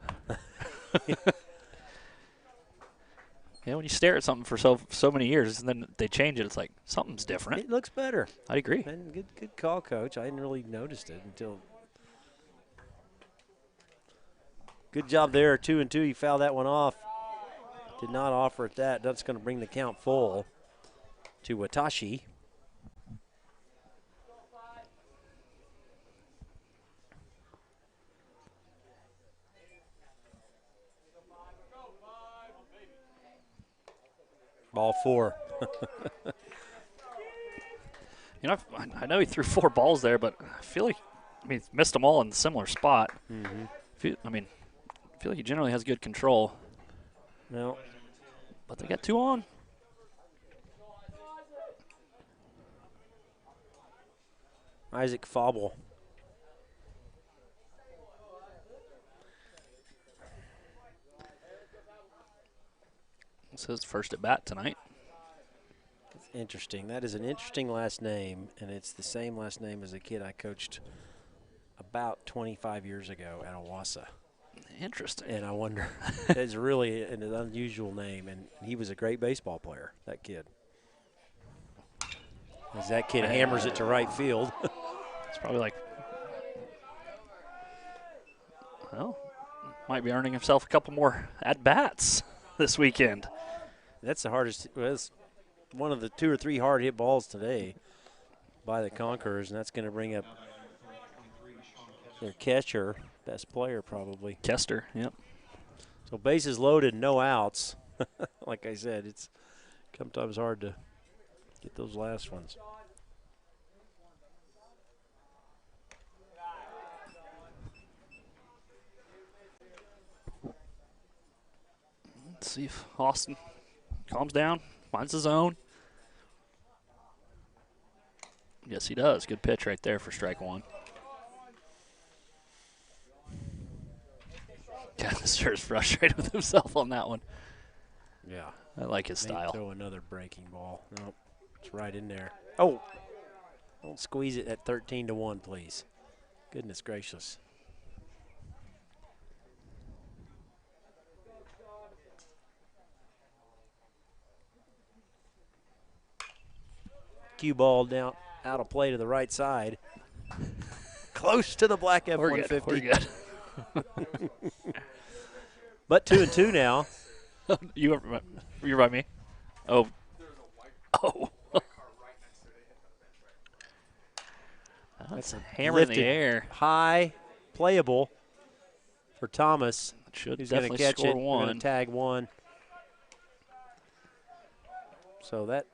Speaker 2: Yeah, when you stare at something for so many years and then they change it, it's like something's different.
Speaker 1: It looks better.
Speaker 2: I agree.
Speaker 1: And good call, Coach. I hadn't really noticed it until. Good job there, 2-2. He fouled that one off. Did not offer it that. That's going to bring the count full to Watashi. Ball 4.
Speaker 2: You know, I know he threw 4 balls there, but I feel like he missed them all in a similar spot.
Speaker 1: Mm-hmm.
Speaker 2: I feel like he generally has good control.
Speaker 1: No.
Speaker 2: But they got 2 on.
Speaker 1: Isaac Fauble.
Speaker 2: This is his first at bat tonight.
Speaker 1: It's interesting. That is an interesting last name, and it's the same last name as a kid I coached about 25 years ago at Owasso.
Speaker 2: Interesting.
Speaker 1: And I wonder, it's really an unusual name, and he was a great baseball player, that kid. As that kid hammers it to right field.
Speaker 2: It's probably like, well, might be earning himself a couple more at-bats this weekend.
Speaker 1: That's the hardest. Well, that's one of the 2 or 3 hard hit balls today by the Conquerors, and that's going to bring up their catcher, best player probably.
Speaker 2: Kester, yep.
Speaker 1: So bases loaded, no outs. Like I said, it's sometimes hard to get those last ones.
Speaker 2: Let's see if Austin calms down, finds his zone. Yes, he does. Good pitch right there for strike 1. God, Kester is frustrated with himself on that one.
Speaker 1: Yeah.
Speaker 2: I like his
Speaker 1: May
Speaker 2: style.
Speaker 1: throw another breaking ball. Nope. It's right in there. Oh. Don't squeeze it at 13-1, please. Goodness gracious. Cue ball down out of play to the right side. Close to the black F-150.
Speaker 2: We're good.
Speaker 1: But 2-2 now.
Speaker 2: You're by me? Oh. Oh. That's hammer in the
Speaker 1: Lifted
Speaker 2: air.
Speaker 1: high, playable for Thomas.
Speaker 2: Should
Speaker 1: He's going to
Speaker 2: definitely
Speaker 1: catch
Speaker 2: score
Speaker 1: it. We're
Speaker 2: one.
Speaker 1: going to tag one. So that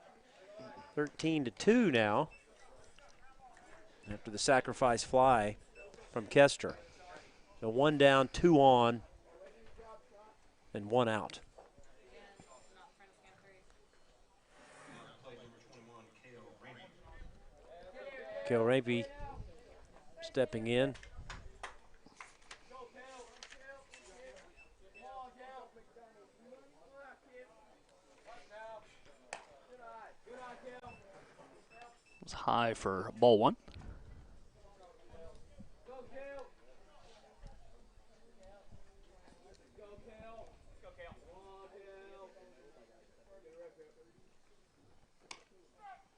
Speaker 1: 13-2 now after the sacrifice fly from Kester. So 1 down, 2 on, and 1 out. Kale Rapey stepping in.
Speaker 2: It was high for ball one.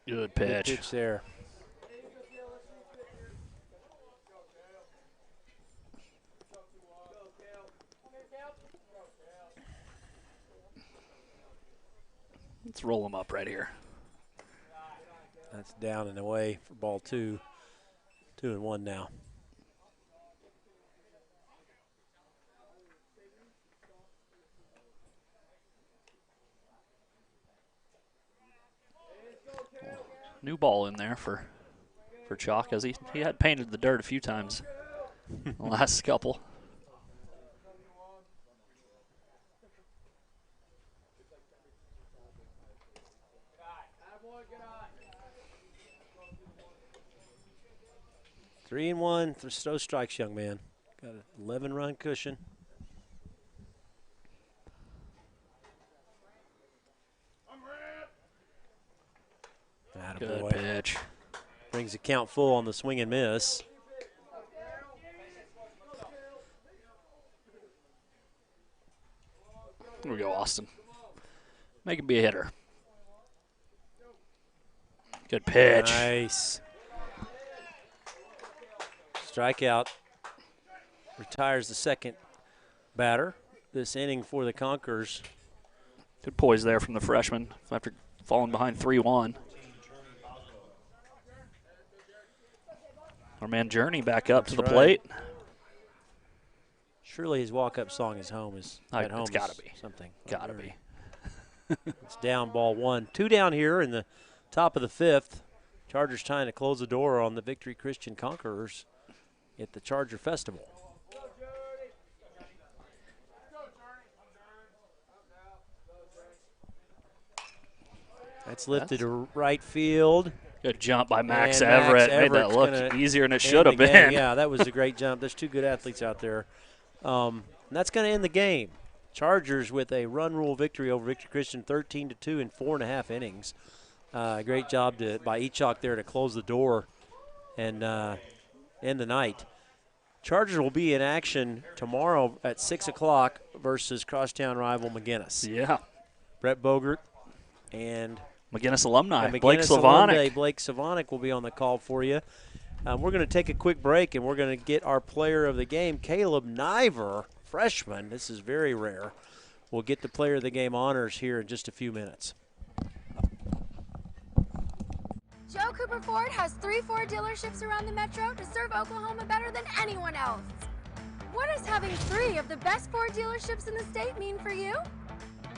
Speaker 2: Good pitch.
Speaker 1: Good pitch there.
Speaker 2: Let's roll him up right here.
Speaker 1: That's down and away for ball 2. 2-1 now.
Speaker 2: New ball in there for Chalk, as he had painted the dirt a few times the last couple.
Speaker 1: Three and one for no strikes, young man. Got an 11-run cushion.
Speaker 2: Good
Speaker 1: Attaboy.
Speaker 2: pitch.
Speaker 1: Brings the count full on the swing and miss.
Speaker 2: Here we go, Austin. Make him be a hitter. Good pitch.
Speaker 1: Nice. Strikeout. Retires the second batter this inning for the Conquerors.
Speaker 2: Good poise there from the freshman after falling behind 3-1. Our man Journey back up to the plate.
Speaker 1: Surely his walk-up song is home. At home
Speaker 2: it's got to
Speaker 1: is
Speaker 2: be.
Speaker 1: something.
Speaker 2: Got to be.
Speaker 1: It's down ball 1. 2 down here in the top of the 5th. Chargers trying to close the door on the Victory Christian Conquerors at the Charger Festival. That's lifted to right field.
Speaker 2: Good jump by Max
Speaker 1: And
Speaker 2: Everett. Made that
Speaker 1: Everett's
Speaker 2: look
Speaker 1: gonna
Speaker 2: easier than it
Speaker 1: end
Speaker 2: should have
Speaker 1: the game.
Speaker 2: been.
Speaker 1: Yeah, that was a great jump. There's two good athletes out there. And that's going to end the game. Chargers with a run rule victory over Victory Christian, 13-2 in 4.5 innings. Great job by HH there to close the door and end the night. Chargers will be in action tomorrow at 6 o'clock versus crosstown rival McGinnis.
Speaker 2: Yeah.
Speaker 1: Brett Bogert and
Speaker 2: McGinnis alumni,
Speaker 1: McGinnis
Speaker 2: Blake
Speaker 1: alumni,
Speaker 2: Slavonic.
Speaker 1: Blake Slavonic will be on the call for you. We're going to take a quick break, and we're going to get our player of the game, Caleb Niver, freshman. This is very rare. We'll get the player of the game honors here in just a few minutes.
Speaker 3: Joe Cooper Ford has 3 Ford dealerships around the metro to serve Oklahoma better than anyone else. What does having 3 of the best Ford dealerships in the state mean for you?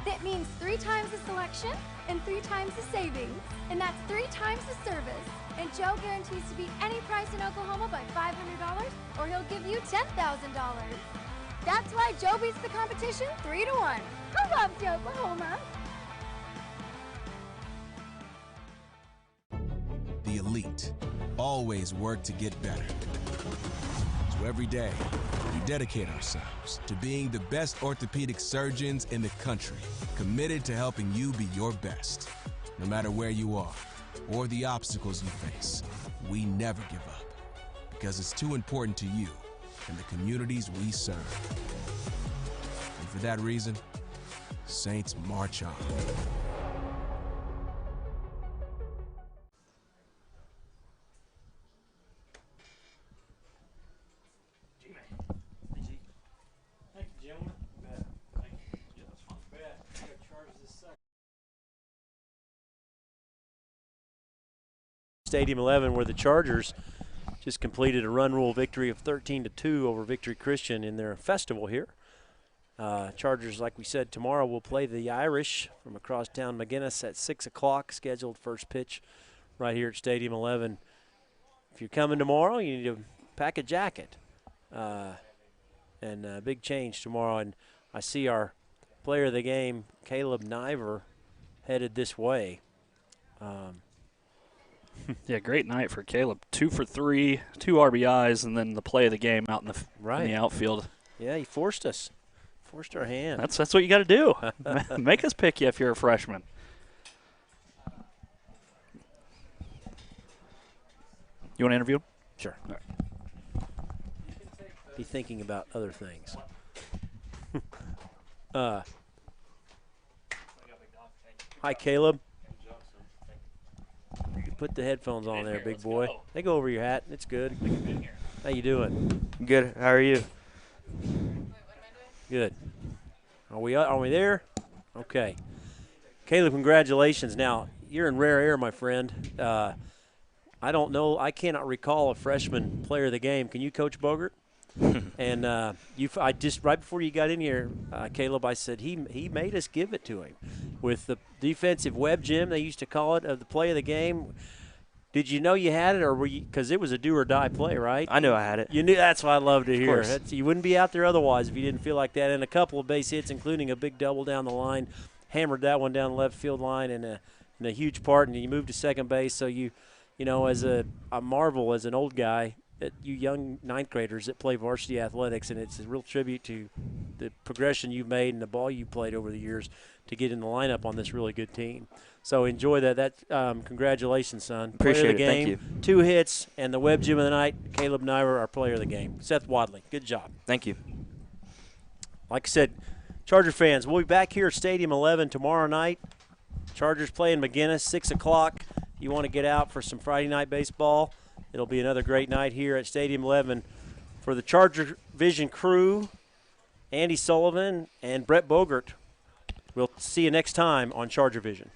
Speaker 3: It means 3 times the selection and 3 times the savings, and that's 3 times the service. And Joe guarantees to beat any price in Oklahoma by $500, or he'll give you $10,000. That's why Joe beats the competition 3-1. Who loves you, Oklahoma?
Speaker 4: The elite always work to get better. So So every day, we dedicate ourselves to being the best orthopedic surgeons in the country, committed to helping you be your best. No matter where you are or the obstacles you face, we never give up, because it's too important to you and the communities we serve. And for that reason, Saints march on.
Speaker 1: Stadium 11, where the Chargers just completed a run rule victory of 13-2 over Victory Christian in their festival here. Chargers, like we said, tomorrow will play the Irish from across town, McGinnis, at 6 o'clock, scheduled first pitch right here at Stadium 11. If you're coming tomorrow, you need to pack a jacket. And a big change tomorrow. And I see our player of the game, Caleb Niver, headed this way.
Speaker 2: Yeah, great night for Caleb. 2 for 3, 2 RBIs, and then the play of the game out in the outfield.
Speaker 1: Yeah, he forced us. Forced our hand.
Speaker 2: That's what you got to do. Make us pick you if you're a freshman. You want to interview him?
Speaker 1: Sure.
Speaker 2: All right.
Speaker 1: Be thinking about other things. Hi, Caleb. You can put the headphones on there, big boy. They go over your hat. It's good. How you doing?
Speaker 7: Good. How are you?
Speaker 1: Good. Are we there? Okay. Caleb, congratulations. Now, you're in rare air, my friend. I don't know. I cannot recall a freshman player of the game. Can you coach Bogert? And I just right before you got in here, Caleb, I said he made us give it to him with the defensive web gym, they used to call it, of the play of the game. Did you know you had it, or were you? Because it was a do or die play, right?
Speaker 7: I knew I had it.
Speaker 1: You knew. That's what I love to hear.
Speaker 7: Of course.
Speaker 1: You wouldn't be out there otherwise if you didn't feel like that. And a couple of base hits, including a big double down the line, hammered that one down the left field line in a huge part. And you moved to second base, so you know, as a marvel as an old guy, at you young ninth graders that play varsity athletics, and it's a real tribute to the progression you've made and the ball you played over the years to get in the lineup on this really good team. So enjoy that. Congratulations, son.
Speaker 7: Appreciate
Speaker 1: player of the
Speaker 7: it.
Speaker 1: game,
Speaker 7: Thank you.
Speaker 1: 2 hits, and the web gym of the night, Caleb Niver, our player of the game. Seth Wadley, good job.
Speaker 7: Thank you.
Speaker 1: Like I said, Charger fans, we'll be back here at Stadium 11 tomorrow night. Chargers playing McGinnis, 6 o'clock. You want to get out for some Friday night baseball. It'll be another great night here at Stadium 11. For the ChargerVision crew, Andy Sullivan and Brett Bogert, we'll see you next time on ChargerVision.